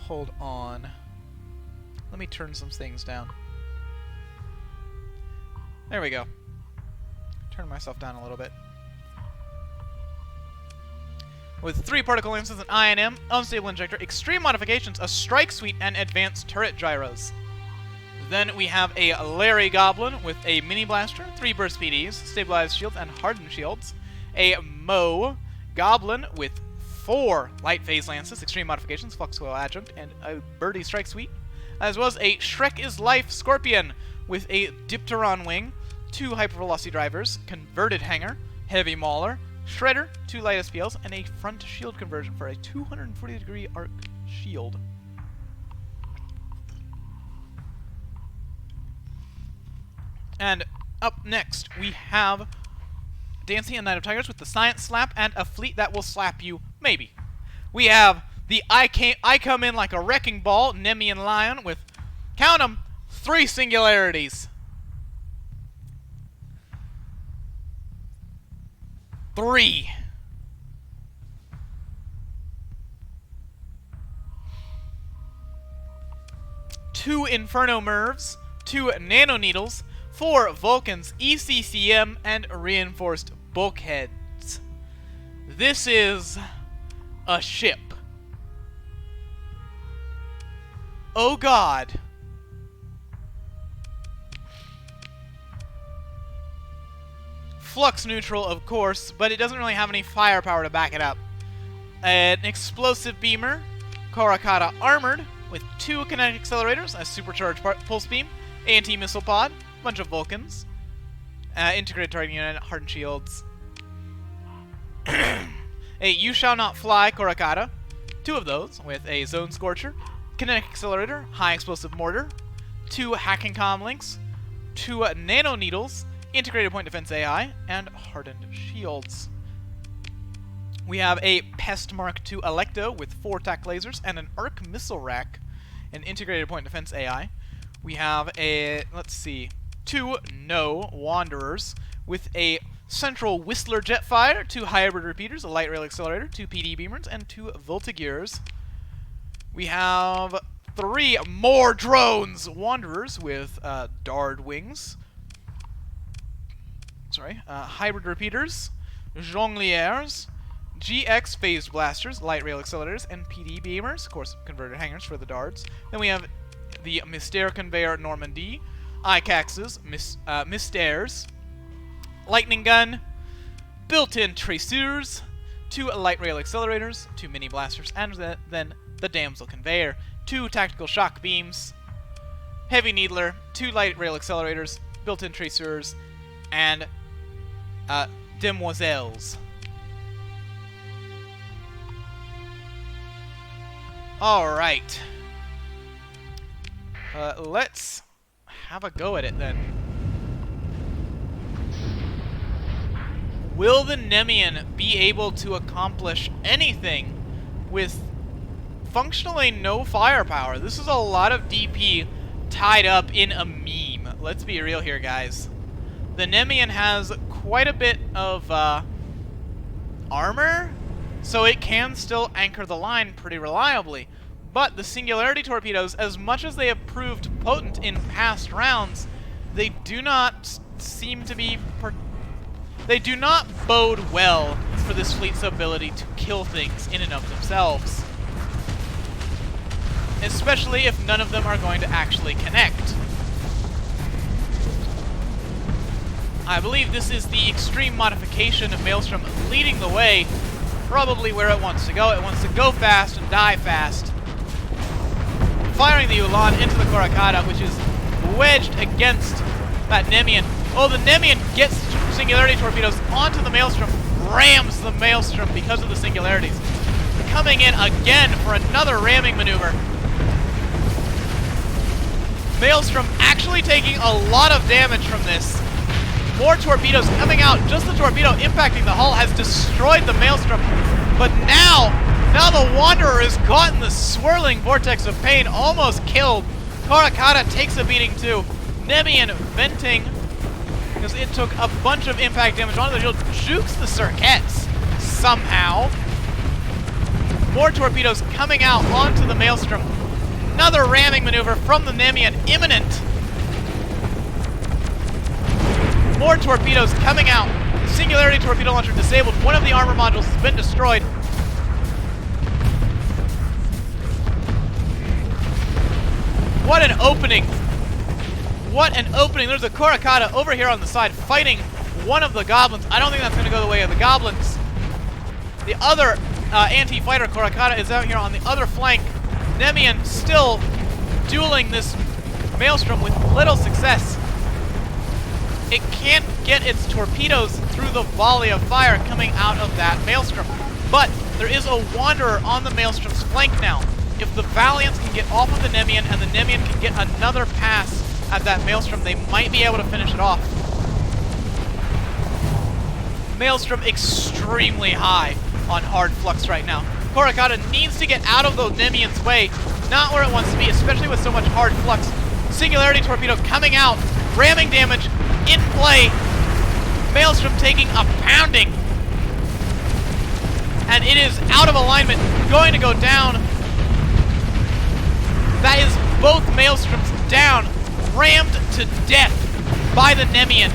Hold on. Let me turn some things down. There we go. Turn myself down a little bit. With 3 Particle Lances, an INM, Unstable Injector, Extreme Modifications, a Strike Suite, and Advanced Turret Gyros. Then we have a Larry Goblin with a Mini Blaster, 3 Burst PDs, Stabilized Shields, and Hardened Shields. A Mo Goblin with 4 Light Phase Lances, Extreme Modifications, Flux Coil Adjunct, and a Birdie Strike Suite. As well as a Shrek is Life Scorpion with a Dipteron Wing, 2 Hypervelocity Drivers, Converted Hanger, Heavy Mauler, Shredder, 2 light SPLs, and a front shield conversion for a 240-degree arc shield. And up next, we have Dancy and Knight of Tigers with the Science Slap and a fleet that will slap you, maybe. We have the I Come In Like a Wrecking Ball, Nemean Lion with, count 'em, 3 singularities. 3. Two Inferno Mervs, 2 Nano Needles, 4 Vulcans, ECCM, and reinforced bulkheads. This is a ship. Oh God. Flux neutral, of course, but it doesn't really have any firepower to back it up. An explosive beamer, Korakata armored, with 2 kinetic accelerators, a supercharged pulse beam, anti-missile pod, a bunch of Vulcans, integrated targeting unit, hardened shields. A You Shall Not Fly Korakata, 2 of those, with a Zone Scorcher, kinetic accelerator, high explosive mortar, 2 hacking comm links, 2 nano needles, integrated point defense AI, and hardened shields. We have a Pest Mark II Electo with 4 tac lasers and an arc missile rack, an integrated point defense AI. We have a, let's see, 2 No Wanderers with a central Whistler Jetfire, 2 hybrid repeaters, a light rail accelerator, 2 PD beamers, and 2 Voltigears. We have 3 more drones Wanderers with Dard wings. Hybrid repeaters, Jongliers, GX phased blasters, light rail accelerators, and PD beamers, of course, converted hangars for the darts. Then we have the Mystère Conveyor Normandie, Icaxes, Mystères, lightning gun, built-in traceurs, 2 light rail accelerators, 2 mini blasters, and then the Damsel Conveyor, 2 tactical shock beams, heavy needler, 2 light rail accelerators, built-in traceurs, and demoiselles. Alright. Let's have a go at it then. Will the Nemean be able to accomplish anything with functionally no firepower? This is a lot of DP tied up in a meme. Let's be real here, guys. The Nemean has quite a bit of armor, so it can still anchor the line pretty reliably. But the Singularity Torpedoes, as much as they have proved potent in past rounds, they do not seem to be... they do not bode well for this fleet's ability to kill things in and of themselves. Especially if none of them are going to actually connect. I believe this is the extreme modification of Maelstrom leading the way. probably where it wants to go. It wants to go fast and die fast. Firing the Ulan into the Korakata, which is wedged against that Nemean. Oh, the Nemean gets Singularity Torpedoes onto the Maelstrom, rams the Maelstrom because of the Singularities. Coming in again for another ramming maneuver. Maelstrom actually taking a lot of damage from this. More torpedoes coming out. Just the torpedo impacting the hull has destroyed the Maelstrom. But now the Wanderer is caught in the swirling vortex of pain, almost killed. Korakata takes a beating too. Nemean venting, because it took a bunch of impact damage onto the shield, jukes the Circuits somehow. More torpedoes coming out onto the Maelstrom. Another ramming maneuver from the Nemean, imminent. More torpedoes coming out. The Singularity Torpedo Launcher disabled. One of the armor modules has been destroyed. What an opening. What an opening. There's a Korakata over here on the side fighting one of the goblins. I don't think that's going to go the way of the goblins. The other anti-fighter Korakata is out here on the other flank. Nemean still dueling this Maelstrom with little success. It can't get its torpedoes through the volley of fire coming out of that Maelstrom. But there is a Wanderer on the Maelstrom's flank now. If the Valiants can get off of the Nemean and the Nemean can get another pass at that Maelstrom, they might be able to finish it off. Maelstrom extremely high on hard flux right now. Korakata needs to get out of the Nemean's way, not where it wants to be, especially with so much hard flux. Singularity Torpedo coming out, ramming damage in play. Maelstrom taking a pounding. And it is out of alignment, going to go down. That is both Maelstroms down, rammed to death by the Nemean.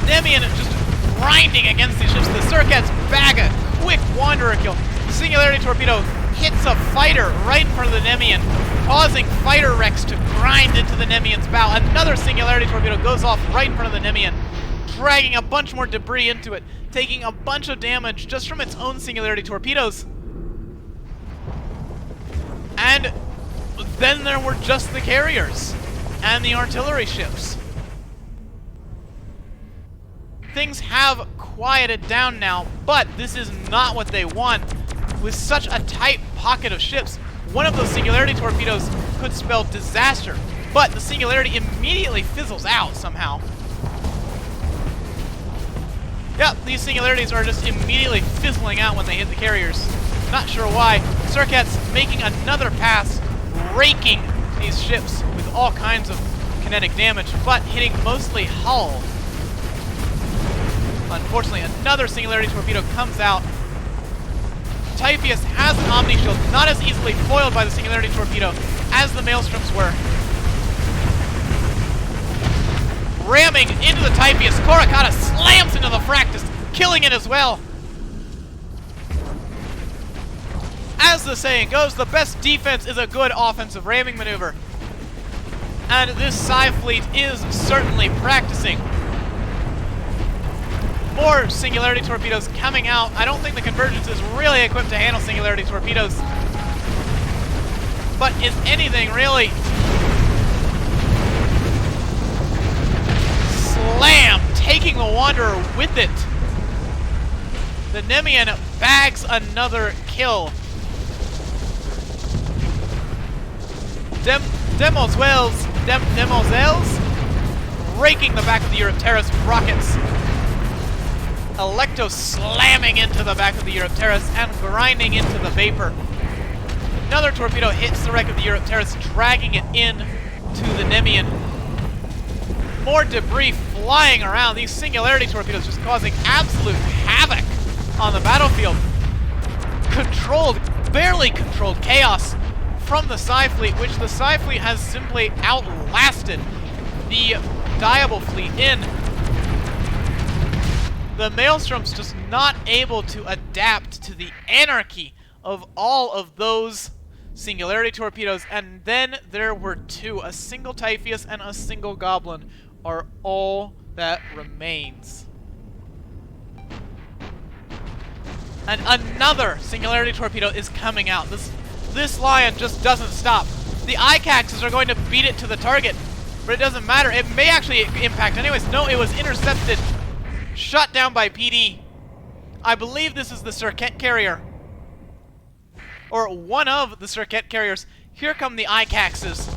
Nemean just grinding against these ships. The Circuits bag a quick Wanderer kill. The Singularity Torpedo hits a fighter right in front of the Nemean, causing fighter wrecks to grind into the Nemean's bow. Another Singularity Torpedo goes off right in front of the Nemean, dragging a bunch more debris into it, taking a bunch of damage just from its own Singularity Torpedoes. And then there were just the carriers and the artillery ships. Things have quieted down now, but this is not what they want. With such a tight pocket of ships, one of those Singularity Torpedoes could spell disaster, but the Singularity immediately fizzles out somehow. Yep, these Singularities are just immediately fizzling out when they hit the carriers. Not sure why. Circuits making another pass, raking these ships with all kinds of kinetic damage, but hitting mostly hull. Unfortunately, another Singularity Torpedo comes out. Typhoeus has an Omni Shield, not as easily foiled by the Singularity Torpedo as the Maelstroms were. Ramming into the Typhoeus, Korakata slams into the Fractus, killing it as well. As the saying goes, the best defense is a good offensive ramming maneuver. And this Psy Fleet is certainly practicing. More Singularity Torpedoes coming out. I don't think the Convergence is really equipped to handle Singularity Torpedoes. But is anything really? Slam! Taking the Wanderer with it. The Nemean bags another kill. Demoiselles raking the back of the Europteris rockets. Electo slamming into the back of the Europteris and grinding into the Vapor. Another torpedo hits the wreck of the Europteris, dragging it in to the Nemean. More debris flying around. These Singularity Torpedoes just causing absolute havoc on the battlefield. Controlled, barely controlled chaos from the Psy Fleet, which the Psy Fleet has simply outlasted the Diable Fleet in. The Maelstrom's just not able to adapt to the anarchy of all of those Singularity Torpedoes, and then there were two. A single Typhoeus and a single Goblin are all that remains. And another Singularity Torpedo is coming out. This lion just doesn't stop. The Icaxes are going to beat it to the target, but it doesn't matter. It may actually impact anyways. No, it was intercepted. Shut down by PD. I believe this is the Circuit Carrier. Or one of the Circuit Carriers. Here come the Icaxes.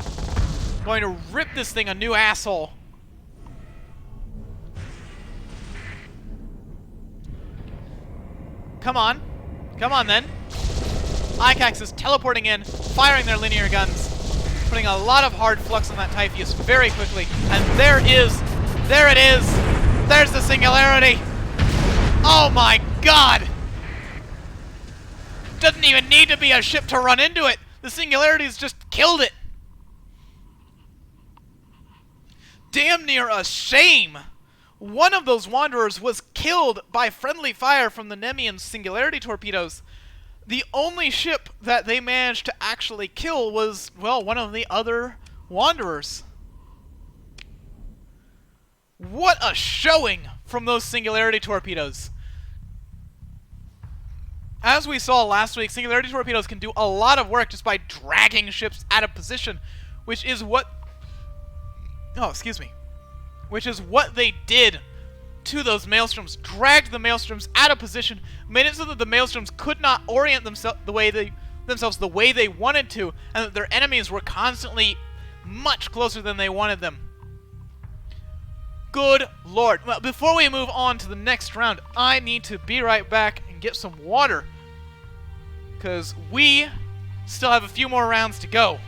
Going to rip this thing a new asshole. Come on. Come on then. Icax is teleporting in, firing their linear guns, putting a lot of hard flux on that Typhoeus very quickly. And there it is. There's the Singularity. Oh my god! Doesn't even need to be a ship to run into it. The Singularity's just killed it. Damn near a shame. One of those Wanderers was killed by friendly fire from the Nemean Singularity torpedoes. The only ship that they managed to actually kill was, well, one of the other Wanderers. What a showing from those Singularity torpedoes. As we saw last week, Singularity torpedoes can do a lot of work just by dragging ships out of position, which is what... Oh, excuse me. Which is what they did to those Maelstroms. Dragged the Maelstroms out of position, made it so that the Maelstroms could not orient themselves the way they wanted to, and that their enemies were constantly much closer than they wanted them. Good lord. Well, before we move on to the next round, I need to be right back and get some water, because we still have a few more rounds to go.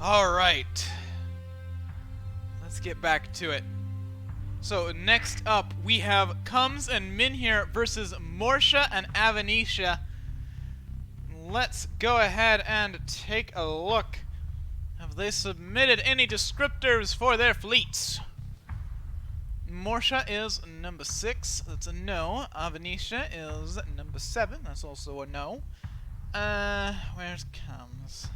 Alright. Let's get back to it. So, next up, we have Comes and Minhir versus Marsha and Venetia. Let's go ahead and take a look. Have they submitted any descriptors for their fleets? Marsha is number 6. That's a no. Venetia is number 7. That's also a no. Where's Comes?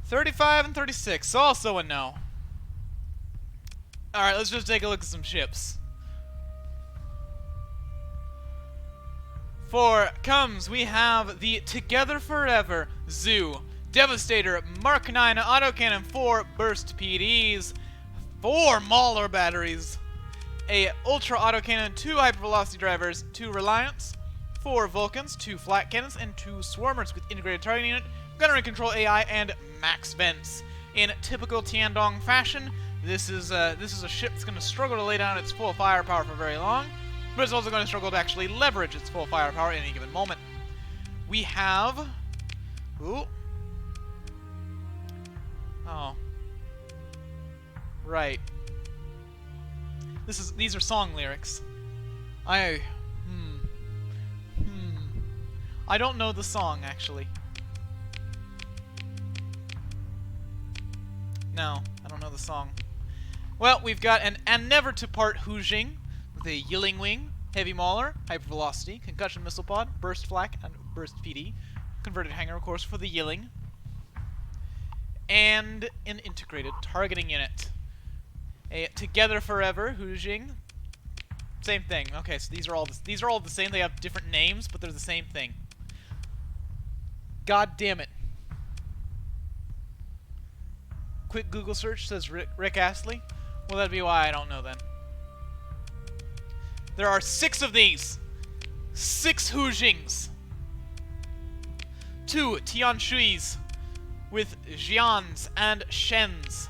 35 and 36. Also a no. Alright, let's just take a look at some ships. For Comes, we have the Together Forever Zoo, Devastator, Mark 9 autocannon, 4 burst PDs, 4 Mauler batteries, a Ultra autocannon, 2 hypervelocity drivers, 2 Reliance, 4 Vulcans, 2 flat cannons, and 2 Swarmers with integrated targeting unit, gunnery control AI, and max vents. In typical Tiandong fashion, this is a ship that's going to struggle to lay down its full firepower for very long, but it's also going to struggle to actually leverage its full firepower at any given moment. We have... Ooh. Oh. Right. These are song lyrics. I don't know the song, actually. No, I don't know the song. Well, we've got an never to part Hujing with a Yilling Wing, Heavy Mauler, Hypervelocity, Concussion Missile Pod, Burst Flak, and Burst PD. Converted hangar, of course, for the Yilling. And an integrated targeting unit. A Together Forever Hujing. Same thing. Okay, so these are all the same. They have different names, but they're the same thing. God damn it. Quick Google search says Rick Astley. Well, that'd be why I don't know then. There are 6 of these. 6 Hujings. 2 Tianshuis with Jians and Shens.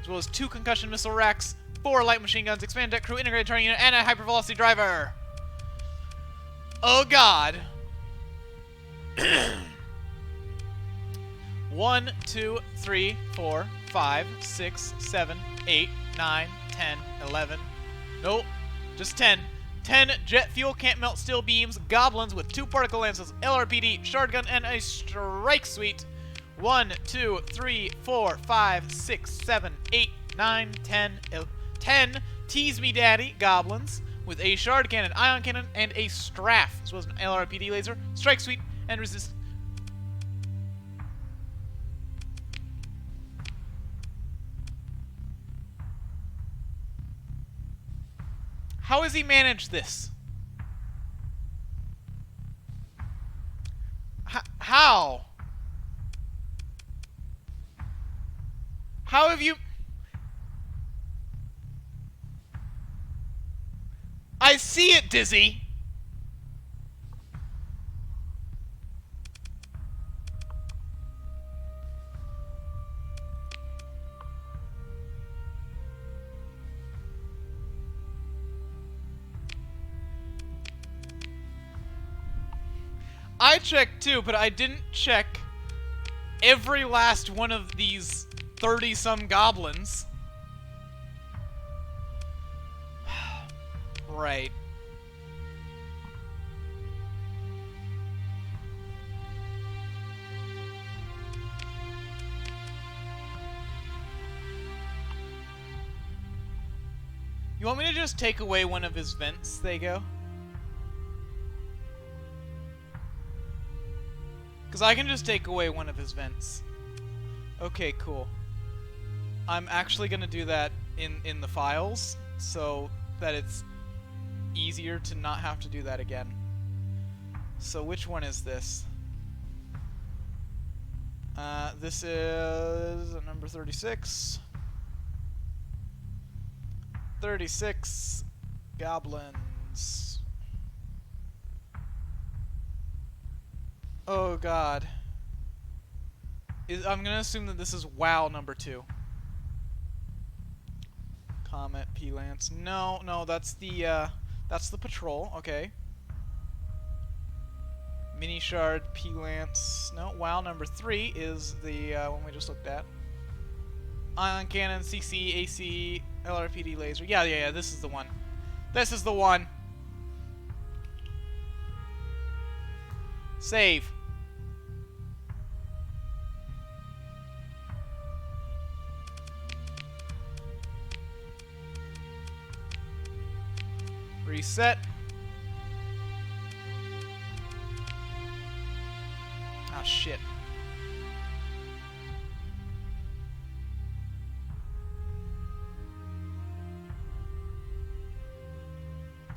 As well as 2 concussion missile racks, 4 light machine guns, expanded deck crew, integrated targeting unit, and a hypervelocity driver. Oh god. 1, 2, 3, 4, 5, 6, 7, 8, 9, 10, 11. Nope, just 10. 10 jet fuel can't melt steel beams, goblins with 2 particle lances, LRPD, shard gun, and a strike suite. 1, 2, 3, 4, 5, 6, 7, 8, 9, 10, 10 Tease Me Daddy goblins with a shard cannon, ion cannon, and a strafe, as well as an LRPD laser, strike suite, and resist. How has he managed this? How? How have you... I see it, Dizzy! I checked too, but I didn't check every last one of these 30-some goblins. Right. You want me to just take away one of his vents, they go? Because I can just take away one of his vents. Okay, cool. I'm actually going to do that in the files, so that it's easier to not have to do that again. So which one is this? This is number 36. 36 goblins. Oh god. I'm gonna assume that this is WoW number 2. Comet, P-Lance. No, that's the patrol. Okay. Mini Shard, P-Lance. No, WoW number 3 is the one we just looked at. Ion Cannon, CC, AC, LRPD Laser. Yeah, this is the one. This is the one. Save. Reset. Oh, shit.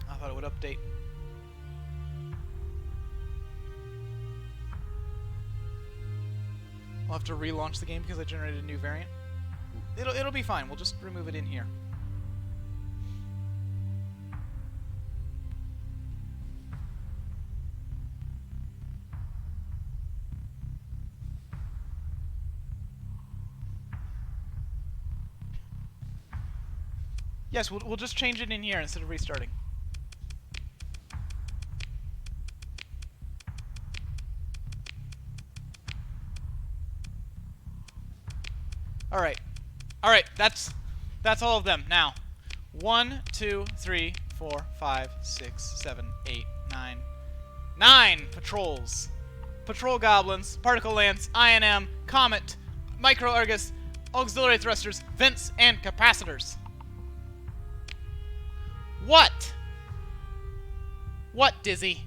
I thought it would update. I'll have to relaunch the game because I generated a new variant. It'll be fine. We'll just remove it in here. Yes, we'll just change it in here instead of restarting. Alright. Alright, that's all of them. Now, 1, 2, 3, 4, 5, 6, 7, 8, 9. 9 patrols. Patrol goblins, particle lance, INM, comet, micro argus, auxiliary thrusters, vents, and capacitors. What? What, Dizzy?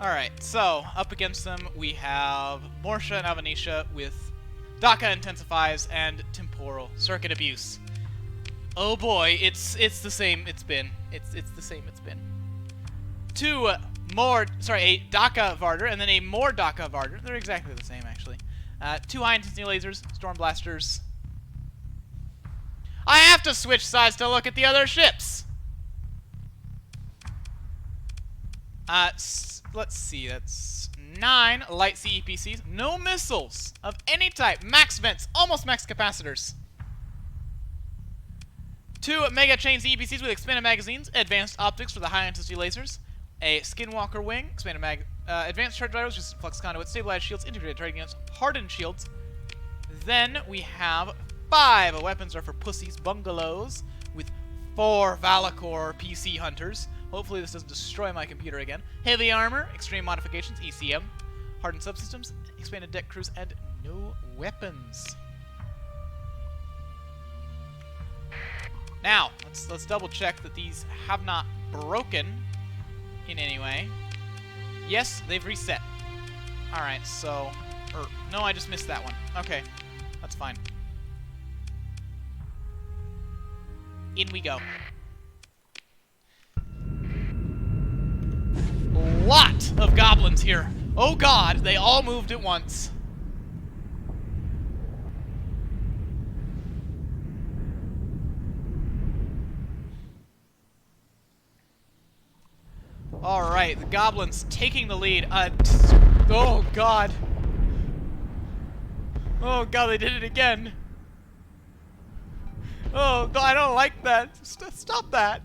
Alright, so, up against them, we have Marsha and Venetia with Daka Intensifies and Temporal Circuit Abuse. Oh boy, it's the same it's been. It's the same it's been. A Daka Varder, and then a more Daka Varder. They're exactly the same, actually. 2 high-intensity lasers, Storm Blasters. I have to switch sides to look at the other ships! Let's see, that's 9 light CEPCs, no missiles of any type, max vents, almost max capacitors. 2 mega chain CEPCs with expanded magazines, advanced optics for the high intensity lasers, a Skinwalker wing, expanded advanced charge drivers, just flux conduit, stabilized shields, integrated target units, hardened shields. Then we have 5 weapons are for pussies, bungalows, with 4 Valakor PC hunters. Hopefully this doesn't destroy my computer again. Heavy armor, extreme modifications, ECM, hardened subsystems, expanded deck crews, and no weapons. Now, let's double check that these have not broken in any way. Yes, they've reset. Alright, so... no, I just missed that one. Okay, that's fine. In we go. Lot of goblins here. Oh god, they all moved at once. Alright, the goblins taking the lead. Oh god. Oh god, they did it again. Oh, I don't like that. Stop that.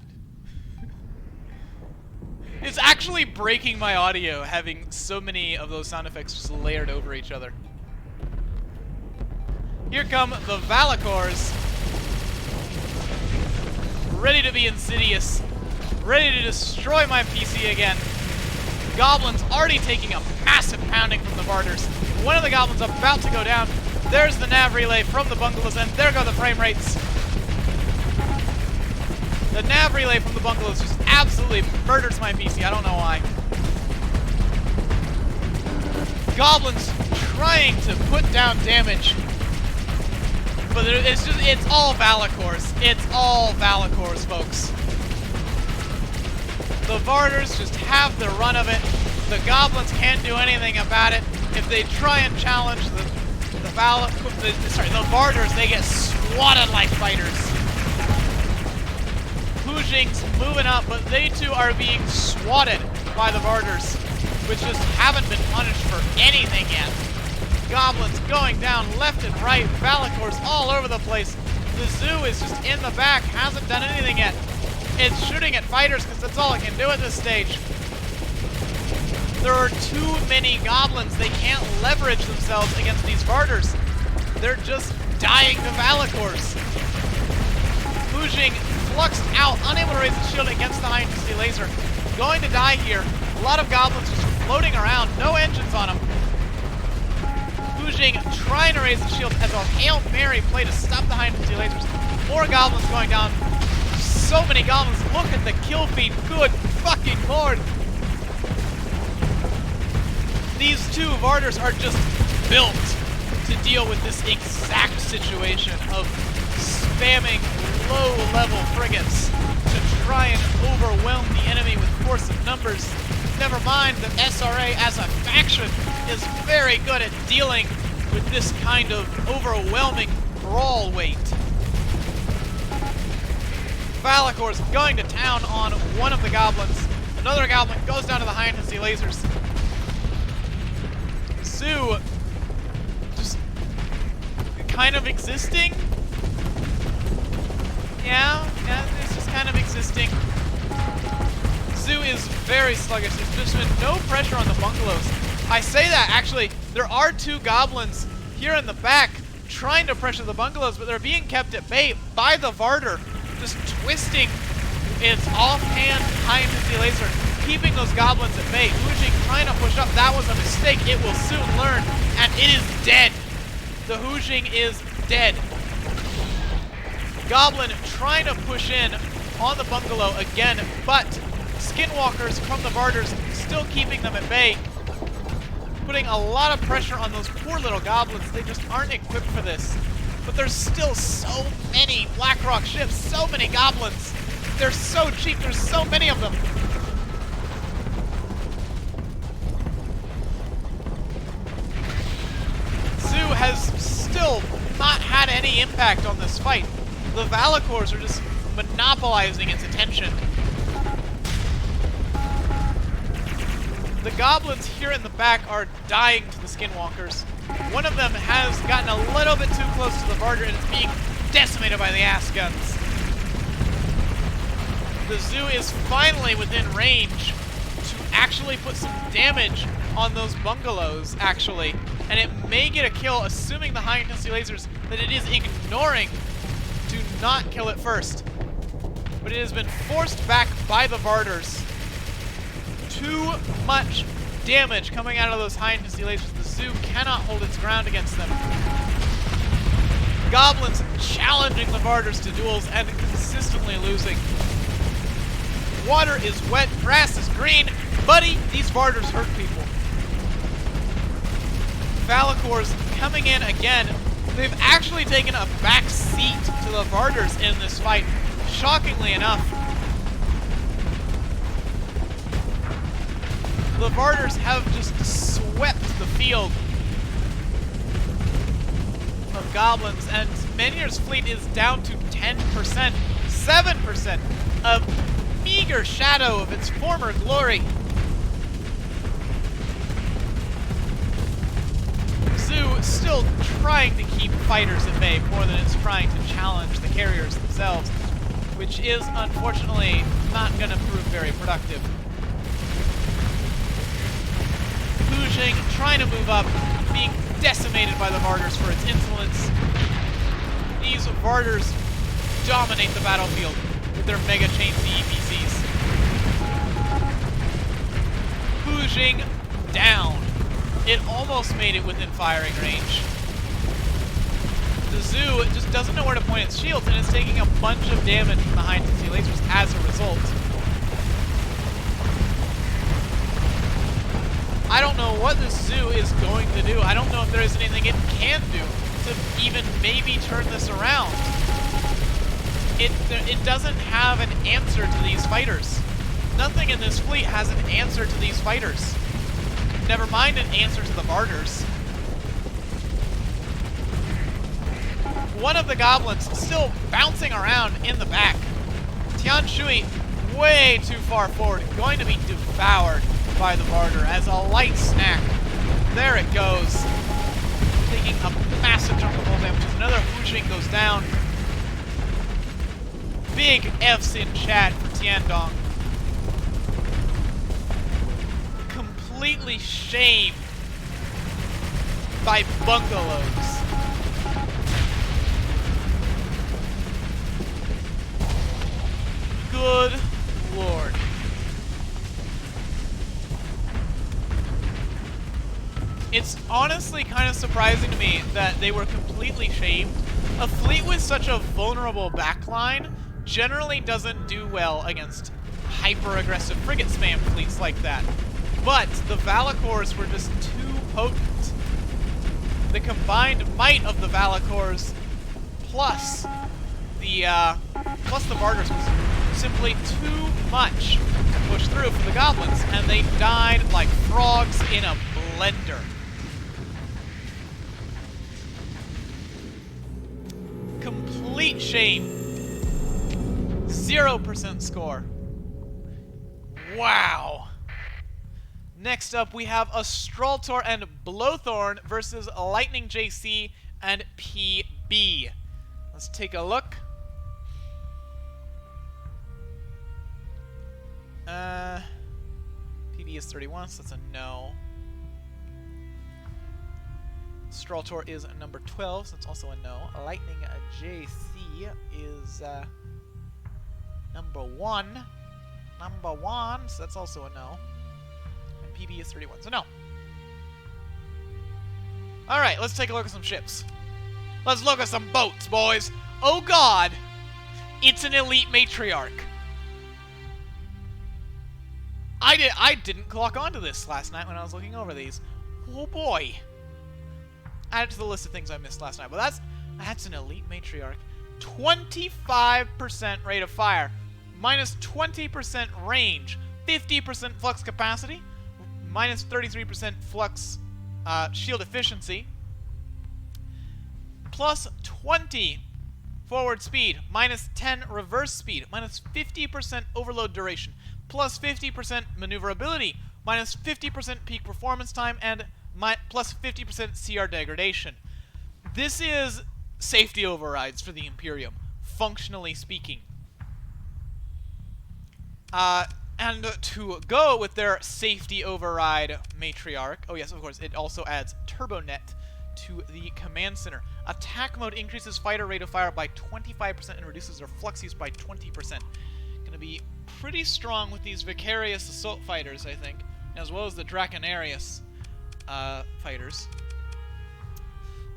It's actually breaking my audio having so many of those sound effects just layered over each other. Here come the Valakors. Ready to be insidious. Ready to destroy my PC again. Goblins already taking a massive pounding from the Varders. One of the goblins about to go down. There's the nav relay from the bungalows, and there go the frame rates. The nav relay from the bungalows just absolutely murders my PC. I don't know why. Goblins trying to put down damage. But it's all Valakors. It's all Valakors, folks. The Varders just have the run of it. The Goblins can't do anything about it. If they try and challenge the Varders, they get swatted like fighters. Hujing's moving up, but they too are being swatted by the Varders, which just haven't been punished for anything yet. Goblins going down left and right, Valakors all over the place. The zoo is just in the back, hasn't done anything yet. It's shooting at fighters because that's all it can do at this stage. There are too many goblins. They can't leverage themselves against these Varders. They're just dying to Valakors. Hujing fluxed out, unable to raise the shield against the high-intensity laser. Going to die here. A lot of goblins just floating around, no engines on them. Hujing trying to raise the shield as a Hail Mary play to stop the high-intensity lasers. More goblins going down. So many goblins. Look at the kill feed. Good fucking lord. These two Varders are just built to deal with this exact situation of spamming low-level frigates to try and overwhelm the enemy with force of numbers. Never mind that SRA as a faction is very good at dealing with this kind of overwhelming brawl weight. Valakors going to town on one of the goblins. Another goblin goes down to the high-intensity lasers. Zoo just kind of existing. Yeah, it's just kind of existing. Zoo is very sluggish. There's just been no pressure on the bungalows. I say that, actually, there are two goblins here in the back trying to pressure the bungalows, but they're being kept at bay by the Varder, just twisting its offhand high-intensity laser, keeping those goblins at bay. Hujing trying to push up. That was a mistake. It will soon learn, and it is dead. The Hujing is dead. Goblin trying to push in on the bungalow again, but Skinwalkers from the Varders still keeping them at bay, putting a lot of pressure on those poor little goblins. They just aren't equipped for this. But there's still so many Blackrock ships, so many goblins. They're so cheap, there's so many of them. Zoo has still not had any impact on this fight. The Valakors are just monopolizing its attention. The goblins here in the back are dying to the Skinwalkers. One of them has gotten a little bit too close to the Varder and is being decimated by the ass guns. The zoo is finally within range to actually put some damage on those bungalows, actually. And it may get a kill, assuming the high-intensity lasers that it is ignoring to not kill it first. But it has been forced back by the Varders. Too much damage coming out of those high-intensity lasers. The zoo cannot hold its ground against them. Goblins challenging the Varders to duels and consistently losing. Water is wet, grass is green. Buddy, these Varders hurt people. Valakors coming in again. They've actually taken a back seat to the Varders in this fight, shockingly enough. The Varders have just swept the field of goblins, and Menhir's fleet is down to 10%, 7%, a meager shadow of its former glory. Zoo still trying to keep fighters at bay more than it's trying to challenge the carriers themselves, which is unfortunately not going to prove very productive. Hujing trying to move up, being decimated by the Varders for its insolence. These Varders dominate the battlefield with their Mega Chain EPCs. Hujing down. It almost made it within firing range. The zoo just doesn't know where to point its shields, and it's taking a bunch of damage from the high-intensity lasers as a result. I don't know what this zoo is going to do. I don't know if there is anything it can do to even maybe turn this around. It doesn't have an answer to these fighters. Nothing in this fleet has an answer to these fighters. Never mind an answer to the Varders. One of the goblins still bouncing around in the back, Tian Shui way too far forward, going to be devoured by the Varder as a light snack. There it goes. Taking a massive chunk of hull damage. Another Wuxing goes down. Big F's in chat for Tiandong. Completely shamed by bungalows. Good lord. It's honestly kind of surprising to me that they were completely shamed. A fleet with such a vulnerable backline generally doesn't do well against hyper-aggressive frigate spam fleets like that. But the Valakors were just too potent. The combined might of the Valakors plus the Varders was simply too much to push through for the Goblins, and they died like frogs in a blender. Complete shame. 0% score. Wow. Next up, we have a Stroller and Blowthorn versus Lightning JC and PB. Let's take a look. PB is 31, so that's a no. Stroller is number 12, so it's also a no. Lightning JC is number 1. Number 1, so that's also a no. And PB is 31, so no. Alright, let's take a look at some ships. Let's look at some boats, boys. Oh god! It's an elite matriarch. I didn't clock onto this last night when I was looking over these. Oh boy. Add it to the list of things I missed last night. But that's an elite matriarch. 25% rate of fire, minus 20% range, 50% flux capacity, minus 33% flux shield efficiency, plus 20 forward speed, minus 10 reverse speed, minus 50% overload duration, plus 50% maneuverability, minus 50% peak performance time, and plus 50% CR degradation. This is safety overrides for the Imperium, functionally speaking. And to go with their safety override matriarch, oh yes, of course, it also adds Turbonet to the command center. Attack mode increases fighter rate of fire by 25% and reduces their flux use by 20%. Gonna be pretty strong with these Vicarious assault fighters, I think, as well as the Draconarius fighters.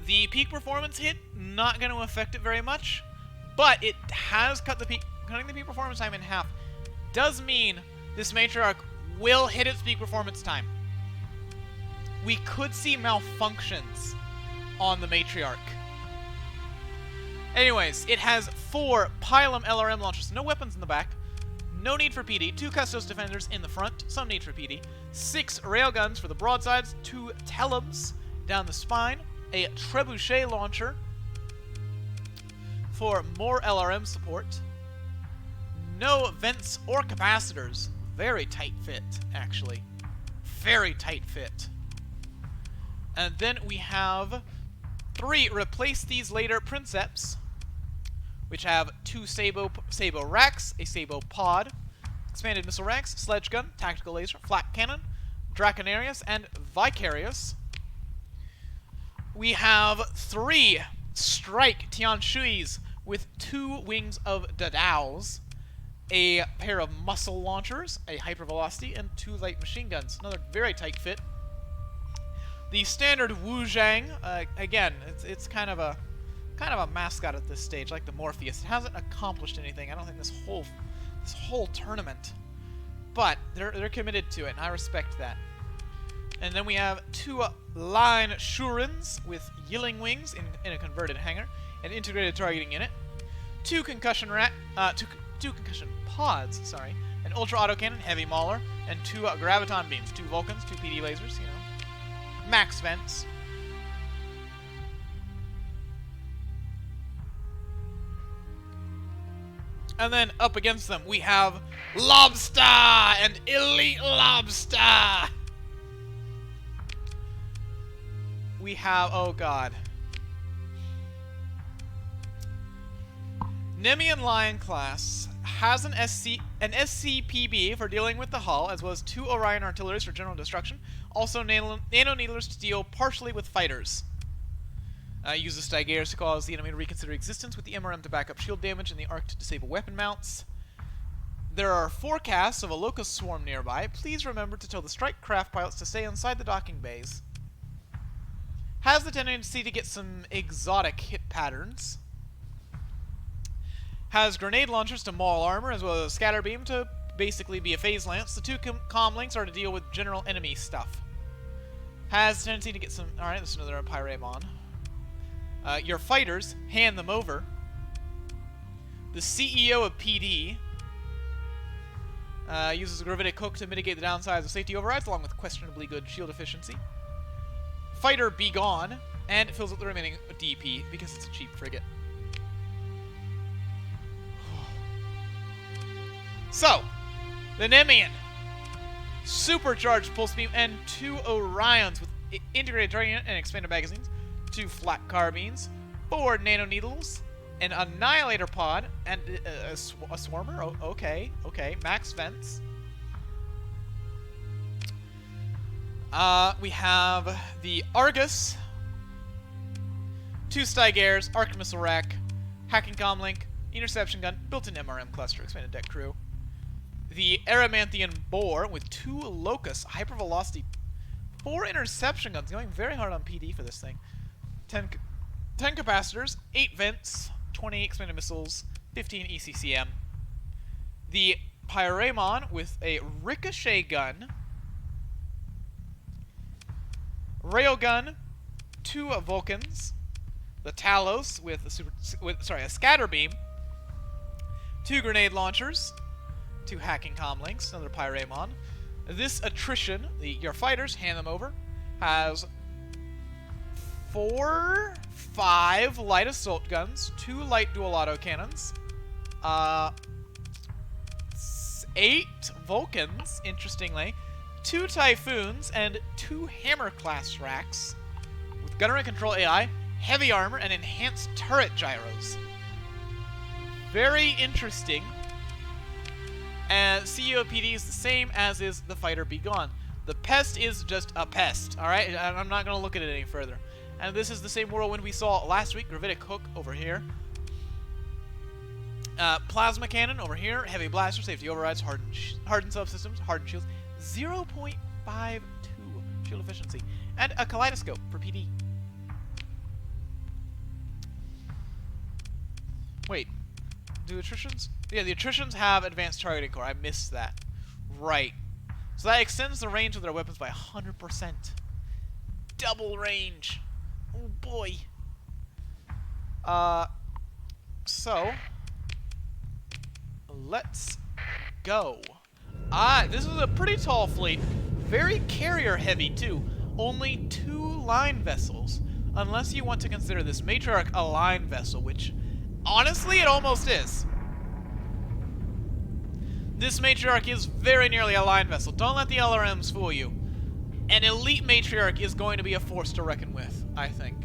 The peak performance hit, not going to affect it very much, but it has cutting the peak performance time in half. Does mean this matriarch will hit its peak performance time. We could see malfunctions on the matriarch. Anyways, it has 4 Pylum LRM launchers, no weapons in the back, no need for PD, 2 Custos defenders in the front, some need for PD, 6 railguns for the broadsides, 2 Telums down the spine, a Trebuchet launcher for more LRM support, no vents or capacitors, very tight fit, actually, very tight fit. And then we have 3 replace these later Princeps, which have 2 Sabo racks, a Sabo pod, expanded missile racks, sledge gun, tactical laser, flak cannon, Draconarius, and Vicarious. We have 3 strike Tian Shuis with 2 wings of Dadaos, a pair of muscle launchers, a hypervelocity, and 2 light machine guns. Another very tight fit. The standard Wu Zhang, again, it's kind of a mascot at this stage, like the Morpheus. It hasn't accomplished anything. I don't think this whole tournament, but they're committed to it, and I respect that. And then we have 2 line Shurins with Yilling wings in a converted hangar and integrated targeting unit, 2 concussion two concussion pods, sorry, an ultra autocannon heavy mauler, and 2 graviton beams, 2 Vulcans, 2 PD lasers, you know, max vents. And then up against them, we have Lobster and Elite Lobster. We have, oh god, Nemean Lion class has an SCPB for dealing with the hull, as well as 2 Orion artilleries for general destruction. Also nano needlers to deal partially with fighters. Uses Stygares to cause the enemy to reconsider existence, with the MRM to back up shield damage and the Arc to disable weapon mounts. There are forecasts of a locust swarm nearby. Please remember to tell the strike craft pilots to stay inside the docking bays. Has the tendency to get some exotic hit patterns. Has grenade launchers to maul armor, as well as a scatter beam to basically be a phase lance. The 2 comm links are to deal with general enemy stuff. Has the tendency to get some... Alright, this is another Pyramon. Your fighters, hand them over. The CEO of PD uses a gravitic hook to mitigate the downsides of safety overrides, along with questionably good shield efficiency. Fighter be gone, and it fills up the remaining DP because it's a cheap frigate. So, the Nemean, supercharged pulse beam, and 2 Orions with integrated target unit and expanded magazines, 2 flat carbines, 4 nano needles, an annihilator pod, and a swarmer. Oh, okay, max vents. We have the Argus, 2 Stygares, arc missile rack, hacking comlink, interception gun, built-in MRM cluster, expanded deck crew. The Aramanthian Boar with 2 Locust, hypervelocity, 4 interception guns, going very hard on PD for this thing. 10 capacitors, 8 vents, 20 expanded missiles, 15 ECCM. The Pyramon with a ricochet gun, railgun, 2 Vulcans. The Talos with a scatter beam, 2 grenade launchers, 2 hacking comm links, another Pyramon. This attrition, your fighters, hand them over, has 5 light assault guns, 2 light dual autocannons, 8 Vulcans, interestingly, 2 Typhoons, and 2 Hammer class racks with gunnery control AI, heavy armor, and enhanced turret gyros. Very interesting. And CEO PD is the same as is the Fighter Be Gone. The Pest is just a pest, alright? I'm not going to look at it any further. And this is the same whirlwind we saw last week. Gravitic Hook over here. Plasma Cannon over here. Heavy Blaster, safety overrides, hardened subsystems, hardened shields. 0.52 shield efficiency. And a Kaleidoscope for PD. Wait. Do attritions? Yeah, the attritions have advanced targeting core. I missed that. Right. So that extends the range of their weapons by 100%. Double range. Oh boy. So let's go. This is a pretty tall fleet. Very carrier heavy too. Only 2 line vessels. Unless you want to consider this Matriarch a line vessel, which honestly, it almost is. This Matriarch is very nearly a line vessel. Don't let the LRMs fool you. An elite Matriarch is going to be a force to reckon with, I think.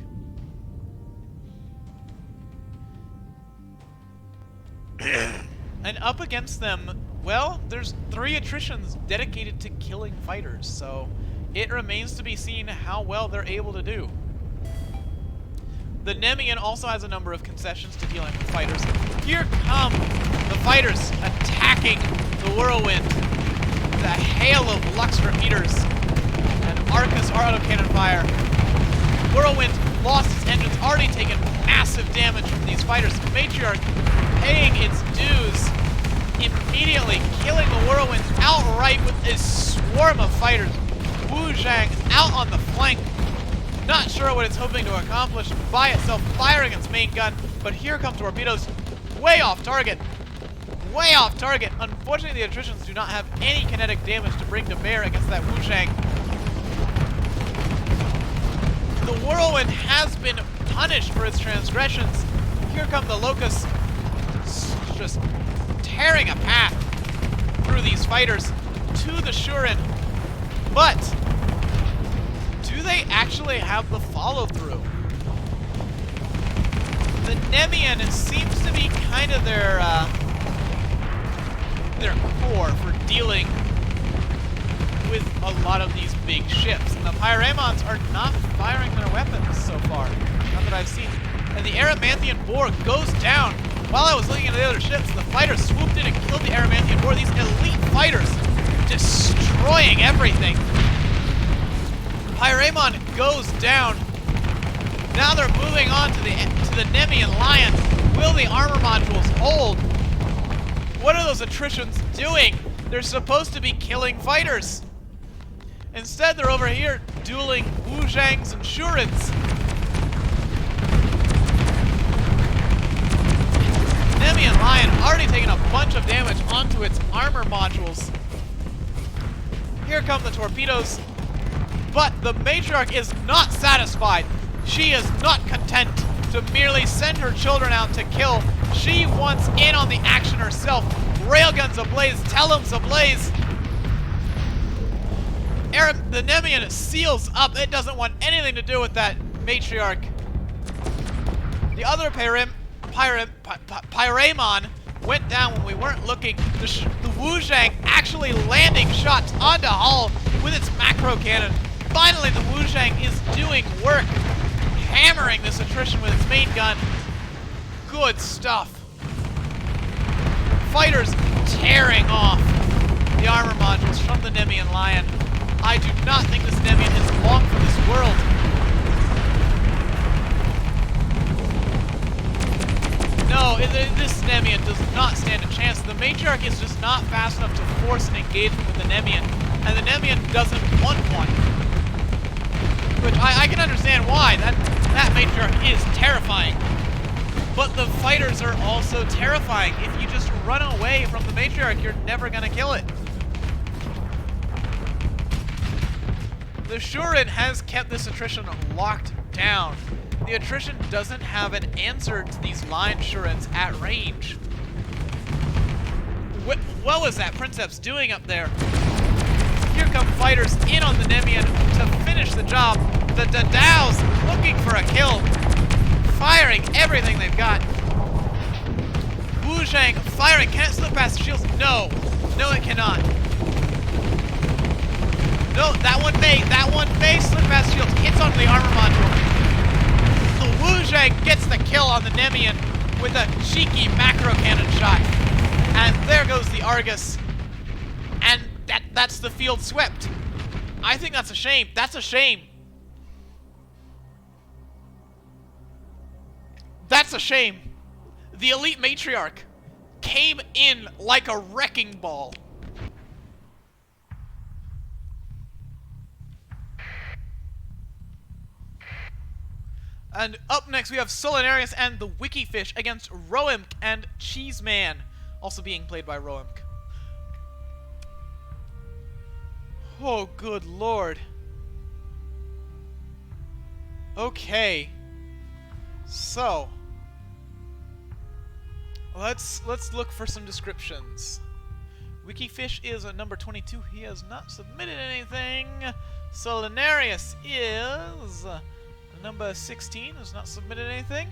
And up against them, well, there's 3 attritions dedicated to killing fighters, so it remains to be seen how well they're able to do. The Nemean also has a number of concessions to dealing with fighters. Here come the fighters attacking the Whirlwind. The hail of Lux repeaters and Arcus autocannon fire. Whirlwind lost its engines, already taken massive damage from these fighters. Matriarch paying its dues, immediately killing the Whirlwind outright with a swarm of fighters. Wu Zhang out on the flank. Not sure what it's hoping to accomplish by itself, firing its main gun, but here come torpedoes, way off target. Way off target. Unfortunately, the attritions do not have any kinetic damage to bring to bear against that Wu Zhang. The Whirlwind has been punished for its transgressions. Here come the Locusts, just tearing a path through these fighters to the Shurin. But do they actually have the follow-through? The Nemean seems to be kind of their core for dealing with a lot of these big ships. And the Pyramons are not firing their weapons so far. Not that I've seen. And the Aramanthian Boar goes down. While I was looking at the other ships, the fighters swooped in and killed the Aramanthian Boar. These elite fighters destroying everything. Pyramon goes down. Now they're moving on to the Nemean Lion. Will the armor modules hold? What are those attritions doing? They're supposed to be killing fighters. Instead, they're over here dueling Wuzhangs and Shurins. Nemean Lion already taken a bunch of damage onto its armor modules. Here come the torpedoes. But the Matriarch is not satisfied. She is not content to merely send her children out to kill. She wants in on the action herself. Railguns ablaze, Telums ablaze. The Nemean seals up. It doesn't want anything to do with that Matriarch. The other Pyramon went down when we weren't looking. The Wuzhang actually landing shots onto hull with its macro cannon. Finally, the Wuzhang is doing work, hammering this attrition with its main gun. Good stuff. Fighters tearing off the armor modules from the Nemean Lion. I do not think this Nemean is long for this world. No, this Nemean does not stand a chance. The Matriarch is just not fast enough to force an engagement with the Nemean, and the Nemean doesn't want one. Which I can understand why. That Matriarch is terrifying. But the fighters are also terrifying. If you just run away from the Matriarch, you're never gonna kill it. The Shurin has kept this attrition locked down. The attrition doesn't have an answer to these line Shurins at range. What was that Princeps doing up there? Here come fighters in on the Nemean to finish the job. The Dadaos looking for a kill, firing everything they've got. Wuzhang firing. Can it slip past the shields? No. No, it cannot. No, that one may slip past the shields. Hits onto the armor module. The Wuzhang gets the kill on the Nemean with a cheeky macro cannon shot. And there goes the Argus. And that's the field swept. I think that's a shame. That's a shame. That's a shame. The elite Matriarch came in like a wrecking ball. And up next we have Solinarius and the Wikifish against Roemk and Cheeseman, also being played by Roemk. Oh, good lord. Okay. So, let's look for some descriptions. Wikifish is a number 22. He has not submitted anything. Solinarius is number 16. Has not submitted anything.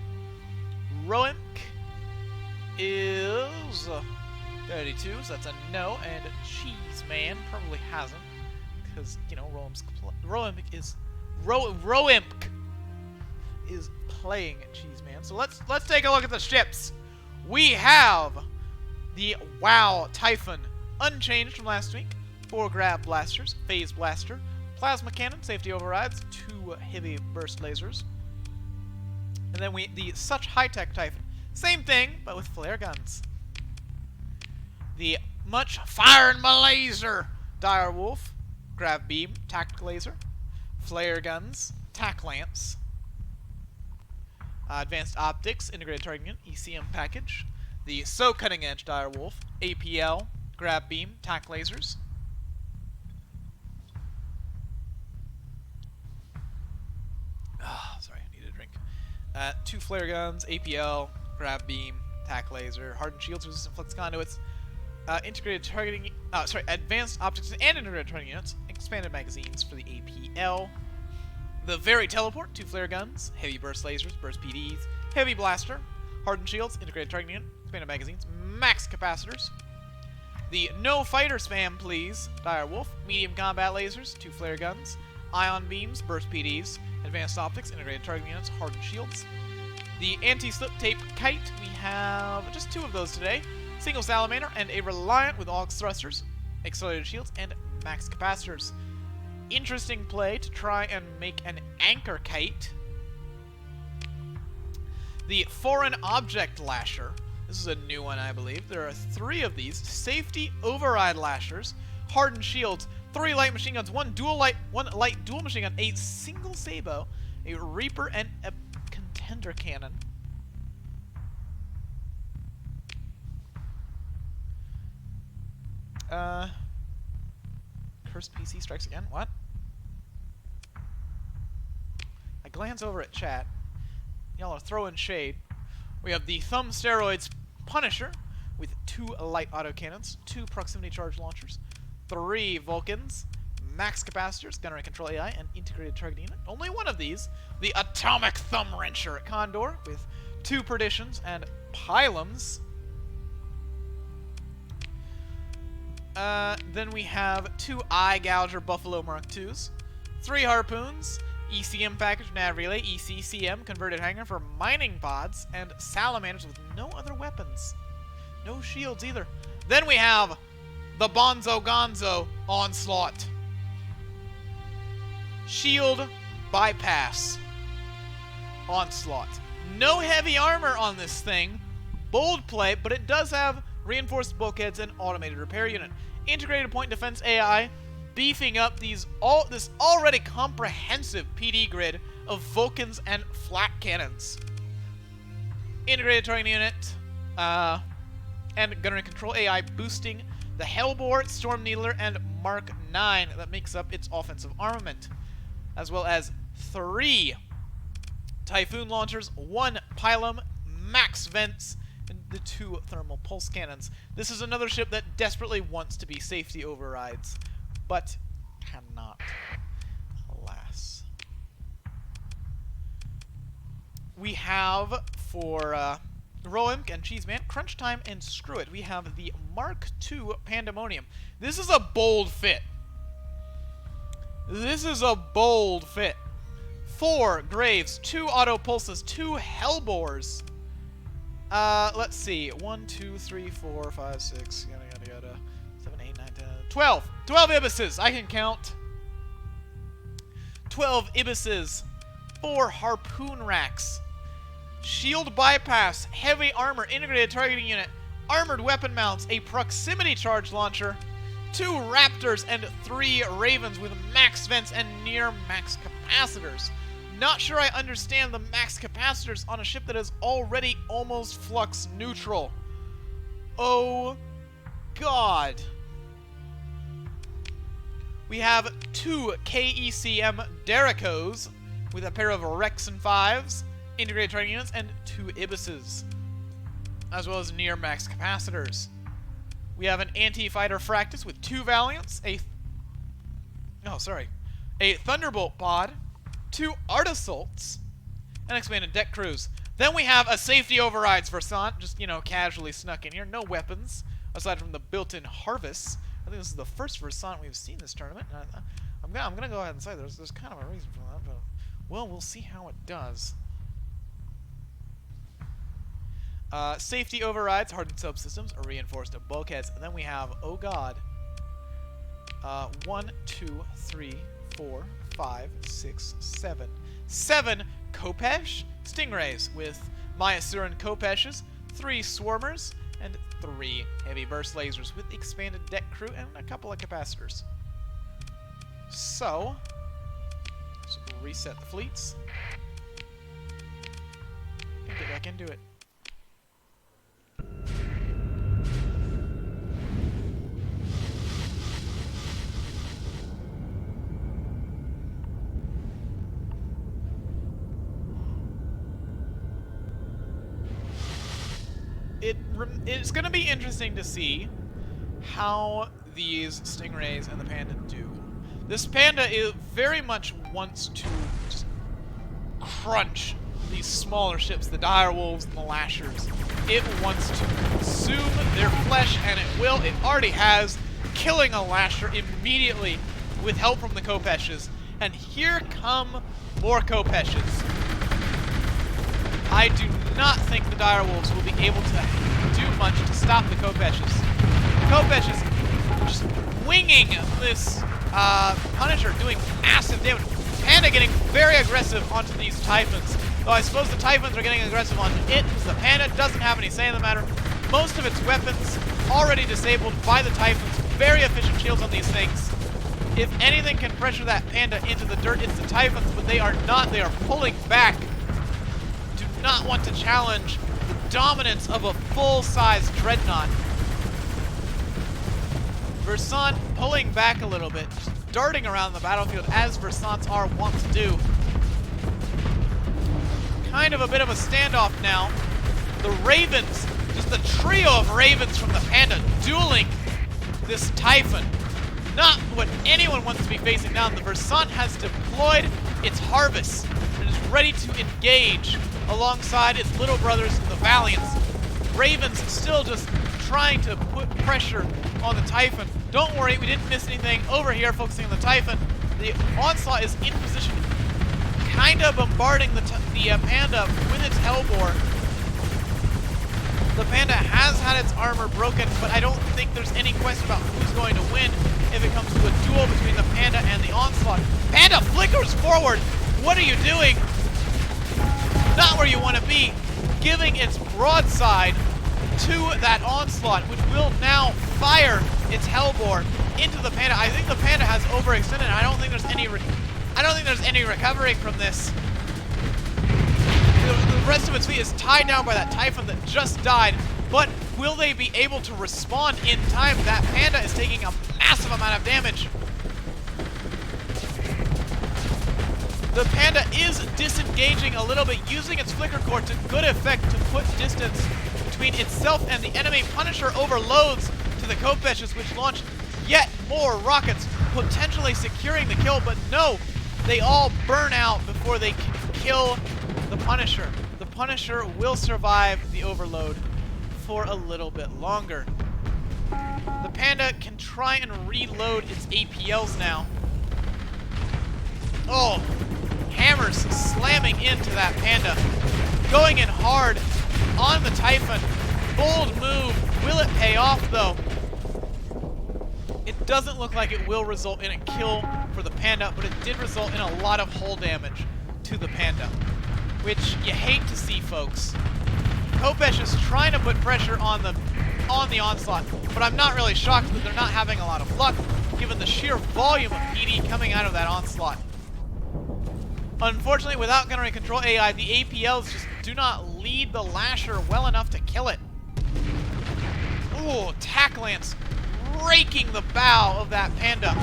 Roemk is 32, so that's a no. And Cheeseman probably hasn't, because you know Roemk is playing Cheeseman. So let's take a look at the ships. We have the WoW Typhon, unchanged from last week. 4 grab blasters, phase blaster, plasma cannon, safety overrides, 2 heavy burst lasers. And then the Such High-Tech Typhon, same thing but with flare guns. The Much Fire in My Laser Dire Wolf, grab beam, tactical laser, flare guns, tac lance. Advanced Optics, Integrated Targeting, ECM package. The So Cutting Edge Dire Wolf, APL, Grab Beam, Tac Lasers. Sorry, I need a drink. 2 Flare Guns, APL, Grab Beam, attack laser, hardened shields, resistant flux conduits, integrated targeting, advanced optics and integrated targeting units, expanded magazines for the APL, the Very Teleport, 2 flare guns, heavy burst lasers, burst PDs, heavy blaster, hardened shields, integrated targeting unit, expanded magazines, max capacitors, the No Fighter Spam Please, Dire Wolf, medium combat lasers, 2 flare guns, ion beams, burst PDs, advanced optics, integrated targeting units, hardened shields. The anti-slip tape kite, we have just 2 of those today. Single salamander and a reliant with aux thrusters, accelerated shields, and max capacitors. Interesting play to try and make an anchor kite. The foreign object lasher. This is a new one, I believe. There are 3 of these. Safety override lashers, hardened shields, 3 light machine guns, 1 light dual machine gun, a single sabo, a reaper, and a contender cannon. Cursed PC strikes again. What? I glance over at chat. Y'all are throwing shade. We have the Thumb Steroids Punisher with 2 light autocannons, 2 proximity charge launchers, 3 Vulcans, max capacitors, gunnery control AI, and integrated targeting unit. Only 1 of these. The Atomic Thumb Wrencher Condor with 2 Perditions and Pylums. Then we have 2 Eye Gouger Buffalo Mark IIs, 3 Harpoons, ECM package, nav relay, ECCM converted hangar for mining pods, and salamanders with no other weapons. No shields either. Then we have the Bonzo Gonzo Onslaught. Shield bypass. Onslaught. No heavy armor on this thing. Bold play, but it does have reinforced bulkheads and automated repair unit. Integrated point defense AI, beefing up this already comprehensive PD grid of Vulcans and flat cannons. Integrated targeting unit, and gunnery control AI boosting the Hellbore, Storm Needler, and Mark 9 that makes up its offensive armament, as well as 3 Typhoon launchers, 1 Pylum, max vents, and the 2 thermal pulse cannons. This is another ship that desperately wants to be safety overrides, but cannot, alas. We have, for Roemk and Cheeseman, Crunch Time and Screw It, we have the Mark II Pandemonium. This is a bold fit. This is a bold fit. 4 Graves, 2 Auto Pulses, 2 Hellbores. Let's see. 1, 2, 3, 4, 5, 6, yada yada yada. 7, 8, 9, 10, 12. 12 Ibises. I can count. 12 Ibises. 4 Harpoon Racks. Shield bypass, heavy armor, integrated targeting unit, armored weapon mounts, a proximity charge launcher, 2 Raptors, and 3 Ravens with max vents and near max capacitors. Not sure I understand the max capacitors on a ship that is already almost flux neutral. Oh god. We have 2 KECM Derricos with a pair of Rex and 5s, integrated targeting units, and 2 Ibises, as well as near max capacitors. We have an anti-fighter Fractus with 2 Valiants, a Thunderbolt pod, 2 Art Assaults, and expanded deck crews. Then we have a safety overrides Versant, just, casually snuck in here. No weapons, aside from the built-in Harvests. I think this is the first Versant we've seen this tournament. I'm gonna go ahead and say there's kind of a reason for that, but, well, we'll see how it does. Safety overrides, hardened subsystems, reinforced bulkheads, and then we have, oh god, 1, 2, 3, 4, 5, 6, 7. 7 Khopesh Stingrays with Myasuran Khopeshes, 3 Swarmers, and 3 heavy burst lasers with expanded deck crew and a couple of capacitors. So, let's reset the fleets and get back into it. it's going to be interesting to see how these Stingrays and the Panda do. This Panda very much wants to just crunch these smaller ships, the direwolves and the lashers. It wants to consume their flesh, and it will. It already has, killing a lasher immediately with help from the Khopeshes. And here come more Khopeshes. I do not think the direwolves will be able to do much to stop the Khopeshes. Khopeshes just winging this Punisher, doing massive damage. Panda getting very aggressive onto these Typhons. Though I suppose the Typhons are getting aggressive on it, because the Panda doesn't have any say in the matter. Most of its weapons already disabled by the Typhons. Very efficient shields on these things. If anything can pressure that Panda into the dirt, it's the Typhons, but they are not. They are pulling back. Do not want to challenge the dominance of a full-size Dreadnought. Versant pulling back a little bit, just darting around the battlefield as Versants are wont to do. Kind of a bit of a standoff now. The Ravens, just a trio of Ravens from the Panda dueling this Typhon. Not what anyone wants to be facing down. The Versant has deployed its Harvest and is ready to engage alongside its little brothers, the Valiants. Ravens still just trying to put pressure on the Typhon. Don't worry, we didn't miss anything over here focusing on the Typhon. The Onslaught is in position, kind of bombarding the Panda with its Hellbore. The Panda has had its armor broken, but I don't think there's any question about who's going to win if it comes to a duel between the Panda and the Onslaught. Panda flickers forward! What are you doing? Not where you want to be. Giving its broadside to that Onslaught, which will now fire its Hellbore into the Panda. I think the Panda has overextended. I don't think there's any recovering from this. The rest of its fleet is tied down by that Typhon that just died, but will they be able to respond in time? That Panda is taking a massive amount of damage. The Panda is disengaging a little bit, using its Flicker Core to good effect to put distance between itself and the enemy. Punisher overloads to the Khopeshes, which launch yet more rockets, potentially securing the kill, but no, they all burn out before they can kill the Punisher. The Punisher will survive the overload for a little bit longer. The Panda can try and reload its APLs now. Oh, hammers slamming into that Panda. Going in hard on the Typhon. Bold move. Will it pay off, though? It doesn't look like it will result in a kill for the Panda, but it did result in a lot of hull damage to the Panda, which you hate to see, folks. Khopesh is trying to put pressure on the Onslaught, but I'm not really shocked that they're not having a lot of luck, given the sheer volume of PD coming out of that Onslaught. Unfortunately, without gunnery control AI, the APLs just do not lead the Lasher well enough to kill it. Ooh, Tack Lance raking the bow of that Panda,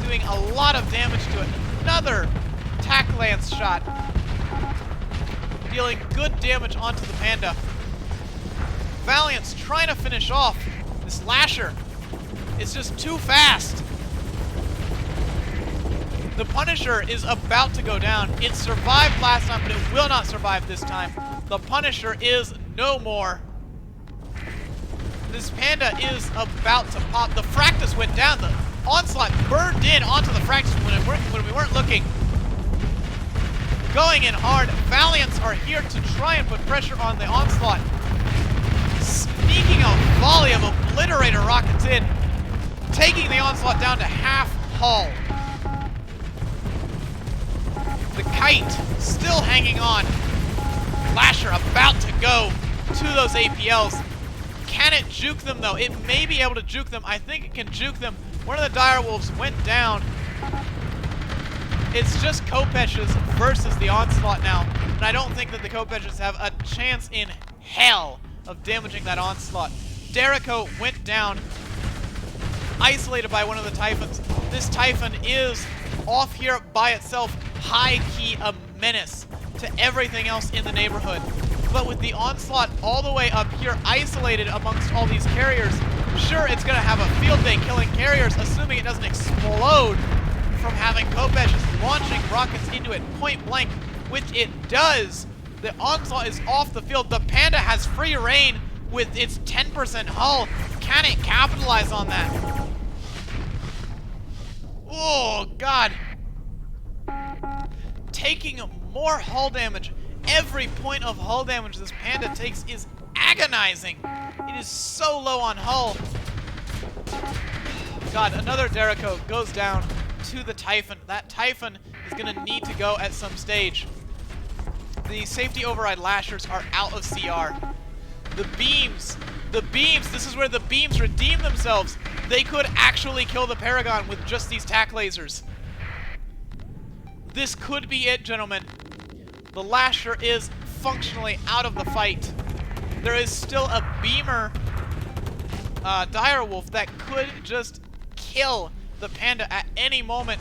doing a lot of damage to it. Another Tack Lance shot, dealing good damage onto the Panda. Valiant's trying to finish off this Lasher. It's just too fast. The Punisher is about to go down. It survived last time, but it will not survive this time. The Punisher is no more. This Panda is about to pop. The Fractus went down. The Onslaught burned in onto the Fractus when we weren't looking. Going in hard. Valiants are here to try and put pressure on the Onslaught. Sneaking a volley of Obliterator rockets in. Taking the Onslaught down to half hull. The Kite still hanging on. Lasher about to go to those APLs. Can it juke them, though? It may be able to juke them. I think it can juke them. One of the Direwolves went down. It's just Khopeshes versus the Onslaught now. And I don't think that the Khopeshes have a chance in hell of damaging that Onslaught. Derico went down, isolated by one of the Typhons. This Typhon is off here by itself, high-key a menace to everything else in the neighborhood. But with the onslaught all the way up here, isolated amongst all these carriers, sure, it's going to have a field day killing carriers, assuming it doesn't explode from having Khoffart just launching rockets into it point blank, which it does. The onslaught is off the field. The Panda has free reign with its 10% hull. Can it capitalize on that? Oh, God. Taking more hull damage. Every point of hull damage this Panda takes is agonizing. It is so low on hull. God, another Derico goes down to the Typhon. That Typhon is going to need to go at some stage. The safety override lashers are out of CR. The beams, this is where the beams redeem themselves. They could actually kill the Paragon with just these tack lasers. This could be it, gentlemen. The lasher is functionally out of the fight. There is still a beamer direwolf that could just kill the Panda at any moment.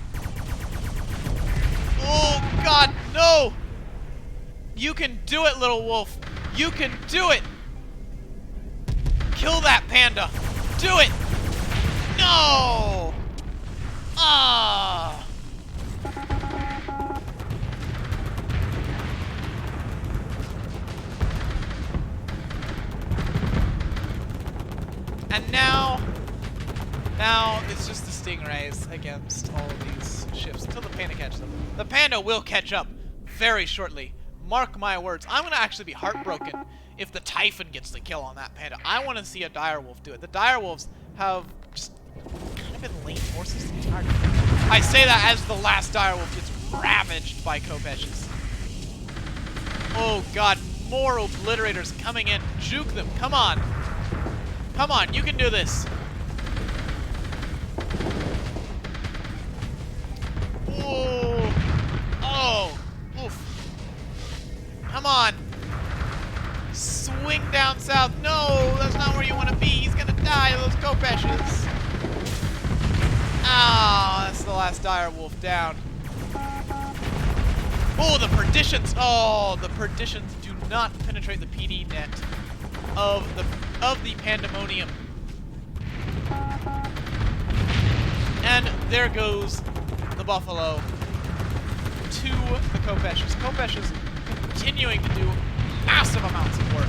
Oh, God, no! You can do it, little wolf. You can do it! Kill that Panda! Do it! No! Ah! And now it's just the Stingrays against all of these ships until the Panda catches them. The Panda will catch up very shortly. Mark my words. I'm going to actually be heartbroken if the Typhon gets the kill on that Panda. I want to see a direwolf do it. The direwolves have just kind of been late horses the entire time. I say that as the last direwolf gets ravaged by Khoffart. Oh, God. More obliterators coming in. Juke them. Come on. Come on, you can do this. Oh, oh, oof. Come on. Swing down south. No, that's not where you want to be. He's going to die, those Khoffarts. Ah, that's the last direwolf down. Oh, the Perditions. Oh, the Perditions do not penetrate the PD net of the Pandemonium. And there goes the Buffalo to the Khoffart. Khoffart continuing to do massive amounts of work.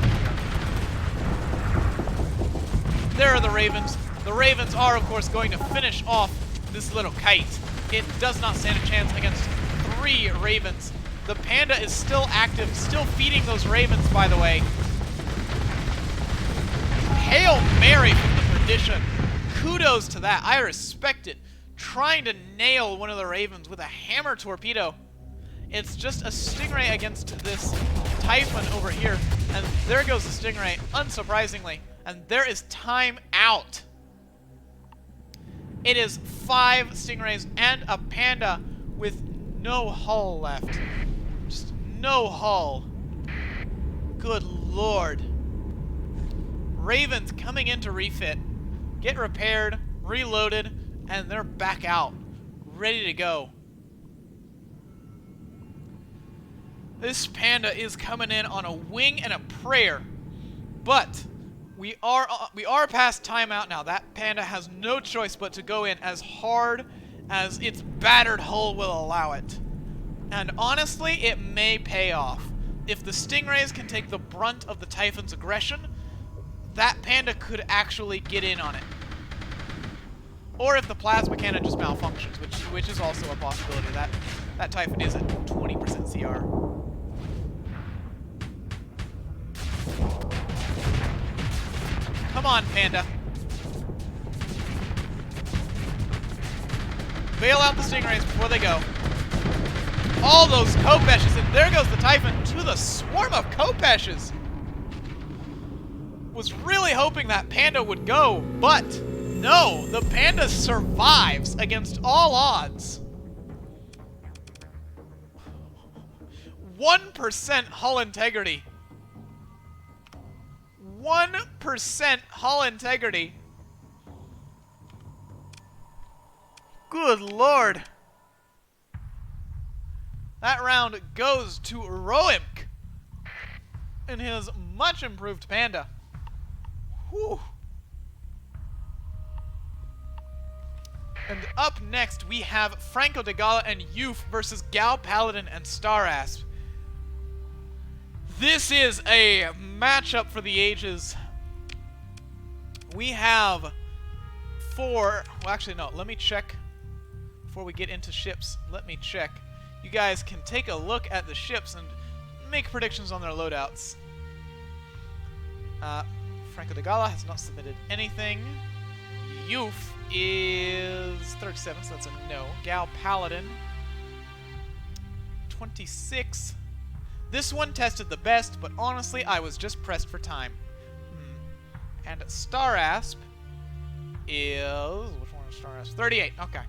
There are the Ravens. The Ravens are, of course, going to finish off this little kite. It does not stand a chance against 3 Ravens. The Panda is still active, still feeding those Ravens, by the way. Hail Mary from the Perdition. Kudos to that. I respect it. Trying to nail one of the Ravens with a hammer torpedo. It's just a Stingray against this Typhon over here. And there goes the Stingray, unsurprisingly. And there is time out. It is 5 Stingrays and a Panda with no hull left. Just no hull. Good Lord. Ravens coming in to refit, get repaired, reloaded, and they're back out, ready to go. This Panda is coming in on a wing and a prayer, but we are past timeout now. That Panda has no choice but to go in as hard as its battered hull will allow it. And honestly, it may pay off. If the Stingrays can take the brunt of the Typhon's aggression, that Panda could actually get in on it. Or if the plasma cannon just malfunctions, which is also a possibility. That Typhon is at 20% CR. Come on, Panda. Bail out the Stingrays before they go. All those Khoffats, and there goes the Typhon to the swarm of Khoffats. Was really hoping that Panda would go, but no, the Panda survives against all odds. 1% hull integrity. 1% hull integrity. Good Lord. That round goes to Roimk. in his much improved Panda. Whew. And up next, we have Franco de Gala and Youth versus Gal Paladin and Starasp. This is a matchup for the ages. We have well, actually, no, let me check. Before we get into ships, let me check. You guys can take a look at the ships and make predictions on their loadouts. Franco de Gala has not submitted anything. Youth is 37, so that's a no. Gal Paladin, 26. This one tested the best, but honestly, I was just pressed for time. And Starasp is... which one is Starasp? 38, okay.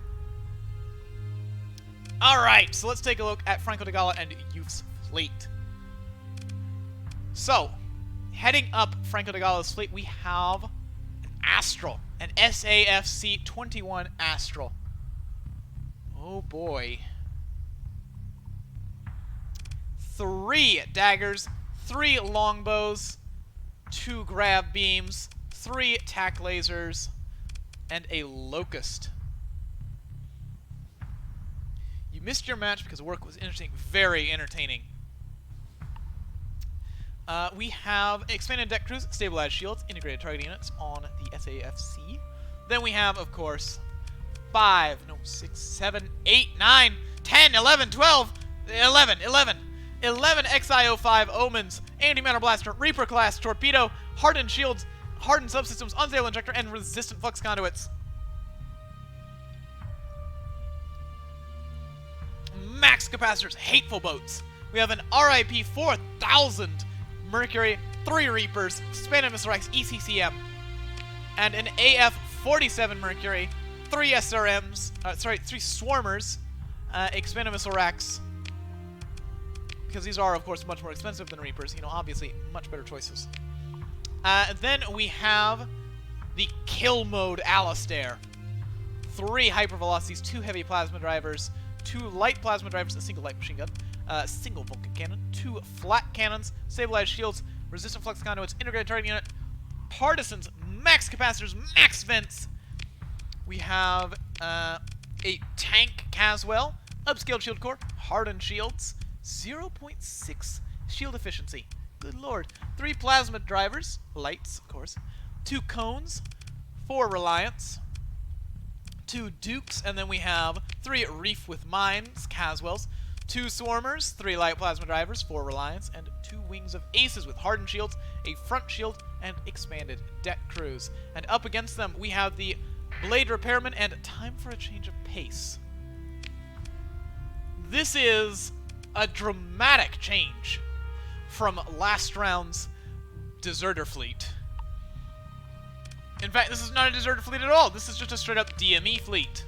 Alright, so let's take a look at Franco de Gala and Youth's fleet. So, heading up Franco de Gala's fleet, we have an Astral. An SAFC-21 Astral. Oh boy. 3 daggers, 3 longbows, 2 grab beams, 3 tack lasers, and a locust. You missed your match because work was interesting, very entertaining. We have expanded deck crews, stabilized shields, integrated targeting units on the SAFC. Then we have, of course, 6, 7, 8, 9, 10, 11, 12, 11 XIO5 Omens, Antimatter Blaster, Reaper Class Torpedo, Hardened Shields, Hardened Subsystems, Unstable Injector, and Resistant Flux Conduits. Max Capacitors, Hateful Boats. We have an RIP 4000 Mercury, 3 Reapers, Expanded Missile Racks ECCM, and an AF-47 Mercury, 3 SRMs, 3 Swarmers, Expanded Missile Racks, because these are, of course, much more expensive than Reapers, you know, obviously, much better choices. Then we have the Kill Mode Alistair. 3 Hypervelocities, 2 Heavy Plasma Drivers, 2 Light Plasma Drivers, a single Light Machine Gun, single Vulcan Cannon, 2 Flat Cannons, Stabilized Shields, Resistant Flux Conduits, Integrated Targeting Unit, Partisans, Max Capacitors, Max Vents. We have a Tank Caswell, Upscaled Shield Core, Hardened Shields, 0.6 Shield Efficiency. Good lord. 3 Plasma Drivers, Lights, of course, 2 Cones, 4 Reliance, 2 Dukes, and then we have 3 Reef with Mines, Caswells, 2 Swarmers, 3 Light Plasma Drivers, 4 Reliance, and 2 Wings of Aces with Hardened Shields, a Front Shield, and Expanded Deck Crews. And up against them, we have the Blade Repairman and Time for a Change of Pace. This is a dramatic change from last round's Deserter Fleet. In fact, this is not a Deserter Fleet at all. This is just a straight-up DME fleet.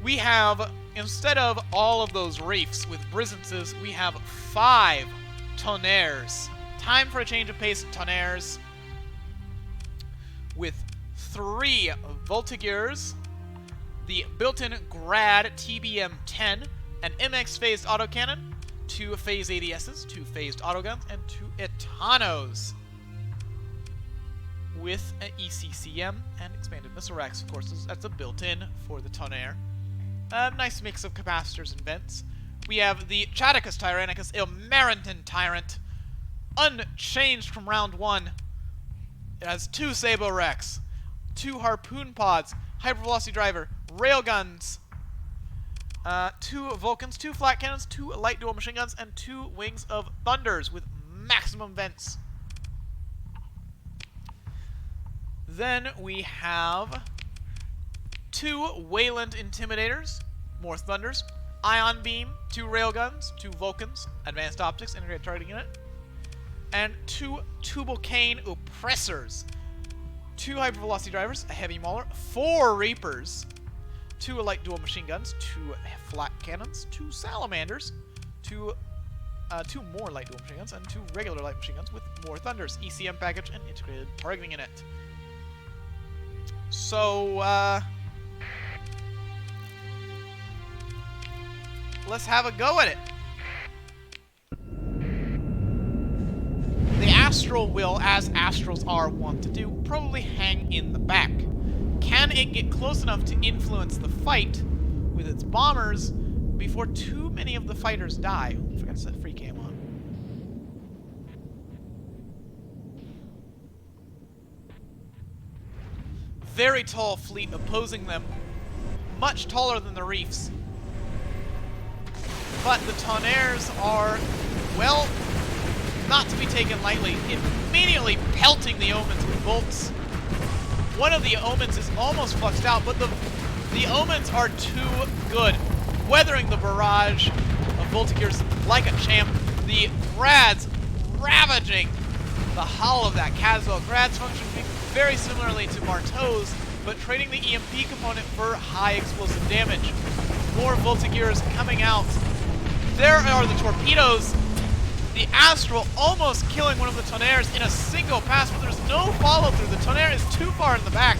We have, instead of all of those Reefs with Brisances, we have 5 Tonnerres. Time for a change of pace, Tonnerres. With 3 Voltigeurs, the built-in Grad TBM-10, an MX phased autocannon, 2 phase ADSs, 2 phased autoguns, and 2 Etanos. With an ECCM and expanded missile racks, of course, that's a built-in for the Tonnerre. A nice mix of capacitors and vents. We have the Chaticus Tyrannicus Ilmarintan Tyrant, unchanged from round 1. It has 2 Sabo Rex, 2 Harpoon Pods, Hypervelocity Driver, Railguns, 2 Vulcans, 2 Flat Cannons, 2 Light Dual Machine Guns, and 2 Wings of Thunders with maximum vents. Then we have 2 Wayland Intimidators, more Thunders, Ion Beam, 2 Railguns, 2 Vulcans, Advanced Optics, Integrated Targeting Unit, and 2 Tubal Cane Oppressors, 2 Hypervelocity Drivers, a Heavy Mauler, 4 Reapers, 2 Light Dual Machine Guns, 2 Flat Cannons, 2 Salamanders, 2 more Light Dual Machine Guns, and 2 regular Light Machine Guns with more Thunders, ECM package, and Integrated Targeting Unit. So, let's have a go at it. Astral will, as Astrals are wont to do, probably hang in the back. Can it get close enough to influence the fight with its bombers before too many of the fighters die? I forgot to set free cam on. Very tall fleet opposing them, much taller than the reefs. But the Tonnerres are, well, not to be taken lightly, immediately pelting the Omens with bolts. One of the Omens is almost fluxed out, but the Omens are too good, weathering the barrage of Voltigears like a champ. The Grads ravaging the hull of that Caswell. Grads function very similarly to Marteaus, but trading the EMP component for high explosive damage. More Voltigears coming out. There are the torpedoes. The Astral almost killing one of the Tonnerres in a single pass, but there's no follow-through. The Tonnerre is too far in the back.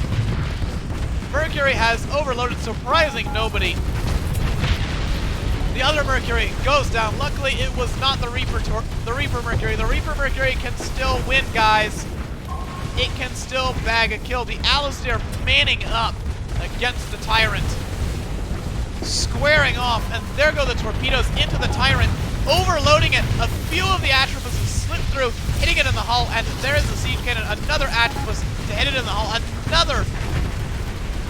Mercury has overloaded, surprising nobody. The other Mercury goes down. Luckily, it was not the Reaper Mercury. The Reaper Mercury can still win, guys. It can still bag a kill. The Alistair manning up against the Tyrant. Squaring off, and there go the torpedoes into the Tyrant, overloading it. A few of the Atropus slip through, hitting it in the hull, and there is the Siege Cannon. Another Atropus to hit it in the hull. Another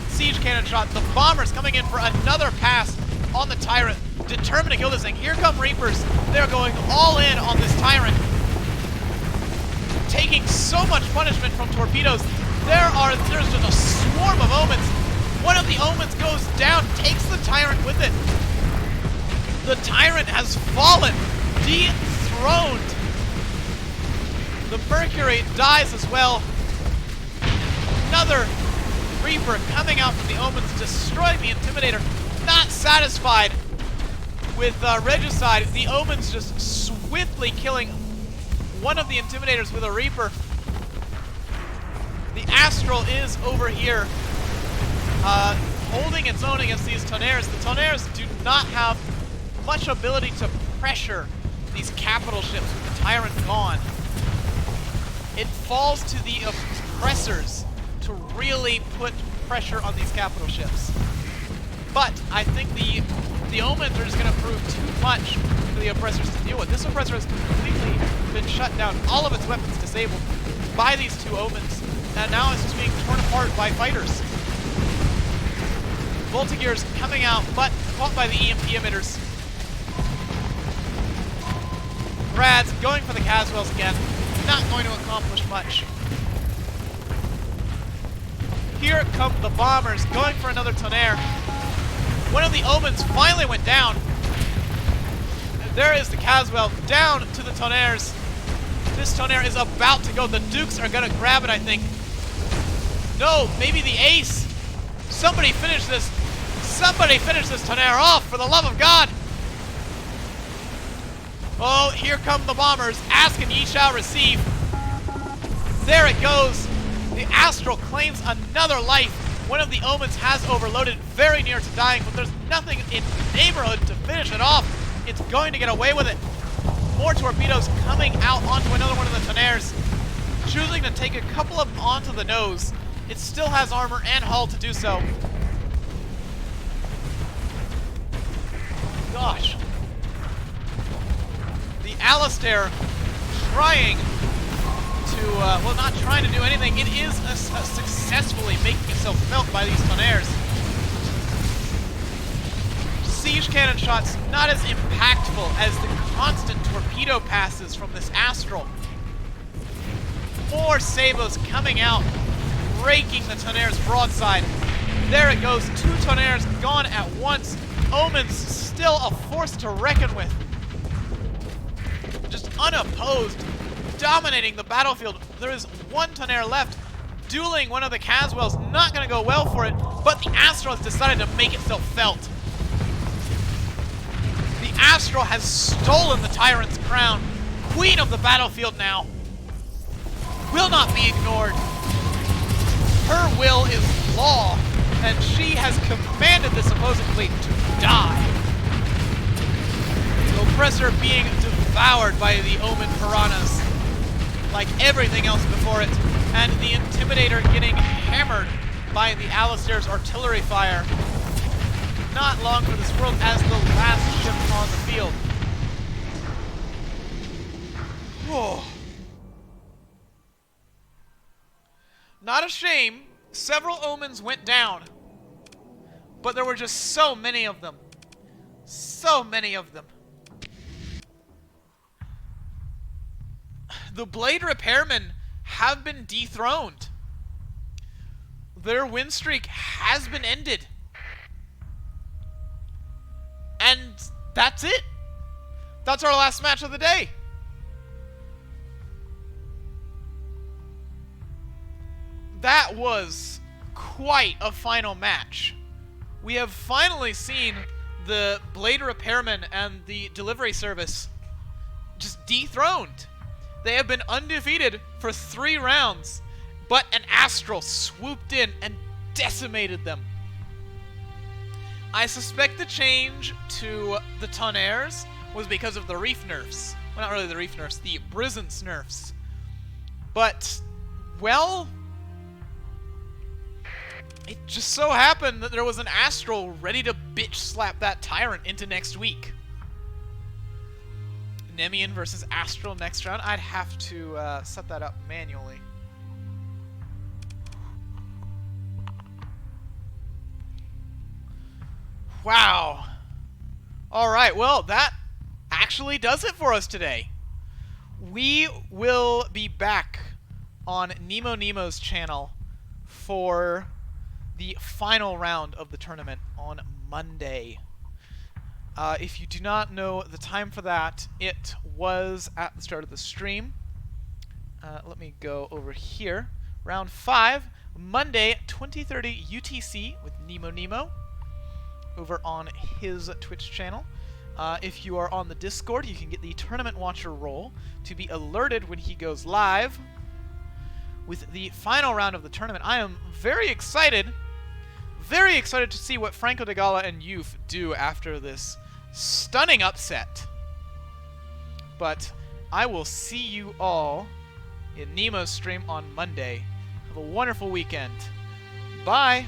Siege Cannon shot. The Bombers coming in for another pass on the Tyrant, determined to kill this thing. Here come Reapers. They're going all in on this Tyrant, taking so much punishment from torpedoes. There's just a swarm of Omens. One of the Omens goes down, takes the Tyrant with it. The Tyrant has fallen, dethroned. The Mercury dies as well. Another Reaper coming out from the Omens, destroying the Intimidator. Not satisfied with Regicide, the Omens just swiftly killing one of the Intimidators with a Reaper. The Astral is over here, holding its own against these Tonnerres. The Tonnerres do not have much ability to pressure these capital ships with the Tyrant gone. It falls to the oppressors to really put pressure on these capital ships. But I think the Omens are just going to prove too much for the oppressors to deal with. This oppressor has completely been shut down, all of its weapons disabled by these two Omens, and now it's just being torn apart by fighters. Voltigears coming out, but caught by the EMP emitters. Grads going for the Caswells again, not going to accomplish much. Here come the Bombers, going for another Tonnerre. One of the Omens finally went down. There is the Caswell, down to the Tonnerres. This Tonnerre is about to go. The Dukes are going to grab it, I think. No, maybe the Ace. Somebody finish this. Somebody finish this Tonnerre off, for the love of God. Oh, here come the Bombers. Ask and ye shall receive. There it goes. The Astral claims another life. One of the Omens has overloaded, very near to dying, but there's nothing in the neighborhood to finish it off. It's going to get away with it. More torpedoes coming out onto another one of the Tonnerres, choosing to take a couple of them onto the nose. It still has armor and hull to do so. Gosh. The Alistair trying to, well, not trying to do anything. It is successfully making itself felt by these Tonnerres. Siege cannon shots not as impactful as the constant torpedo passes from this Astral. More Sabos coming out, raking the Tonnerre's broadside. There it goes, 2 Tonnerres gone at once. Omens still a force to reckon with. Just unopposed, dominating the battlefield. There is 1 Tonnerre left, dueling one of the Caswells. Not going to go well for it, but the Astral has decided to make itself felt. The Astral has stolen the Tyrant's crown. Queen of the battlefield now. Will not be ignored. Her will is law, and she has commanded this opposing fleet to die. The oppressor being devoured by the Omen Piranhas. like everything else before it, and the Intimidator getting hammered by the Alistair's artillery fire. Not long for this world as the last ship on the field. Whoa. Not a shame. Several omens went down, but there were just so many of them. So many of them. The Blade Repairmen have been dethroned. Their win streak has been ended. And that's it. That's our last match of the day. That was quite a final match. We have finally seen the Blade Repairmen and the delivery service just dethroned. They have been undefeated for 3 rounds, but an Astral swooped in and decimated them. I suspect the change to the Tonnerres was because of the Reef nerfs. Well, not really the Reef nerfs, the Brisance nerfs. But, well, it just so happened that there was an Astral ready to bitch slap that Tyrant into next week. Nemean versus Astral next round. I'd have to set that up manually. Wow. Alright, well, that actually does it for us today. We will be back on Nemo's channel for the final round of the tournament on Monday. If you do not know the time for that, it was at the start of the stream. Let me go over here. Round 5, Monday, 2030 UTC with Nemo over on his Twitch channel. If you are on the Discord, you can get the Tournament Watcher role to be alerted when he goes live with the final round of the tournament. I am very excited to see what Franco de Gala and Youth do after this stunning upset. But I will see you all in Nemo's stream on Monday. Have a wonderful weekend. Bye!